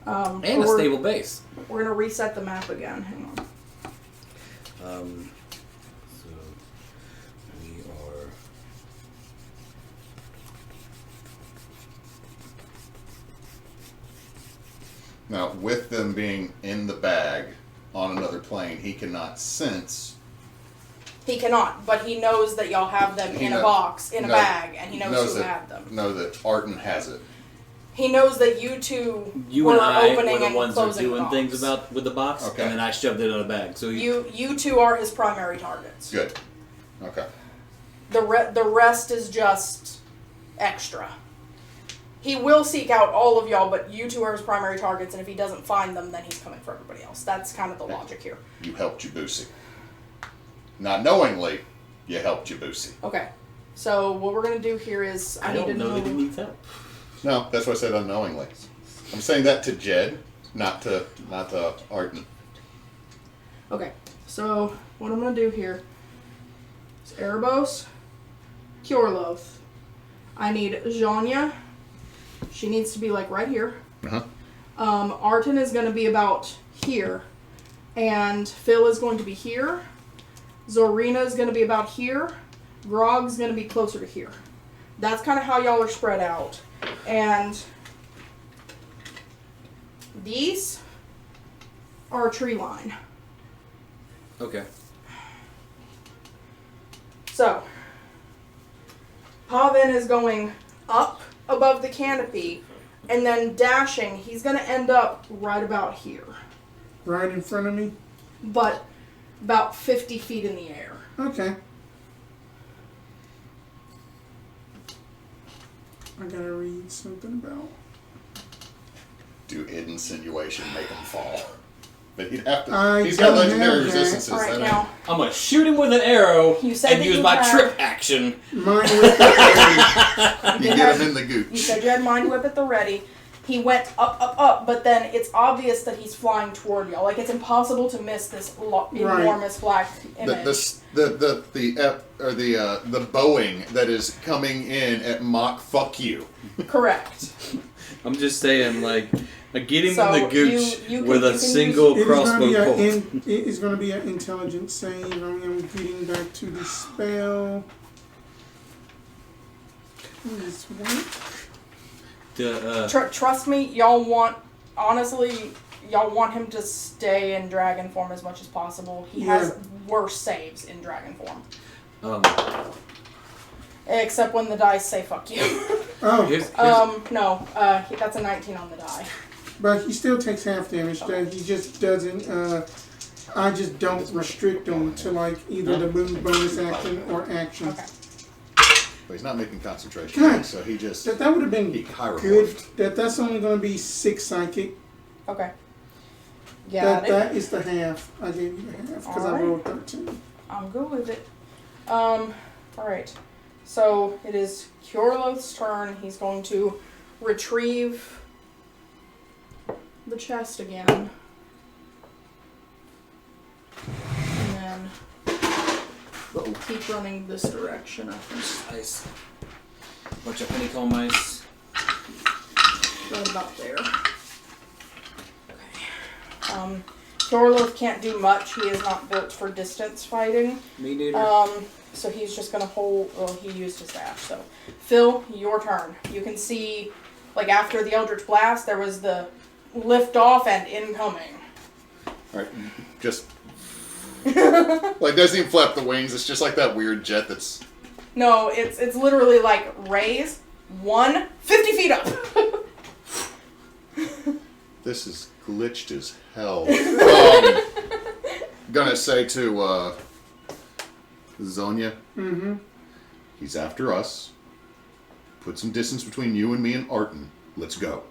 And a stable base. We're gonna reset the map again. Hang on. So we are. Now, with them being in the bag on another plane, he cannot sense. He cannot, but he knows that y'all have them in a box, in a bag, and he knows who had them. Know that Arten has it. He knows that you two You were and I opening were the and ones who were closing the doing box. things with the box, Okay. and then I shoved it in a bag. So You two are his primary targets. Good. Okay. The rest is just extra. He will seek out all of y'all, but you two are his primary targets, and if he doesn't find them, then he's coming for everybody else. That's kind of the logic here. You helped Jabusi. Not knowingly, you helped Jabusi. Okay. So what we're gonna do here is I need to don't know that he needs help. No, that's why I said unknowingly. I'm saying that to Jed, not to Arten. Okay, so what I'm gonna do here is Erebos, Kjorloth. I need Zhonya. She needs to be like right here. Uh-huh. Arten is gonna be about here, and Phil is going to be here. Zorina is gonna be about here. Grog's gonna be closer to here. That's kind of how y'all are spread out, and these are a tree line. Okay. So, Pavin is going up above the canopy, and then dashing. He's going to end up right about here, Right in front of me? but about 50 feet in the air. Okay. I gotta read something about. Do insinuation make him fall? But he'd have to. I He's got don't legendary have that. resistances. All right, that now, I'm gonna shoot him with an arrow You said and that use you my have- trip action. Mine with the you get him in the gooch. you said you had Mind Whip at the ready. He went up, but then it's obvious that he's flying toward y'all. Like, it's impossible to miss this enormous black image. The Boeing that is coming in at Mach fuck you. Correct. I'm just saying, like, get him So in the gooch you with can a use- single It is gonna crossbow be a bolt. it is going to be an intelligence save. I'm getting back to the spell. This one. Trust me, y'all want him to stay in dragon form as much as possible. He has worse saves in dragon form. Except when the dice say fuck you. Oh, Here's No, that's a 19 on the die. but he still takes half damage. He just doesn't. I just don't restrict him to like either the move, bonus action, or action. Okay. But he's not making concentration, God. so he just. That would have been He Kairos. good. That's only going to be 6 psychic. Okay. Got it. That is the half. I gave you the half because I Alright. rolled 13. I'm good with it. Alright. So it is Kjorloth's turn. He's going to retrieve the chest again. And then we'll keep running this direction, I think. Nice. Bunch of honeycomb mice. Right about there. Okay. Kjorloth can't do much. He is not built for distance fighting. Me neither. So he's just gonna hold. Well, he used his dash. So, Phil, your turn. You can see, like after the Eldritch Blast, there was the lift off and incoming. Alright, just. Like, doesn't even flap the wings, it's just like that weird jet that's. No, it's literally like raise 50 feet up. This is glitched as hell. Gonna say to Zhonya, he's after us. Put some distance between you and me and Arten. Let's go.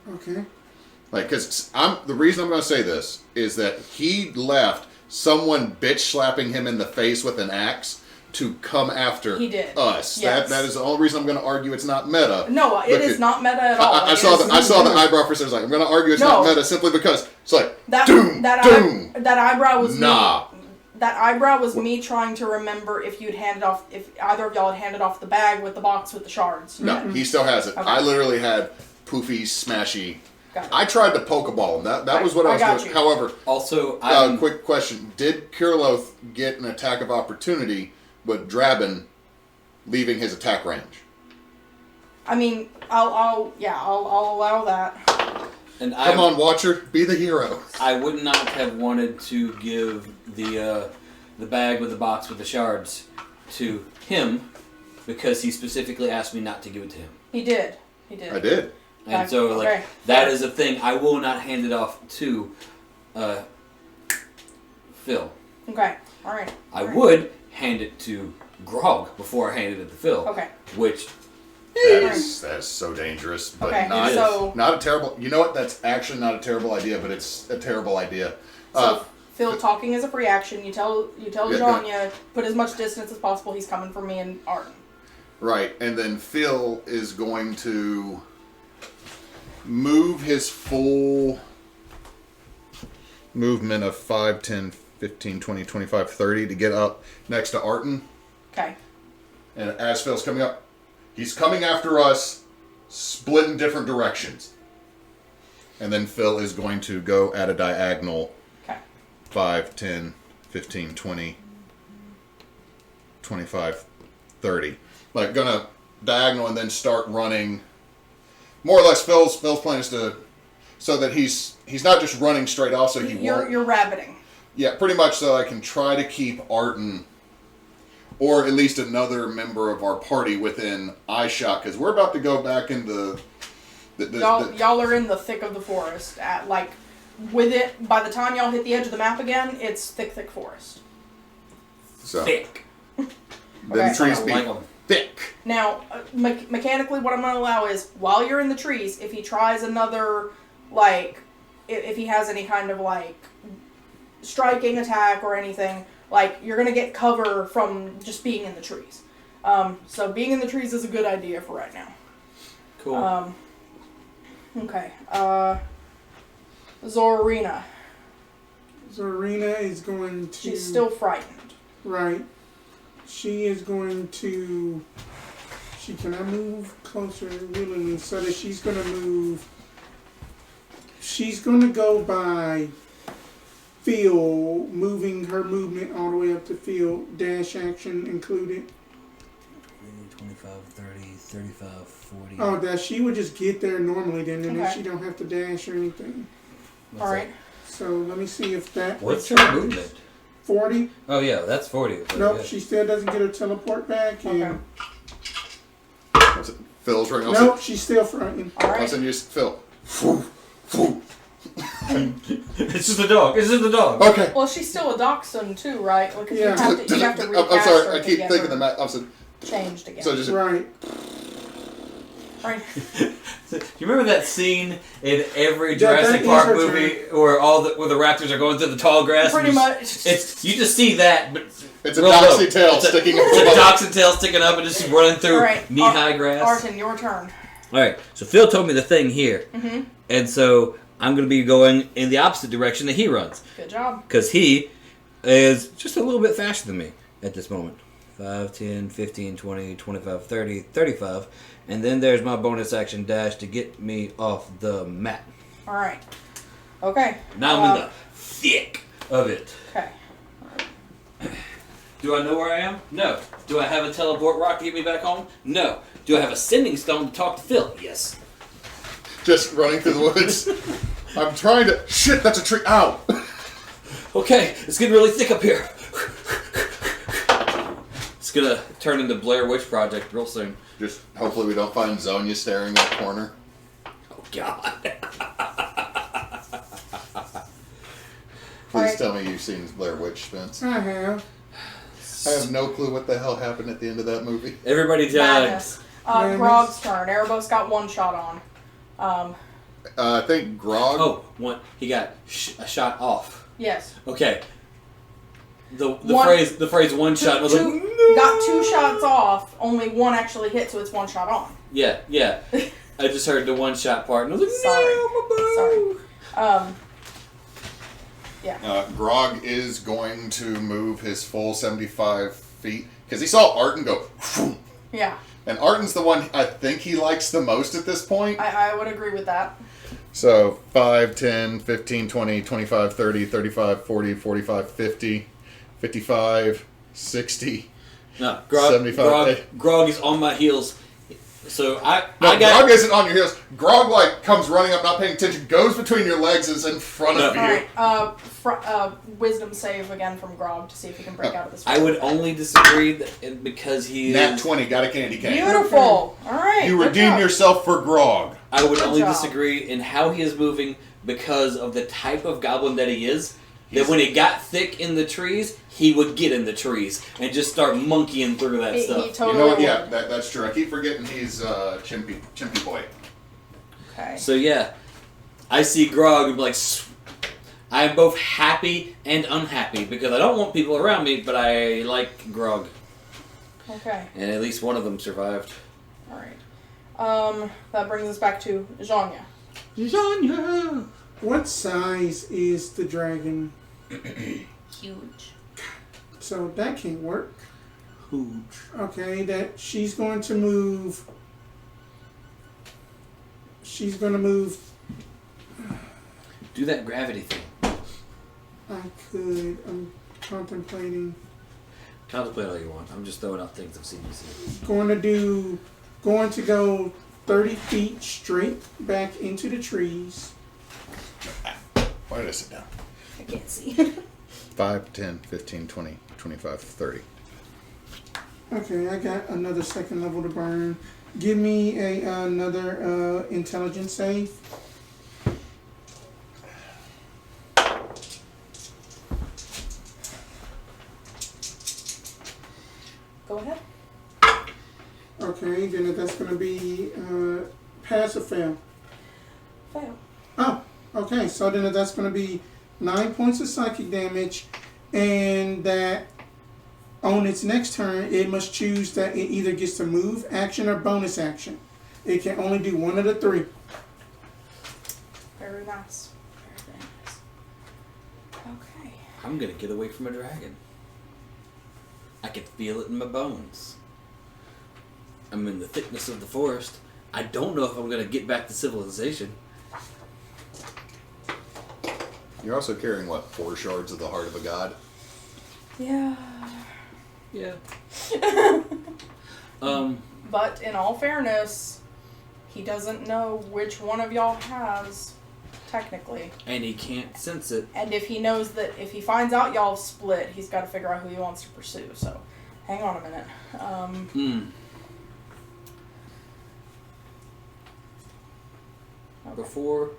Okay. Like, because the reason I'm gonna say this is that he left someone bitch slapping him in the face with an axe to come after He did. us. Yes. That is the only reason I'm going to argue it's not meta. No, it is not meta at all. I saw the eyebrow for a second. Like, I'm going to argue it's not meta simply because it's like that eyebrow was me. That eyebrow was me trying to remember if either of y'all had handed off the bag with the box with the shards. No, he still has it. Okay. I literally had poofy, smashy. I tried to Pokeball him. That was what I was doing. You. However, also, quick question: did Kirloth get an attack of opportunity with Drabin leaving his attack range? I mean, I'll allow that. And come on, Watcher, be the hero. I would not have wanted to give the bag with the box with the shards to him because he specifically asked me not to give it to him. He did. I did. And so, that is a thing. I will not hand it off to Phil. Okay. All right. I would hand it to Grog before I handed it to Phil. Okay. Which... That's so dangerous, but not a terrible... You know what? That's actually not a terrible idea, but it's a terrible idea. So, Phil, talking is a free action. You tell Zhonya, put as much distance as possible. He's coming for me and Arten. Right, and then Phil is going to move his full movement of 5, 10, 15, 20, 25, 30 to get up next to Arten. Okay. And as Phil's coming up, he's coming after us, split in different directions. And then Phil is going to go at a diagonal. Okay. 5, 10, 15, 20, 25, 30. Like, gonna diagonal and then start running. More or less, Phil's plan is to... So that he's not just running straight off, so You're rabbiting. Yeah, pretty much so I can try to keep Arten... or at least another member of our party within eye shot, because we're about to go back into y'all are in the thick of the forest. By the time y'all hit the edge of the map again, it's thick forest. So thick. Then the trees be thick. Now, mechanically, what I'm going to allow is while you're in the trees, if he tries another, if he has any kind of striking attack or anything. You're going to get cover from just being in the trees. So being in the trees is a good idea for right now. Cool. Okay. Zorina. Zorina is going to... She's still frightened. Right. She is going to... She cannot move closer willingly, so that she's going to move... She's going to go by... Phil, moving her movement all the way up to Phil, dash action included. 25, 30, 35, 40. Oh, she would just get there normally then, and then she don't have to dash or anything. Alright. So let me see if that... What's her movement? 40. Oh yeah, that's 40. Nope, she still doesn't get her teleport back. And What's it? Phil's ring. Nope, she's still frightened. Alright. Phil. It's just a dog. Okay. Well, she's still a dachshund too, right? Because Yeah. you have to I'm recast sorry, her I to keep get thinking her the map. changed again. So just Right. Right. Do you remember that scene in every Jurassic Park movie where where the raptors are going through the tall grass? Pretty much. You just see that, but it's a doxy tail sticking up. It's a doxy tail sticking up and just running through knee-high grass. Arten, your turn. All right. So Phil told me the thing here, Mm-hmm. and so I'm going to be going in the opposite direction that he runs. Good job. Because he is just a little bit faster than me at this moment. 5, 10, 15, 20, 25, 30, 35. And then there's my bonus action dash to get me off the map. Alright. Okay. Now I'm in the thick of it. Okay. Do I know where I am? No. Do I have a teleport rock to get me back home? No. Do I have a sending stone to talk to Phil? Yes. Just running through the woods. I'm trying to... Shit, that's a tree. Ow! Okay, it's getting really thick up here. It's gonna turn into Blair Witch Project real soon. Just hopefully we don't find Zhonya staring in that corner. Oh, God. Please tell me you've seen Blair Witch, Spence. I have. I have no clue what the hell happened at the end of that movie. Everybody died. Madness. Grog's turn. Erebos got one shot on. I think Grog... Oh, one. He got a shot off. Yes. Okay. the phrase one shot. I was like, no! Got 2 shots off, only 1 actually hit, so it's 1 shot on. Yeah. I just heard the one shot part, and I was like, Sorry. no, my bow. Yeah. Grog is going to move his full 75 feet because he saw Arten go. Phoom. Yeah. And Arten's the one I think he likes the most at this point. I would agree with that. So 5, 10, 15, 20, 25, 30, 35, 40, 45, 50, 55, 60. No, Grog, 75. Grog is on my heels. So Grog isn't on your heels. Grog comes running up, not paying attention, goes between your legs, is in front of you. Alright, wisdom save again from Grog to see if he can break out of this. I would only disagree because he Nat is... 20, got a candy cane. Beautiful! Alright. You redeem yourself for Grog. I would only job. disagree in how he is moving because of the type of goblin that he is. That when it got thick in the trees, he would get in the trees and just start monkeying through that stuff. He totally You know what? would. Yeah, that's true. I keep forgetting he's Chimpy Boy. Okay. So yeah, I see Grog and be like, I am both happy and unhappy because I don't want people around me, but I like Grog. Okay. And at least one of them survived. Alright. That brings us back to Zhonya. Zhonya! What size is the dragon? Huge. So that can't work. Huge. Okay, that she's going to move. She's going to move. Do that gravity thing. I could. I'm contemplating. Contemplate all you want. I'm just throwing out things I've seen you see. Going to go 30 feet straight back into the trees. Why did I sit down? I can't see. 5, 10, 15, 20, 25, 30. Okay, I got another second level to burn. Give me another intelligence save. Go ahead. Okay, then that's going to be pass or fail. Fail. Oh, okay. So then that's going to be 9 points of psychic damage, and that on its next turn, it must choose that it either gets to move, action, or bonus action. It can only do one of the 3. Very nice. Very nice. Okay. I'm gonna get away from a dragon. I can feel it in my bones. I'm in the thickness of the forest. I don't know if I'm gonna get back to civilization. You're also carrying, 4 shards of the heart of a god? Yeah. Yeah. But in all fairness, he doesn't know which one of y'all has, technically. And he can't sense it. And if he knows that if he finds out y'all have split, he's got to figure out who he wants to pursue. So, hang on a minute. Okay. Before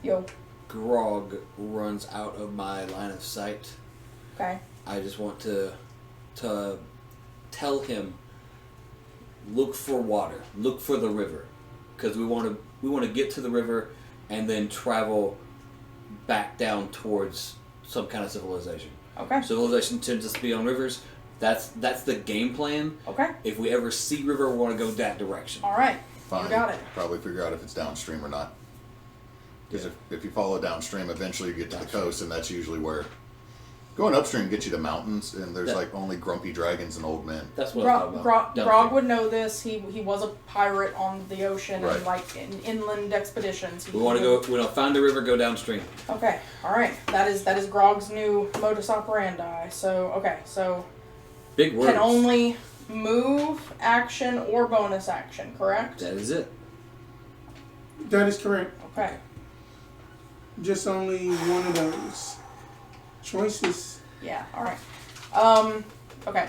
Yo. Grog runs out of my line of sight, Okay. I just want to tell him, look for water, look for the river, because we want to get to the river and then travel back down towards some kind of civilization. Okay. Civilization tends to be on rivers. That's the game plan. Okay. If we ever see river, we want to go that direction. All right. Fine. You got it. Probably figure out if it's downstream or not. Because if you follow downstream, eventually you get to the coast, and that's usually where... Going upstream gets you to mountains, and there's only grumpy dragons and old men. That's what I'm talking about. Grog would know this. He was a pirate on the ocean Right. and in inland expeditions. We want to go. We want to find the river, go downstream. Okay. All right. That is Grog's new modus operandi. So okay. So Big words. can only move, action, or bonus action. Correct. That is it. That is correct. Okay. Just only one of those choices. Yeah. All right. Okay.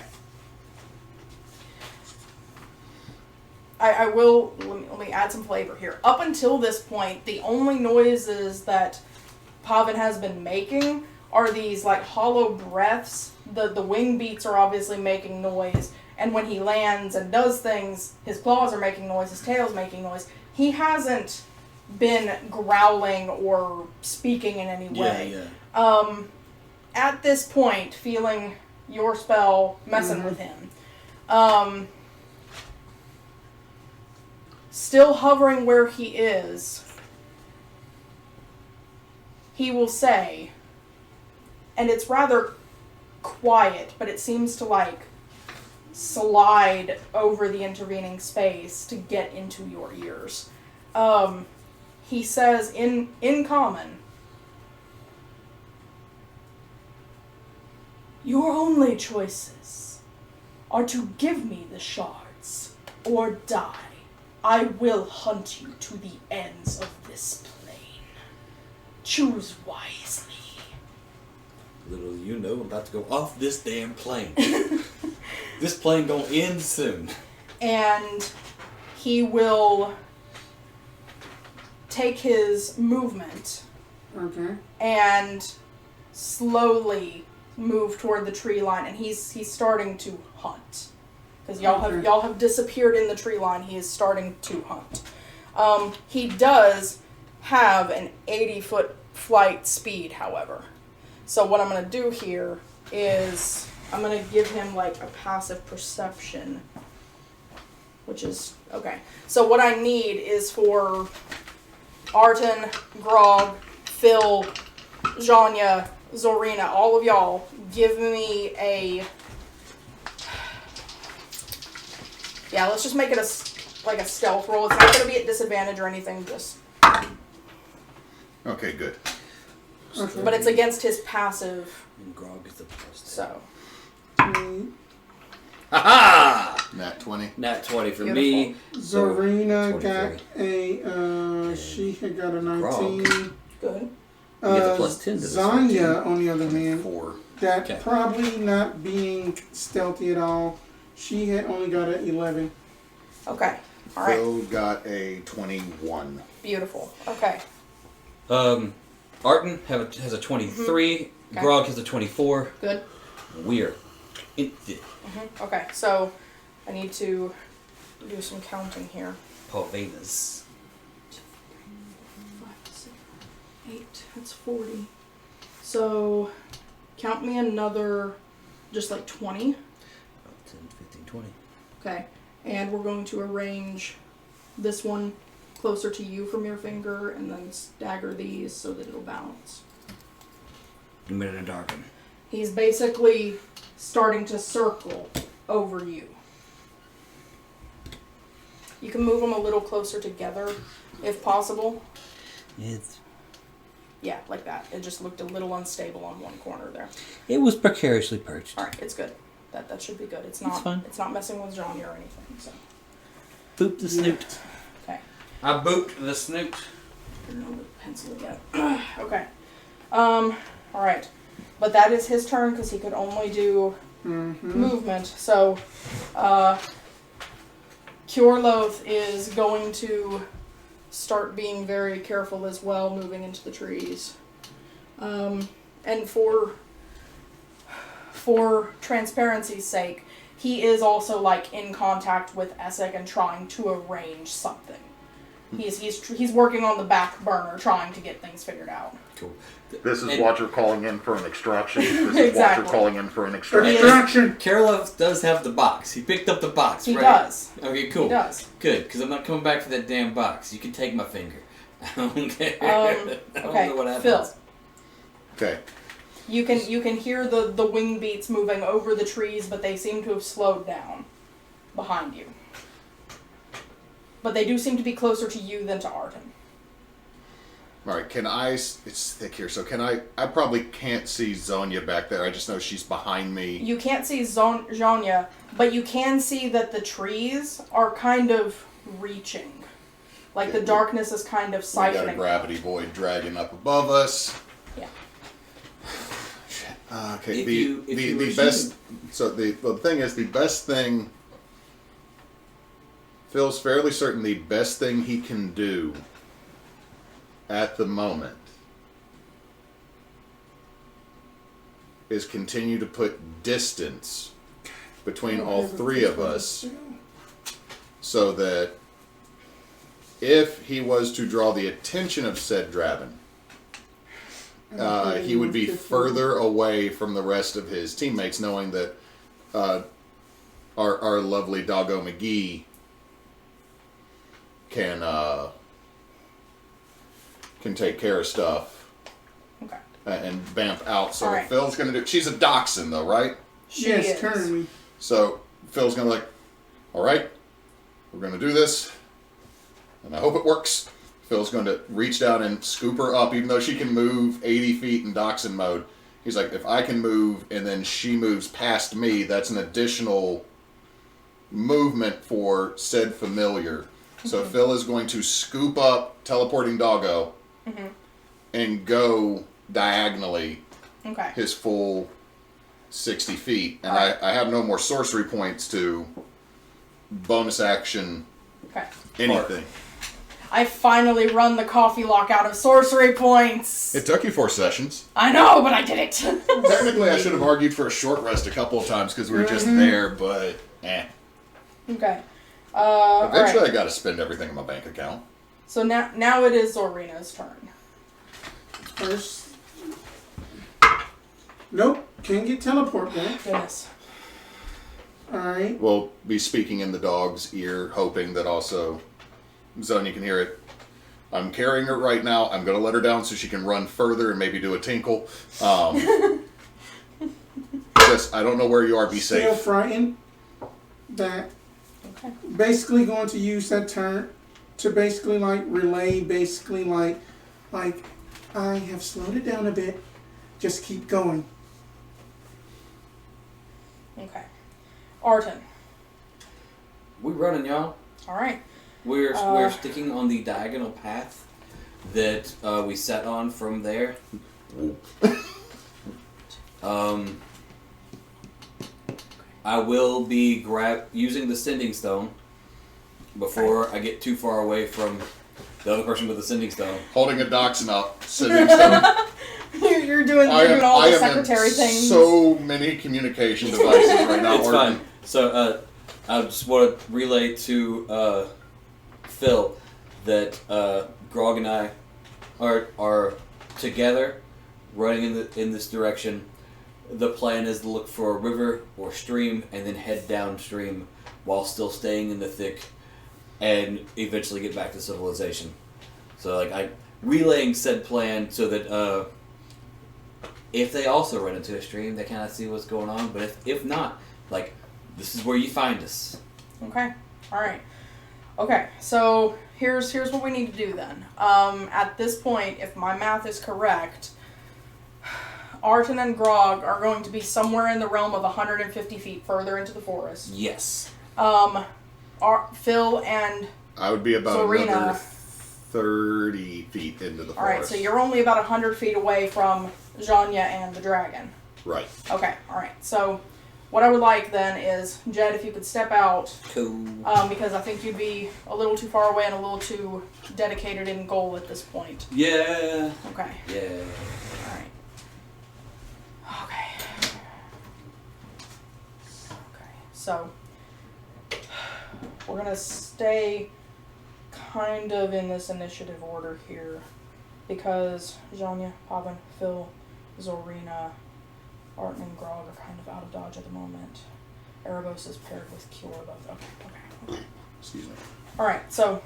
I will let me add some flavor here. Up until this point, the only noises that Pavin has been making are these hollow breaths. The wing beats are obviously making noise, and when he lands and does things, his claws are making noise, his tail's making noise. He hasn't been growling or speaking in any way. Yeah. At this point, feeling your spell messing with him. Still hovering where he is, he will say, and it's rather quiet, but it seems to like slide over the intervening space to get into your ears. He says in common, "Your only choices are to give me the shards or die. I will hunt you to the ends of this plane. Choose wisely." Little you know, I'm about to go off this damn plane. This plane gonna end soon. And he will take his movement Okay. and slowly move toward the tree line, and he's starting to hunt. Because y'all have disappeared in the tree line. He is starting to hunt. He does have an 80-foot flight speed, however. So what I'm going to do here is I'm going to give him like a passive perception, which is okay. So what I need is for Arten, Grog, Phil, Zhonya, Zorina, all of y'all, give me a... Yeah, let's just make it a stealth roll. It's not going to be at disadvantage or anything, just... Okay, good. Okay. But it's against his passive, And Grog is the plus. so... Ha-ha! Nat 20. Nat 20 for Beautiful. me. Zorina 23. got a, she had got a 19. Good. You get the plus 10 to this one, too. Zhonya, on the other hand, 4. that Okay. probably not being stealthy at all, she had only got an 11. Okay. All right. Phil got a 21. Beautiful. Okay. Arten has a 23. Okay. Grog has a 24. Good. We're in the Okay. So I need to do some counting here. Pavavas. 5, 6, 8. That's 40. So count me another, just like 20. 10, 15, 20. Okay. And we're going to arrange this one closer to you from your finger, and then stagger these so that it'll balance. You made it a darken. He's basically starting to circle over you. You can move them a little closer together if possible. It's, Yeah, like that. It just looked a little unstable on one corner there. it was precariously perched. All right, it's good. That should be good. It's not. fine. It's not messing with Zhonya or anything. So Boop the snoot. okay. I booped the snoot. Put it on the pencil again. Okay. All right. But that is his turn because he could only do movement. So, Kjorloth is going to start being very careful as well, moving into the trees. And for transparency's sake, he is also like in contact with Essek and trying to arrange something. He's working on the back burner, trying to get things figured out. Cool. This is And- Watcher calling in for an extraction. This is Exactly. Watcher calling in for an extraction. Extraction! Karolov does have the box. He picked up the box, He right? does. Okay, cool. He does. Good, because I'm not coming back for that damn box. You can take my finger. I don't care. I Okay, don't know what happens. Phil. Okay. You can hear the wing beats moving over the trees, but they seem to have slowed down behind you. But they do seem to be closer to you than to Arten. Alright, it's thick here, so I probably can't see Zhonya back there. I just know she's behind me. You can't see Zhonya, but you can see that the trees are kind of reaching. Like the darkness is kind of We got a siphoning. gravity void dragging up above us. Yeah. Okay, If you were the best. So the thing is, the best thing. Phil's fairly certain the best thing he can do at the moment is continue to put distance between all three of us, so that if he was to draw the attention of said Draven, he would be further away from the rest of his teammates, knowing that our lovely Doggo McGee can take care of stuff. Okay. And vamp out. So All right. Phil's gonna do. She's a dachshund, though, right? She Yes, is. currently. So Phil's gonna like, all right, we're gonna do this, and I hope it works. Phil's going to reach down and scoop her up, even though she can move 80 feet in dachshund mode. He's like, if I can move and then she moves past me, that's an additional movement for said familiar. So Phil is going to scoop up teleporting Doggo and go diagonally Okay. his full 60 feet. And Alright. I have no more sorcery points to bonus action Okay. anything. I finally run the coffee lock out of sorcery points. It took you 4 sessions. I know, but I did it. Technically, I should have argued for a short rest a couple of times because we were just there, but Okay. Eventually, Alright. I got to spend everything in my bank account. So now it is Zorina's turn. First. Nope, can't get teleport back. Goodness. Alright. We'll be speaking in the dog's ear, hoping that also Zhonya can hear it. I'm carrying her right now. I'm going to let her down so she can run further and maybe do a tinkle. Just, I don't know where you are. Be Still safe. frightened. That Okay. basically going to use that turn to basically like relay like I have slowed it down a bit. Just keep going. Okay. Arten. We running, y'all. Alright. We're sticking on the diagonal path that we set on from there. I will be using the sending stone before I get too far away from the other person with the sending stone. Holding a dachshund up, sitting still. You're doing all the secretary in things. so many communication devices right now. It's Arten. fine. So I just want to relay to Phil that Grog and I are together running in this direction. The plan is to look for a river or stream and then head downstream while still staying in the thick and eventually get back to civilization. So like I relaying said plan so that if they also run into a stream, they kind of see what's going on. But if not, like this is where you find us. Okay. Alright. Okay, so here's what we need to do then. At this point, if my math is correct, Arten and Grog are going to be somewhere in the realm of 150 feet further into the forest. Yes. Phil and... I would be about Zorina. another 30 feet into the forest. Alright, so you're only about 100 feet away from Zhonya and the dragon. Right. Okay, alright. So, what I would like then is, Jed, if you could step out, Cool. because I think you'd be a little too far away and a little too dedicated in goal at this point. Yeah. Okay, Yeah. alright. Okay. Okay, so, we're gonna stay kind of in this initiative order here, because Zhonya, Pavan, Phil, Zorina, Arten and Grog are kind of out of dodge at the moment. Erebos is paired with Cure both. Okay. Excuse me. Alright, so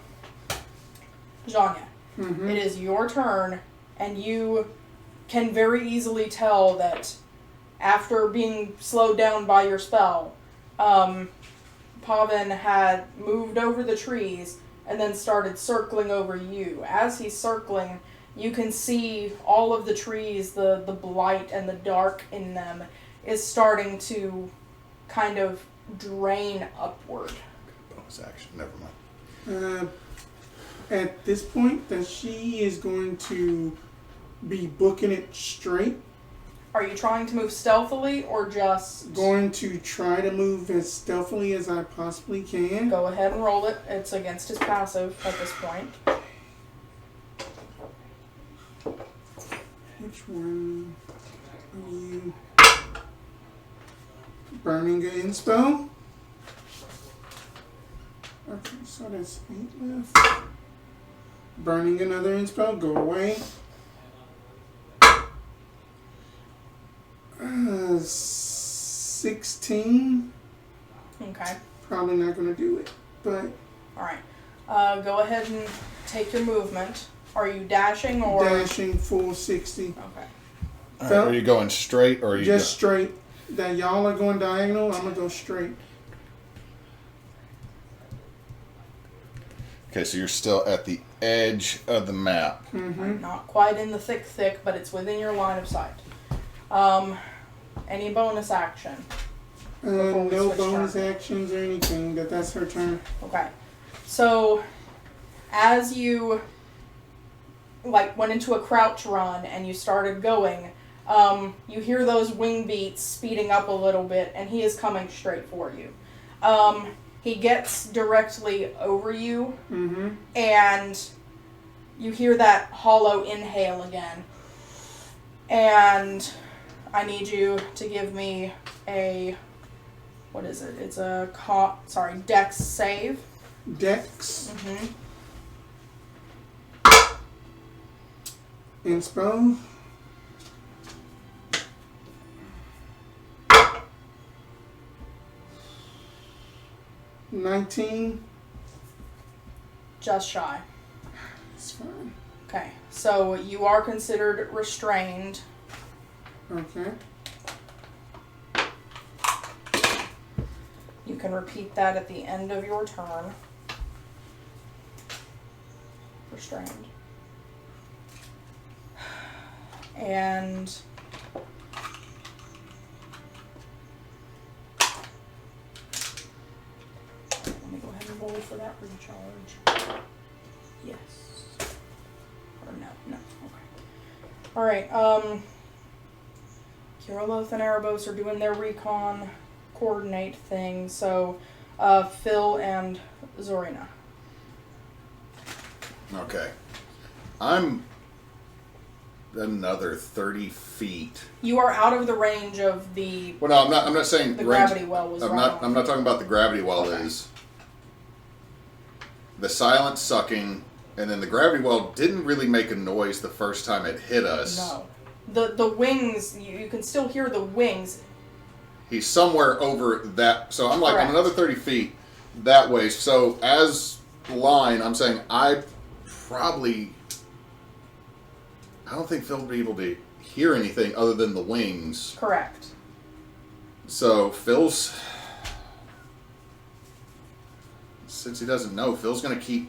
Zhonya, Mm-hmm. it is your turn, and you can very easily tell that after being slowed down by your spell, Pavan had moved over the trees and then started circling over you. As he's circling, you can see all of the trees, the blight and the dark in them is starting to kind of drain upward. Bonus action. Never mind. At this point, that she is going to be booking it straight. Are you trying to move stealthily or just... Going to try to move as stealthily as I possibly can. Go ahead and roll it. It's against his passive at this point. Which one are you? Burning an inspo. Okay, so that's 8 left. Burning another inspo, go away. 16. Okay. Probably not going to do it, but All right. Go ahead and take your movement. Are you dashing or dashing full 60. Okay. All right, are you going straight or are you Just straight. That y'all are going diagonal, I'm going to go straight. Okay, so you're still at the edge of the map. Mm-hmm. Not quite in the thick, but it's within your line of sight. Any bonus action? Before we No switch bonus turn. actions or anything, but that's her turn. Okay. So, as you went into a crouch run and you started going, you hear those wing beats speeding up a little bit, and he is coming straight for you. He gets directly over you, Mm-hmm. and you hear that hollow inhale again. And I need you to give me a, what is it? It's a, Dex save. Dex. Mm-hmm. Inspo. $19. Just shy. It's fine. Okay, so you are considered restrained. Okay. You can repeat that at the end of your turn. Restrained. And let me go ahead and roll for that recharge. Yes. Or no. Okay. Alright, Kirillov and Erebos are doing their recon coordinate thing, so Phil and Zorina. Okay. I'm another 30 feet. You are out of the range of the Well, no, I'm not saying the range. gravity well was I'm right not. on. I'm not talking about the gravity well. Okay. Is the silent sucking, and then the gravity well didn't really make a noise the first time it hit us. No. The wings, you can still hear the wings. He's somewhere over that. So I'm like, Correct. I'm another 30 feet that way. So as line, I'm saying I don't think Phil will be able to hear anything other than the wings. Correct. So since he doesn't know, Phil's going to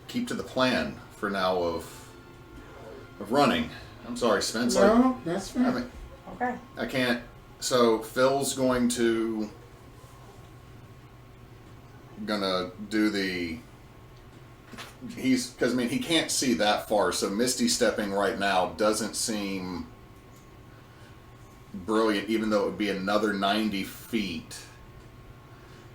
keep to the plan for now of running. I'm sorry, Spence. No, that's fine. I mean, Okay. I can't. So Phil's going to do the. Because he can't see that far. So Misty stepping right now doesn't seem brilliant, even though it would be another 90 feet.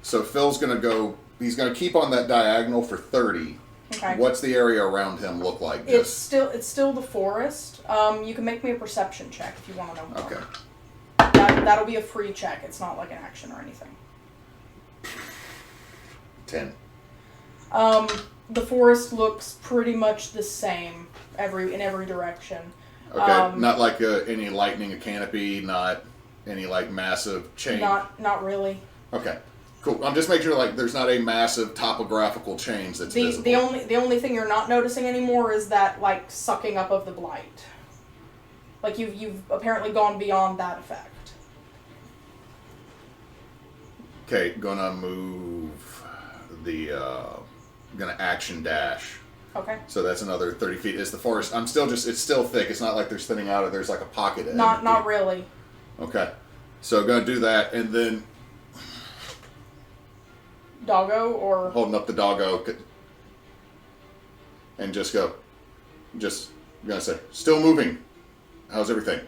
So Phil's going to go. He's going to keep on that diagonal for 30. Okay. What's the area around him look like? It's still the forest. You can make me a perception check if you want to know more. Okay. That'll be a free check. It's not like an action or anything. 10. The forest looks pretty much the same in every direction. Okay. Not like any lightning, a canopy, not any like massive change. Not really. Okay. Cool. I'm just making sure there's not a massive topographical change that's visible. The only thing you're not noticing anymore is that sucking up of the blight. You've apparently gone beyond that effect. Okay, gonna move gonna action dash. Okay. So that's another 30 feet. Is the forest? It's still thick. It's not like they're thinning out. There's like a pocket. Not really. Okay. So gonna do that, and then Doggo or holding up the doggo, and I'm gonna say, still moving. How's everything?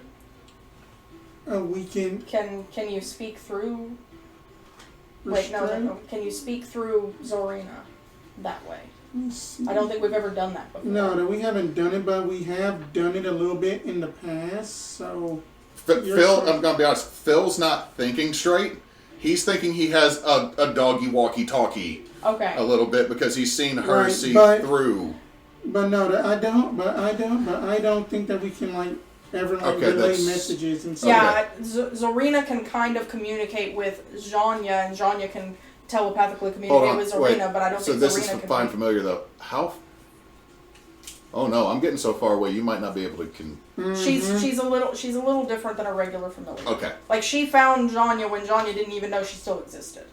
We can can you speak through? Wait, no. Can you speak through Zorina that way? I don't think we've ever done that before. No, we haven't done it, but we have done it a little bit in the past. So Phil, I'm gonna be honest. Phil's not thinking straight. He's thinking he has a doggy walkie-talkie Okay. a little bit because he's seen her Right, see but- through. But no, I don't think that we can ever like Okay, relay that's- messages and stuff. Yeah, Zorina can kind of communicate with Zhonya, and Zhonya can telepathically communicate with Zorina, but I don't so think this Zorina is can. fine familiar though. How? Oh no, I'm getting so far away. You might not be able to. She's a little different than a regular familiar. Okay. Like she found Zhonya when Zhonya didn't even know she still existed.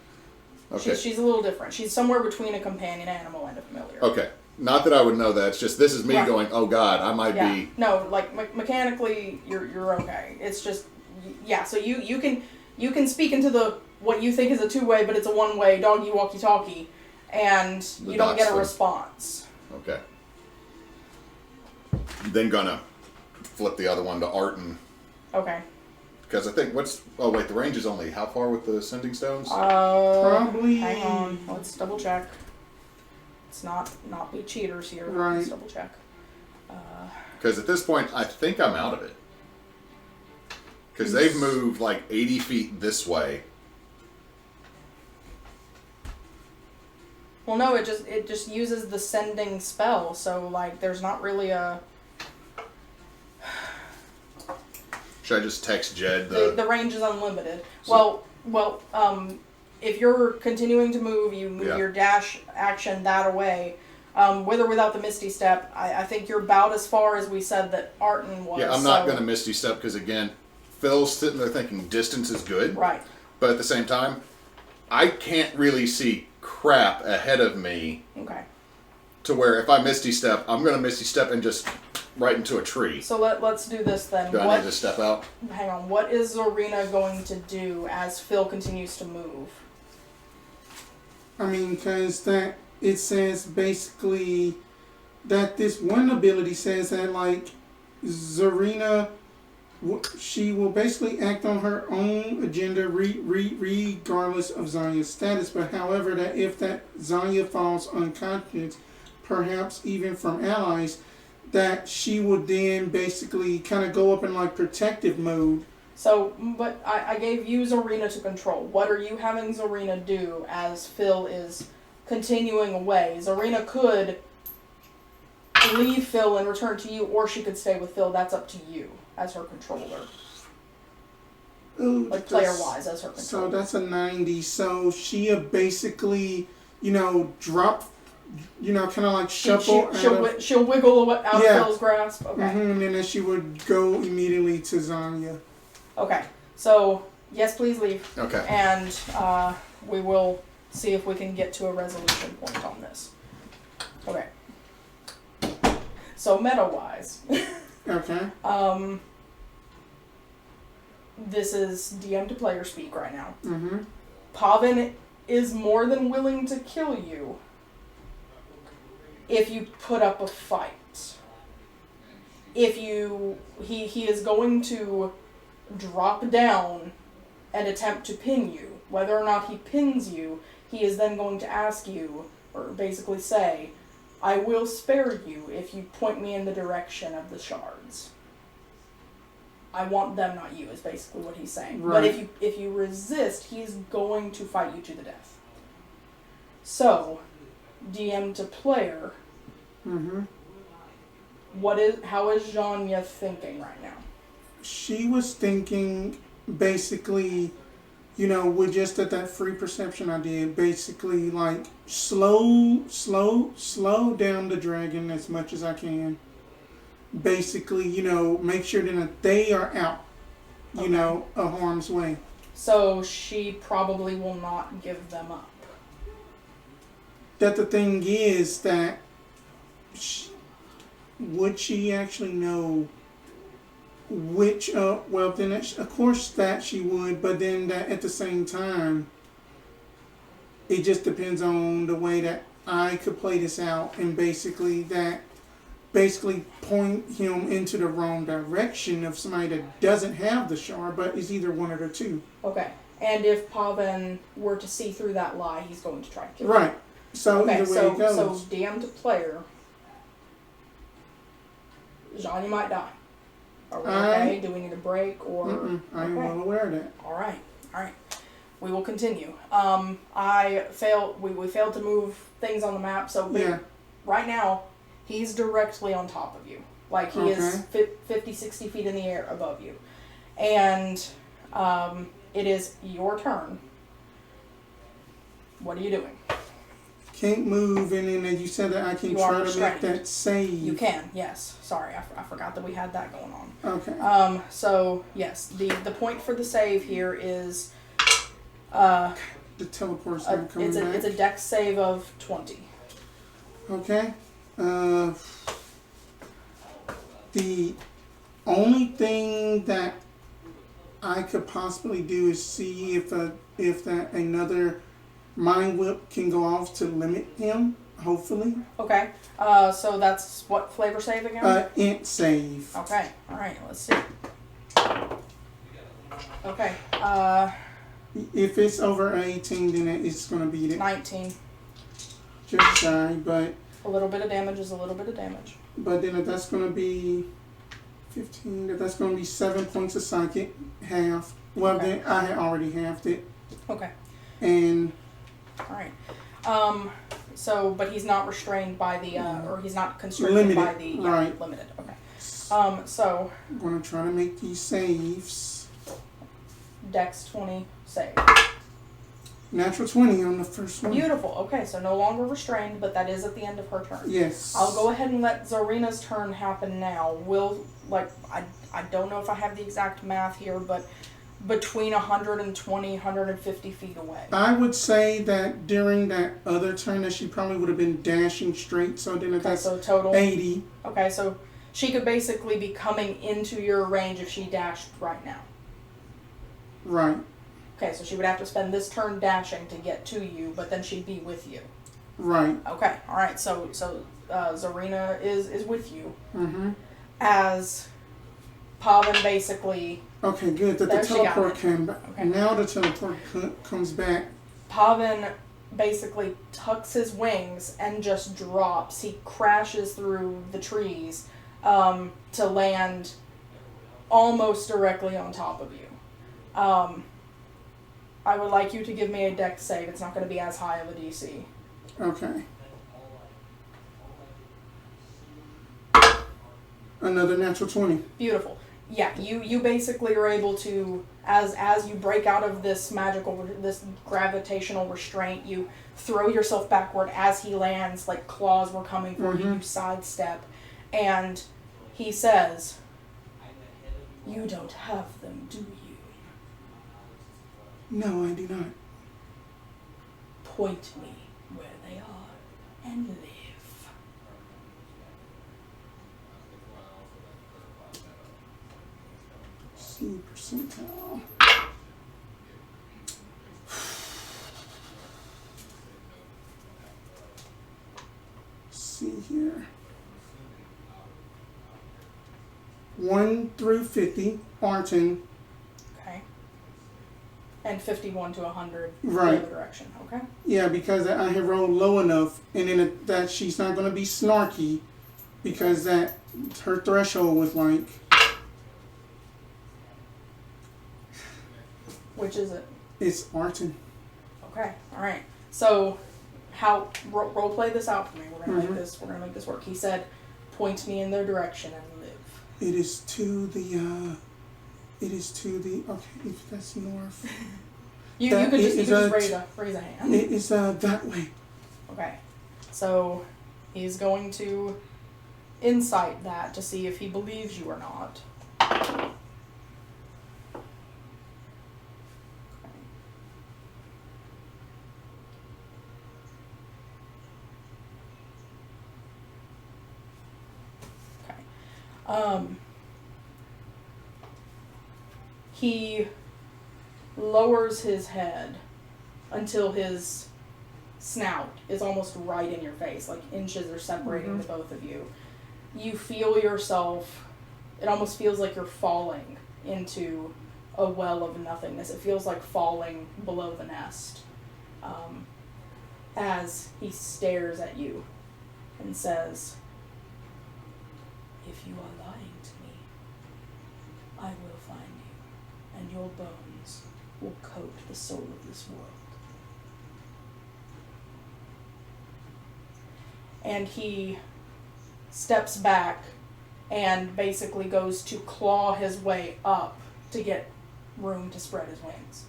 Okay. She's a little different. She's somewhere between a companion animal and a familiar. Okay. Not that I would know that. It's just this is me Right. going. Oh God, I might Yeah. be. No, like mechanically, you're okay. It's just yeah. So you can speak into the what you think is a 2-way, but it's a 1-way doggy walkie talkie, and The you don't get a dots response. Okay. Then gonna flip the other one to Arten. Okay. Because I think oh wait, the range is only how far with the sending stones? Probably. Hang on. Let's double check. Let's not be cheaters here. Right. Let's double check. Because at this point, I think I'm out of it. Because they've moved like 80 feet this way. Well, no, it just uses the sending spell, so like there's not really a. Should I just text Jed The range is unlimited. Well, if you're continuing to move, you move Yeah. your dash action that away. With or without the Misty Step, I think you're about as far as we said that Arten was. Yeah, I'm not going to Misty Step because, again, Phil's sitting there thinking distance is good. Right. But at the same time, I can't really see crap ahead of me Okay. to where if I Misty Step, I'm going to Misty Step and just right into a tree. So let's do this then. Do I need to step out? Hang on. What is Zorina going to do as Phil continues to move? I mean, because it says basically that this one ability says that like Zorina, she will basically act on her own agenda regardless of Zonya's status. But however, that if that Zonya falls unconscious, perhaps even from allies, that she would then basically kind of go up in like protective mode. So, but I gave you Zorina to control. What are you having Zorina do as Phil is continuing away? Zorina could leave Phil and return to you, or she could stay with Phil. That's up to you as her controller. Ooh, Like player-wise, as her controller. So that's a 90. So she basically, drop, kind of like shuffle. She'll wiggle out of Yeah. Phil's grasp. Okay. And then she would go immediately to Zhonya. Okay. So, yes, please leave. Okay. And we will see if we can get to a resolution point on this. Okay. So meta-wise, Okay. this is DM to player speak right now. Mm-hmm. Pavin is more than willing to kill you if you put up a fight. If he is going to drop down and attempt to pin you. Whether or not he pins you, he is then going to ask you, or basically say, I will spare you if you point me in the direction of the shards. I want them, not you, is basically what he's saying. Right. But if you resist, he's going to fight you to the death. So, DM to player, Mm-hmm. how is Zhonya thinking right now? She was thinking basically, with just at that free perception I did, basically like slow down the dragon as much as I can. Basically, make sure that they are out, of harm's way. So she probably will not give them up. That the thing is that would she actually know which, well then of course that she would, but then that at the same time, it just depends on the way that I could play this out and basically point him into the wrong direction of somebody that doesn't have the shard, but is either one of the two. Okay. And if Pavin were to see through that lie, he's going to try to kill you. Right. So Okay, either way it goes. so DM to player. Zhonya might die. Are we okay? Do we need a break or? I'm well aware of that. All right. We will continue. We failed to move things on the map, so Yeah. right now he's directly on top of you. Like he is 50, 60 feet in the air above you. And it is your turn. What are you doing? Can't move, and then you said that I can You try are to make restrained. that save. You can, yes. Sorry, I forgot that we had that going on. Okay. So, yes, the point for the save here is... the teleport's not coming back. It's a dex save of 20. Okay. The only thing that I could possibly do is see if that another mind whip can go off to limit him. Hopefully. Okay. So that's what flavor save again? Int save. Okay. All right. Let's see. Okay. If it's over 18, then it's gonna beat it. 19. Just shy, but A little bit of damage is a little bit of damage. then if that's gonna be 15, if that's gonna be 7 points of psychic, half. Well, Okay. then I had already halved it, Okay. and All right. So, but he's not restrained by the, or he's not constricted by Limited, the, right. limited. Okay. So, I'm gonna try to make these saves. Dex 20 save. Natural 20 on the first one. Beautiful. Okay, so no longer restrained, but that is at the end of her turn. Yes. I'll go ahead and let Zarina's turn happen now. I don't know if I have the exact math here, but between 120, 150 feet away. I would say that during that other turn that she probably would have been dashing straight, so then if Okay, that's so total. 80. Okay, so she could basically be coming into your range if she dashed right now. Right. Okay, so she would have to spend this turn dashing to get to you, but then she'd be with you. Right. Okay, all right. So Zarina is with you Mm-hmm. as Pavin basically. Okay, good. That There the she got teleport it. came back. Okay. Now the teleport comes back. Pavin basically tucks his wings and just drops. He crashes through the trees to land almost directly on top of you. I would like you to give me a dex save. It's not going to be as high of a DC. Okay. Another natural 20. Beautiful. Yeah, you basically are able to, as you break out of this this gravitational restraint, you throw yourself backward as he lands, like claws were coming for you, you sidestep, and he says, "You don't have them, do you? No, I do not. Point me where they are and live." See percentile. See here. 1 through 50, Arten. Okay. And 51 to 100 Right. the other direction. Okay. Yeah, because I have rolled low enough, and then that she's not going to be snarky, because that her threshold was like. Which is it? It's Arten. Okay. All right. So, how role play this out for me? We're gonna make this. We're gonna make this work. He said, "Point me in their direction and live." It is to the. Okay, if that's north. You That could just, is raise a hand. It is that way. Okay. So, he's going to insight that to see if he believes you or not. He lowers his head until his snout is almost right in your face, like inches are separating the both of you. You feel yourself, it almost feels like you're falling into a well of nothingness. It feels like falling below the nest. As he stares at you and says, "If you are lying to me, I will find you, and your bones will coat the soul of this world." And he steps back and basically goes to claw his way up to get room to spread his wings.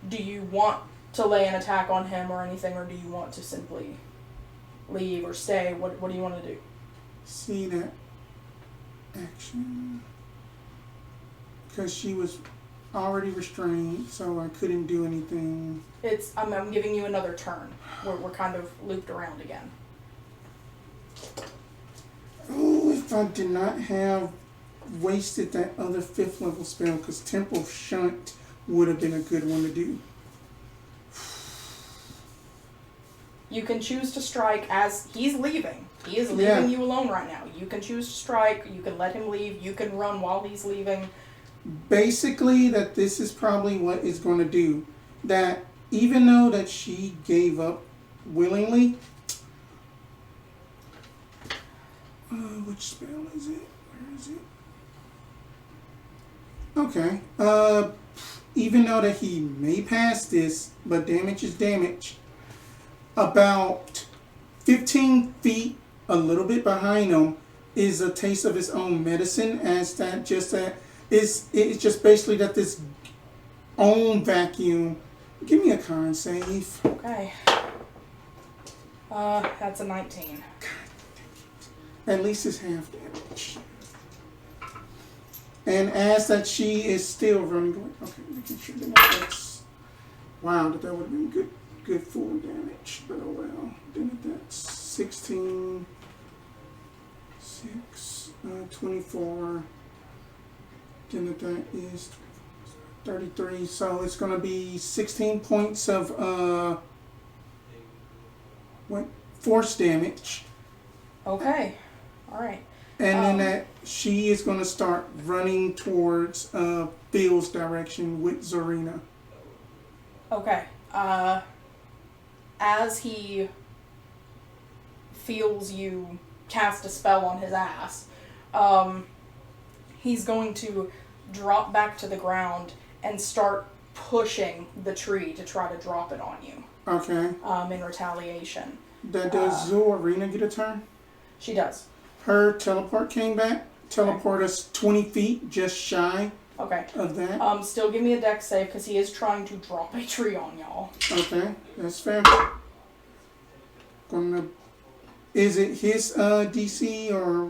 Do you want to lay an attack on him or anything, or do you want to simply leave or stay? What do you want to do? See that action? Because she was already restrained, so I couldn't do anything. I'm giving you another turn. We're kind of looped around again. Oh, if I did not have wasted that other 5th level spell, because Temple Shunt would have been a good one to do. You can choose to strike as he's leaving. He is leaving you alone right now. You can choose to strike. You can let him leave. You can run while he's leaving. Basically, that this is probably what it's going to do. That even though that she gave up willingly, which spell is it? Where is it? Okay. Even though that he may pass this, but damage is damage. About 15 feet, a little bit behind him, is a taste of his own medicine. As that just that it's just basically that this own vacuum. Give me a con save. Okay. That's a 19. At least it's half damage. And as that she is still running away. Okay, making sure that that's. Wow, that would have been good full damage. But oh well. Then that's 16. 6. 24. Then that is 33. So it's going to be 16 points of force damage. Okay. All right. And then that she is going to start running towards Phil's direction with Zorina. Okay. As he feels you cast a spell on his ass, he's going to drop back to the ground and start pushing the tree to try to drop it on you. Okay. In retaliation. Does Zorina get a turn? She does. Her teleport came back. Teleport us 20 feet, just shy Okay. of that. Still give me a dex save because he is trying to drop a tree on y'all. Okay, that's fair. Is it his DC or?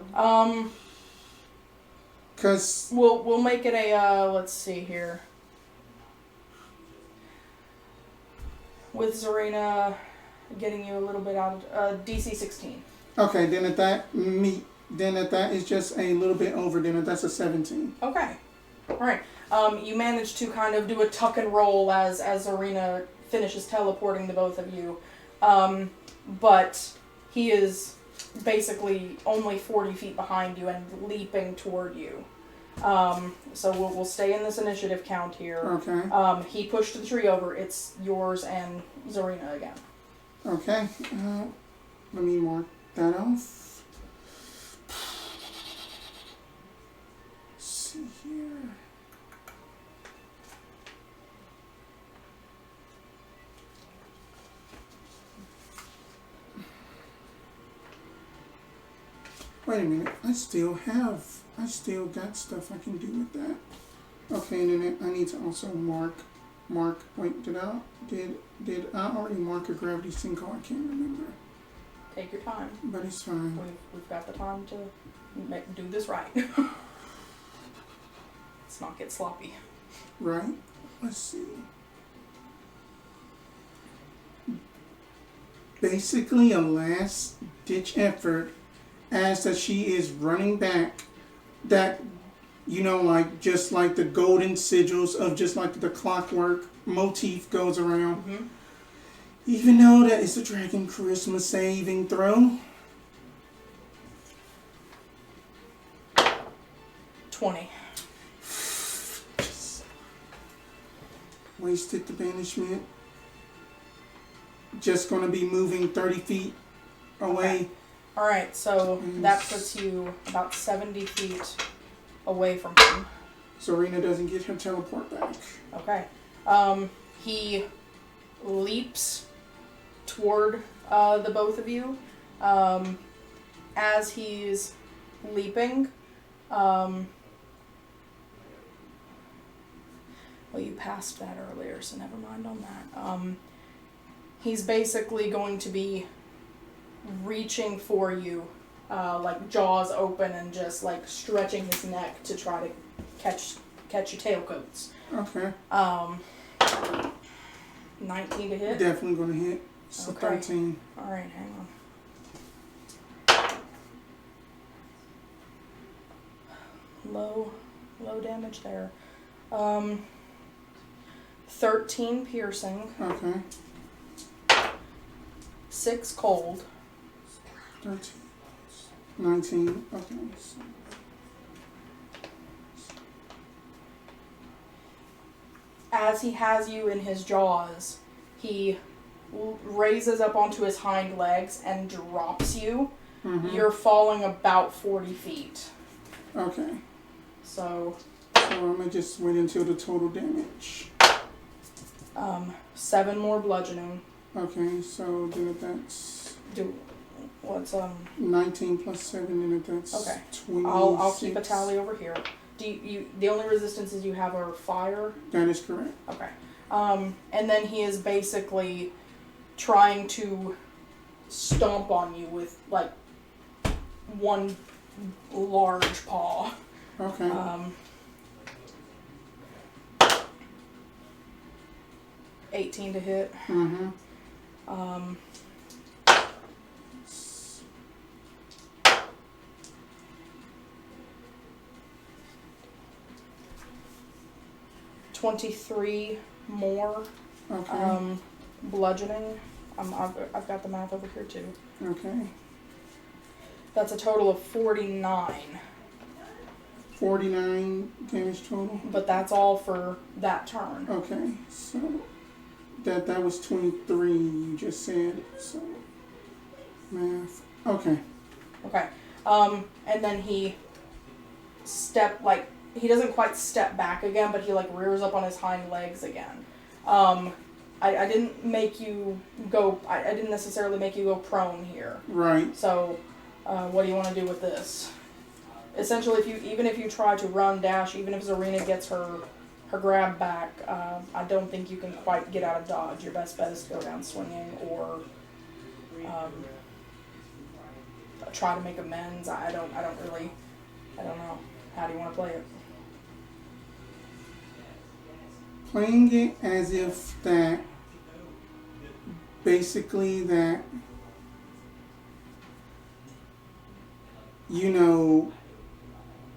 Cause We'll make it a let's see here. With Zorina getting you a little bit out of DC 16. okay, then at that is just a little bit over. Then that's a 17. Okay. All right. You manage to kind of do a tuck and roll as Zorina finishes teleporting the both of you, but he is basically only 40 feet behind you and leaping toward you. So we'll stay in this initiative count here. Okay. He pushed the tree over. It's yours and Zorina again. Okay. Let me mark that off. Let's see here. Wait a minute. I still got stuff I can do with that. Okay, and then I need to also mark. Wait, did I already mark a gravity sinkhole? I can't remember. Take your time. But it's fine. We've got the time to do this right. Let's not get sloppy. Right? Let's see. Basically a last ditch effort as that she is running back, that, you know, like just like the golden sigils of just like the clockwork motif goes around. Mm-hmm. Even though that is a dragon charisma saving throw. 20. Wasted the banishment. Just going to be moving 30 feet away. Okay. Alright, so that puts you about 70 feet away from him. Zorina doesn't get her teleport back. Okay. He leaps toward the both of you. As he's leaping. Well, you passed that earlier, so never mind on that. He's basically going to be reaching for you, like jaws open and just like stretching his neck to try to catch your tailcoats. Okay. 19 to hit? Definitely gonna hit. So Okay. 13. Alright, hang on. Low damage there. 13 piercing, Okay. 6 cold. 13. 19. Okay. So As he has you in his jaws, he raises up onto his hind legs and drops you. mhm. You're falling about 40 feet. Okay. So, So I'm gonna just wait until the total damage. 7 more bludgeoning. Okay, so then if that's What's 19 plus 7, then if that's Okay. 26. I'll keep a tally over here. Do you the only resistances you have are fire? That is correct. Okay. And then he is basically trying to stomp on you with like one large paw. Okay. 18 to hit. Mm-hmm. 23 more Okay. bludgeoning. I've got the math over here too. Okay. That's a total of 49. 49 damage total. But that's all for that turn. Okay, so that was 23 you just said, so math. Okay. Okay. And then he he doesn't quite step back again, but he like rears up on his hind legs again. I didn't make you go, I didn't necessarily make you go prone here. Right. So, what do you want to do with this? Essentially, even if you try to run, dash, even if Zarina gets her grab back, I don't think you can quite get out of dodge. Your best bet is to go down swinging or try to make amends. I don't know. How do you want to play it? Playing it as if that basically that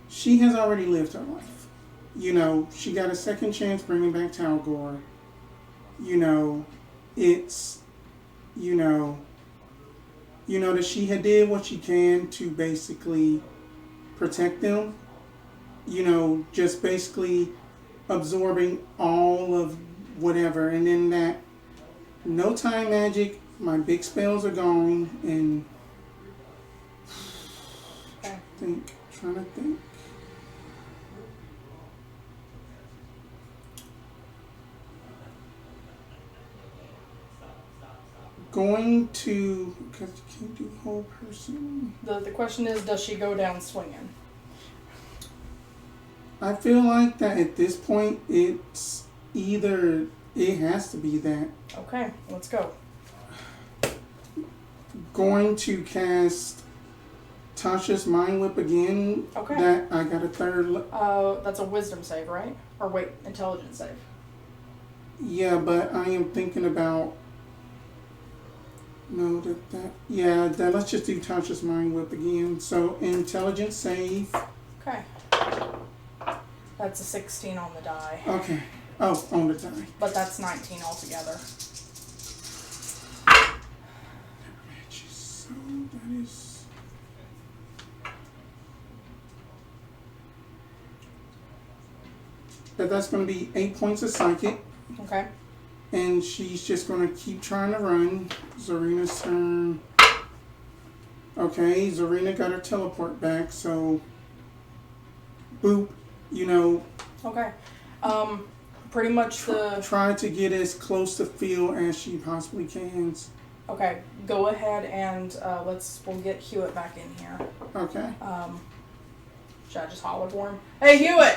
she has already lived her life. She got a second chance bringing back Tal'gor. It's that she had did what she can to basically protect them. Just basically absorbing all of whatever, and then that no time magic, my big spells are gone, and Okay. trying to think. Going to, because you can't do whole person. The question is, does she go down swinging? I feel like that at this point, it's either, it has to be that. Okay, let's go. Going to cast Tasha's Mind Whip again. Okay. That I got a third. That's a wisdom save, right? Or wait, intelligence save. Yeah, but I am thinking about. No, let's just do Tasha's Mind Whip again. So, intelligence save. Okay. That's a 16 on the die. Okay. Oh, on the die. But that's 19 altogether. So, that is. That's going to be 8 points of psychic. Okay. And she's just going to keep trying to run. Zarina's turn. Okay, Zarina got her teleport back, so boop, Okay. Pretty much try to get as close to Phil as she possibly can. Okay, go ahead and we'll get Hewitt back in here. Okay. Should I just holler for him? Hey, Hewitt!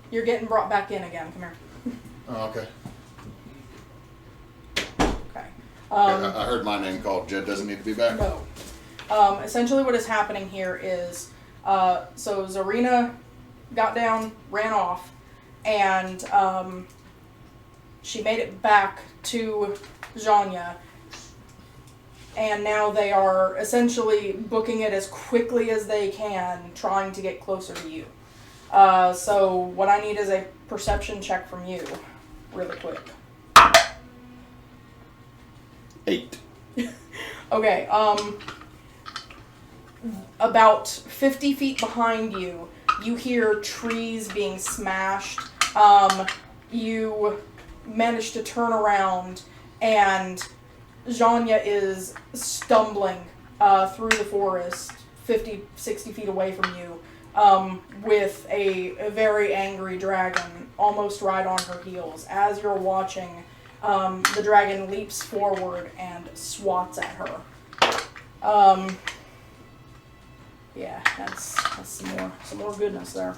You're getting brought back in again. Come here. Oh, okay. Okay. I heard my name called. Jed doesn't need to be back. No. Essentially what is happening here is, so Zarina got down, ran off, and she made it back to Zhonya, and now they are essentially booking it as quickly as they can, trying to get closer to you. So what I need is a perception check from you, really quick. 8. Okay, about 50 feet behind you, you hear trees being smashed. You manage to turn around, and Zhonya is stumbling through the forest 50, 60 feet away from you, with a very angry dragon almost right on her heels. As you're watching, the dragon leaps forward and swats at her. Yeah, that's some more goodness there.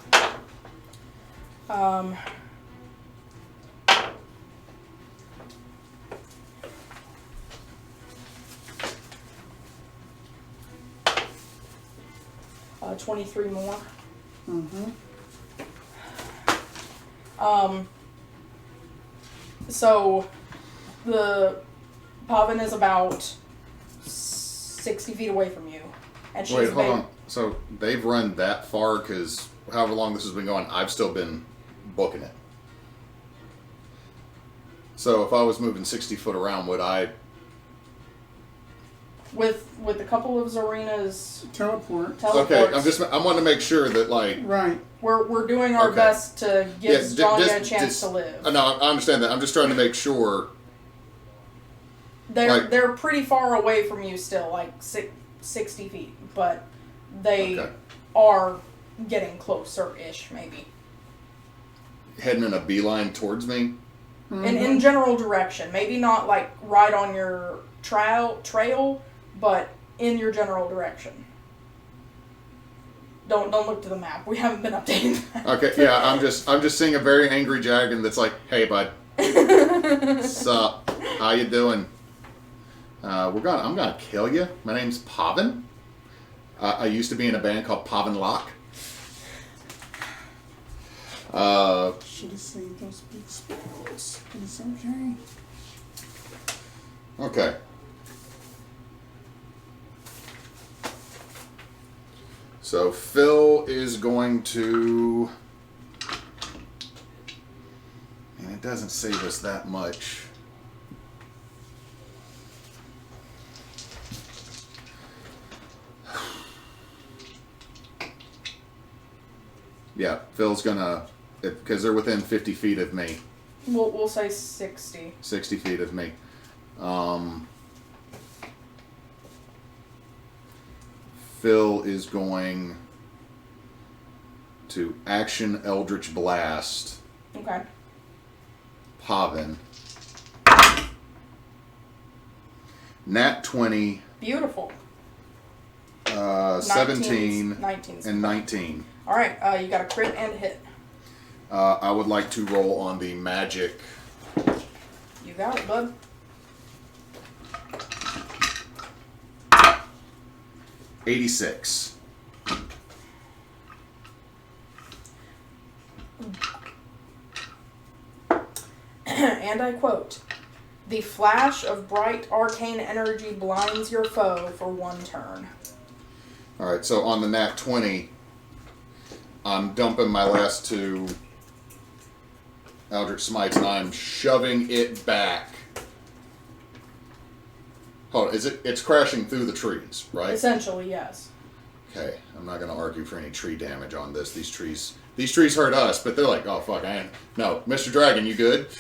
23 more. Mm-hmm. So the Pavin is about 60 feet away from you, and she's Wait, hold on. So they've run that far because however long this has been going, I've still been booking it. So if I was moving 60 foot around, would I? with a couple of Zarina's Teleport. teleports. Okay, I wanting to make sure that like. Right. We're doing our Okay. best to give Yeah, Zhonya a chance to live. No, I understand that. I'm just trying to make sure. They're pretty far away from you still, like 60 feet, but they Okay. are getting closer-ish, maybe. Heading in a beeline towards me. Mm-hmm. In general direction, maybe not like right on your trail, but in your general direction. Don't look to the map. We haven't been updating that. Okay, yeah, I'm just seeing a very angry dragon that's like, "Hey, bud, sup? How you doing? I'm gonna kill you. My name's Pavin. I used to be in a band called Pavin Lock. Should have saved those big spells. But it's okay. Okay. So Phil is going to, and it doesn't save us that much. Yeah, Phil's gonna, because they're within 50 feet of me, We'll say 60. 60 feet of me. Phil is going to action Eldritch Blast Okay. Pavin. Nat 20, Beautiful. 17, 19. and 19. All right. You got a crit and a hit. I would like to roll on the magic. You got it, bud. $86. And I quote, "The flash of bright arcane energy blinds your foe for one turn." All right, so on the nat 20, I'm dumping my last two Eldritch Smites, and I'm shoving it back. Hold on, it's crashing through the trees, right? Essentially, yes. Okay, I'm not going to argue for any tree damage on this. These trees hurt us, but they're like, oh fuck, no, Mr. Dragon, you good?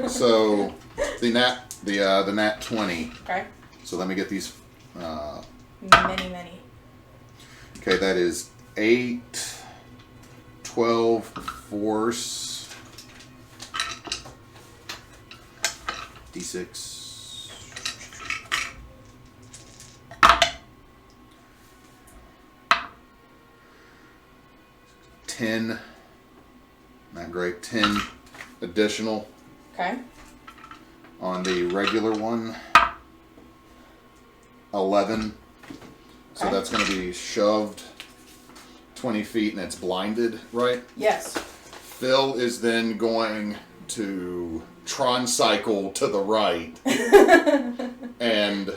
So the nat 20. Okay. So let me get these. Many. Okay, that is 8, 12 force, D6. 10. Not great. 10 additional Okay. on the regular one. 11. So Okay. that's going to be shoved 20 feet and it's blinded, right? Yes. Phil is then going to Tron cycle to the right and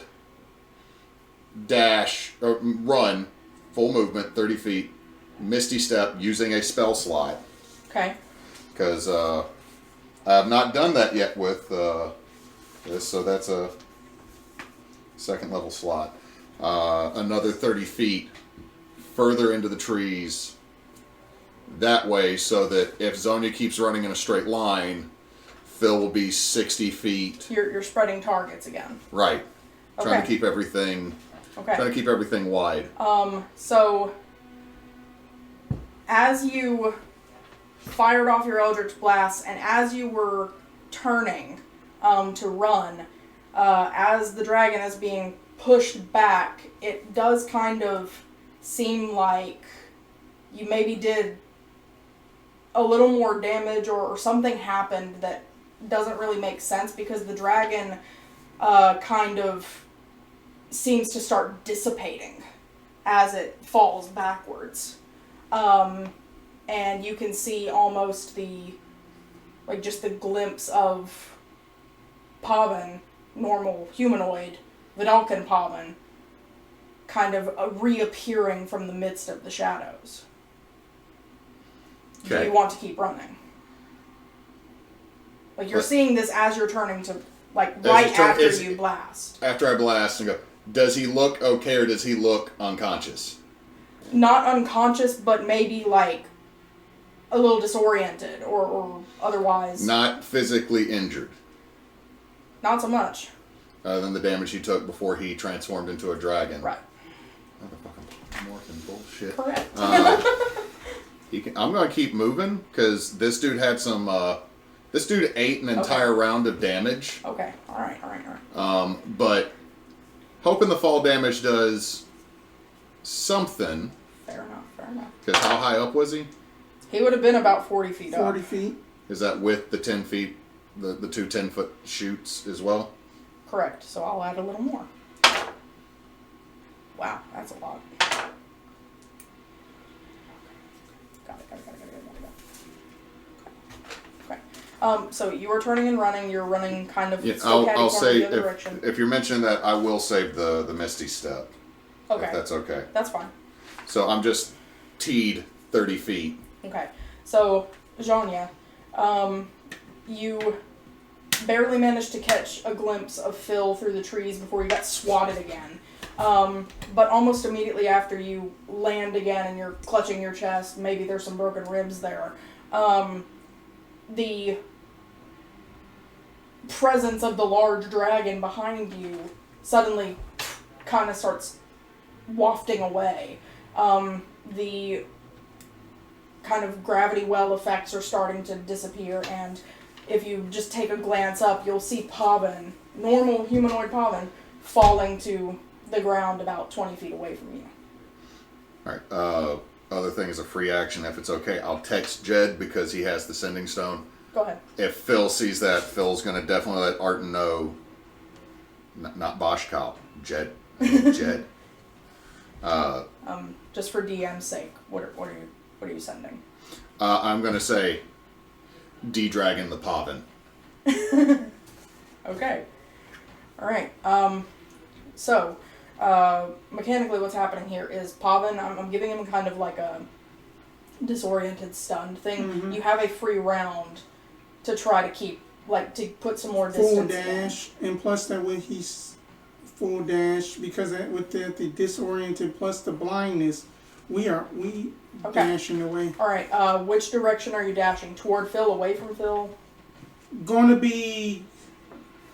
dash, or run, full movement, 30 feet, Misty Step using a spell slot. Okay. Because I have not done that yet with this, so that's a second level slot. Another 30 feet further into the trees that way, so that if Zhonya keeps running in a straight line, Phil will be 60 feet. You're spreading targets again. Right. Trying Okay. to keep everything. Okay. Trying to keep everything wide. So as you fired off your Eldritch Blast, and as you were turning to run, as the dragon is being pushed back, it does kind of seem like you maybe did a little more damage, or something happened that doesn't really make sense, because the dragon kind of seems to start dissipating as it falls backwards. And you can see almost just the glimpse of Pavin, normal humanoid, Vidalcan Pavin, kind of reappearing from the midst of the shadows. Okay. Do you want to keep running? Like, you're seeing this as you're turning to, right after you blast. After I blast and go, does he look okay or does he look unconscious? Not unconscious, but maybe a little disoriented or otherwise. Not physically injured. Not so much. Other than the damage he took before he transformed into a dragon. Right. Motherfucking Morphin bullshit. Correct. I'm going to keep moving because this dude had some. This dude ate an entire round of damage. Okay. All right. But hoping the fall damage does something. Fair enough. Because how high up was he? He would have been about 40 feet up. 40 feet. Is that with the 10 feet, the two 10-foot shoots as well? Correct. So I'll add a little more. Wow, that's a lot. Got it. Okay. So you were turning and running. You're running kind of. Yeah, still I'll catty-corner say the other direction. if you're mentioning that, I will save the Misty Step. Okay. If that's okay. That's fine. So I'm just teed 30 feet. Okay. So Zhonya, you barely managed to catch a glimpse of Phil through the trees before you got swatted again. But almost immediately after you land again and you're clutching your chest, maybe there's some broken ribs there, the presence of the large dragon behind you suddenly kind of starts wafting away. The kind of gravity well effects are starting to disappear, and if you just take a glance up, you'll see Pavin, normal humanoid Pavin, falling to the ground about 20 feet away from you. Alright, other thing is a free action, if it's okay, I'll text Jed because he has the sending stone. Go ahead. If Phil sees that, Phil's going to definitely let Arten know, not Boschkal, Jed. Jed. Just for DM's sake, what are you sending? I'm going to say D-Dragon the Pavin. Okay. Alright, so, mechanically what's happening here is Pavin, I'm giving him kind of like a disoriented, stunned thing. Mm-hmm. You have a free round to try to keep, to put some more Full distance dash, and plus that way he's full dash, because with the disoriented plus the blindness, we Okay. dashing away. Alright, which direction are you dashing? Toward Phil, away from Phil? Gonna be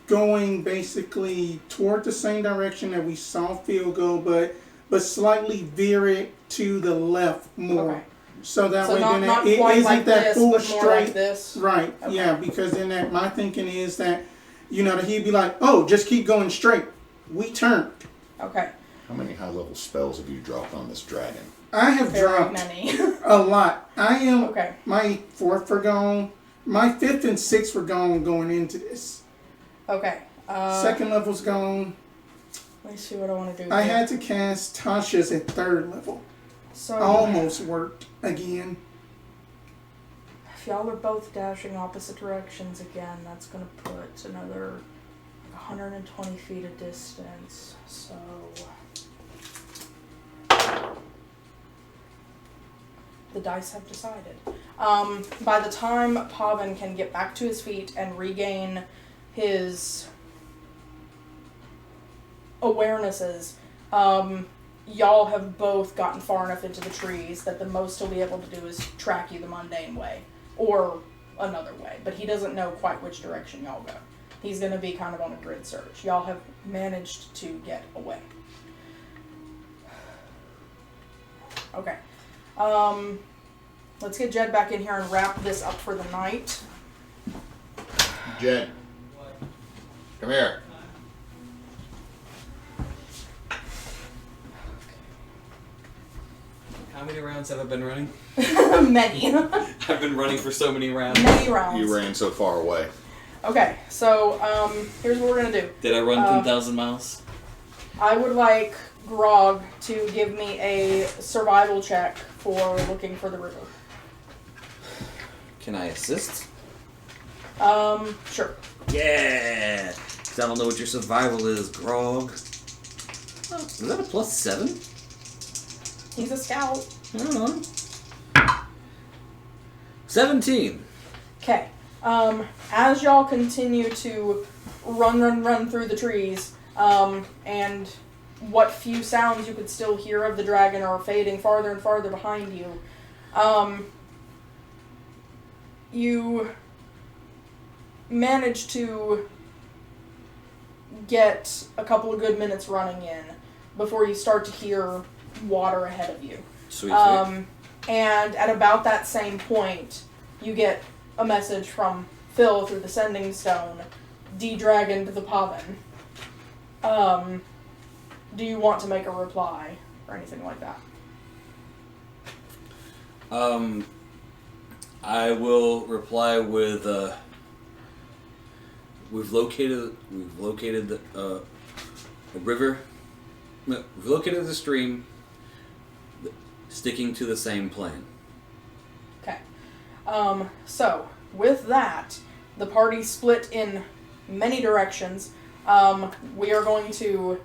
going basically toward the same direction that we saw Phil go, but slightly veer it to the left more. Okay. So that So way not then quite isn't like that this, full but more straight. like this? Right, Okay. yeah, because then my thinking is that You know, that he'd be like, oh, just keep going straight. We turned. Okay. How many high-level spells have you dropped on this dragon? I have Very dropped many. a lot. I am, Okay. my 4th were gone. My 5th and 6th were gone going into this. Okay. 2nd level's gone. Let me see what I want to do. I here. had to cast Tasha's at 3rd level. So Almost worked again. if y'all are both dashing opposite directions again, that's gonna put another 120 feet of distance. So the dice have decided. By the time Pavan can get back to his feet and regain his awarenesses, y'all have both gotten far enough into the trees that the most he'll be able to do is track you the mundane way. Or another way. But he doesn't know quite which direction y'all go. He's going to be kind of on a grid search. Y'all have managed to get away. Okay. Let's get Jed back in here and wrap this up for the night. Jed. Come here. How many rounds have I been running? Many. I've been running for so many rounds. Many rounds. You ran so far away. Okay, so here's what we're going to do. Did I run 10,000 miles? I would like Grog to give me a survival check for looking for the river. Can I assist? Sure. Yeah! 'Cause I don't know what your survival is, Grog. Oh, is that a +7? He's a scout. I don't know. 17. Okay. As y'all continue to run through the trees, and what few sounds you could still hear of the dragon are fading farther and farther behind you, you manage to get a couple of good minutes running in before you start to hear water ahead of you. Sweet. And at about that same point, you get a message from Phil through the sending stone, de-dragoned the Pavan. Do you want to make a reply or anything like that? I will reply with, we've located the, a river, no, we've located the stream, sticking to the same plane. Okay. So, with that, the party split in many directions. We are going to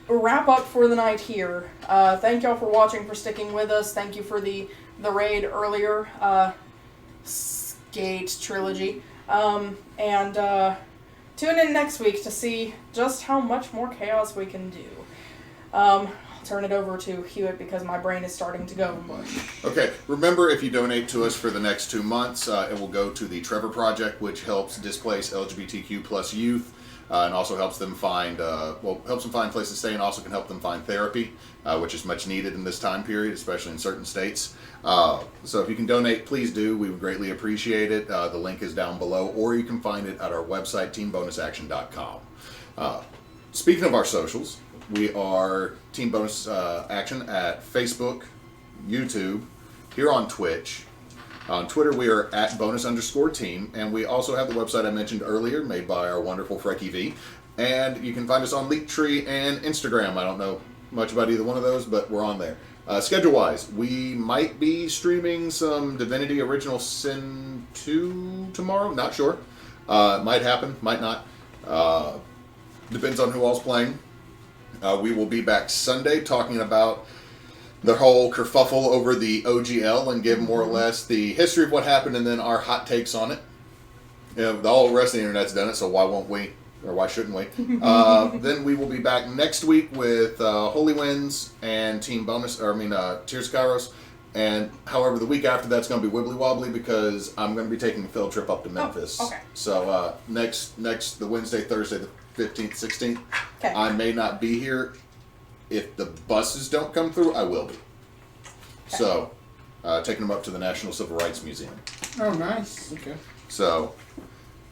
wrap up for the night here. Thank y'all for watching, for sticking with us. Thank you for the raid earlier. Skate trilogy. And tune in next week to see just how much more chaos we can do. I'll turn it over to Hewitt because my brain is starting to go mush. Okay, remember, if you donate to us for the next 2 months, it will go to the Trevor Project, which helps displace LGBTQ plus youth, and also helps them find places to stay, and also can help them find therapy, which is much needed in this time period, especially in certain states. So if you can donate, please do. We would greatly appreciate it. The link is down below, or you can find it at our website, teambonusaction.com. Speaking of our socials, we are Team Bonus Action at Facebook, YouTube, here on Twitch. On Twitter, we are at bonus_team, and we also have the website I mentioned earlier, made by our wonderful Frecky V. And you can find us on Linktree and Instagram. I don't know much about either one of those, but we're on there. Schedule-wise, we might be streaming some Divinity Original Sin 2 tomorrow. Not sure. Might happen, might not. Depends on who all's playing. We will be back Sunday talking about the whole kerfuffle over the OGL and give more or less the history of what happened and then our hot takes on it. You know, the whole rest of the internet's done it, so why won't we? Or why shouldn't we? Then we will be back next week with Holy Winds and Tears Kairos. And however, the week after that's going to be wibbly wobbly because I'm going to be taking a field trip up to Memphis. Oh, okay. So next the Wednesday, Thursday, the 15th, 16th. Okay. I may not be here. If the buses don't come through, I will be. Okay. So, taking them up to the National Civil Rights Museum. Oh, nice. Okay. So,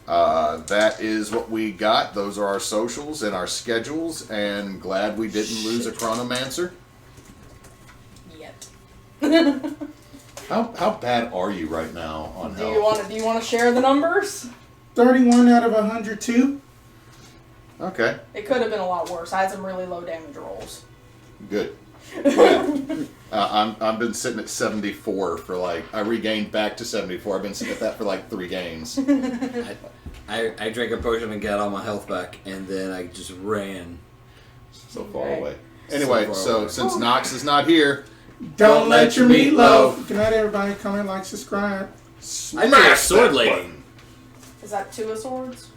That is what we got. Those are our socials and our schedules, and glad we didn't lose a chronomancer. Yet. How bad are you right now on Do health? you want to share the numbers? 31 out of 102. Okay, It could have been a lot worse. I had some really low damage rolls. good. Good. I've been sitting at 74 for I regained back to 74. I've been sitting at that for 3 games. I drank a potion and got all my health back, and then I just ran. So far Okay. away. Anyway, So far so away. since Knox is not here, Don't let your meat loaf. Good night, everybody. Comment, like, subscribe. I made a sword lady. button. Is that 2 of swords?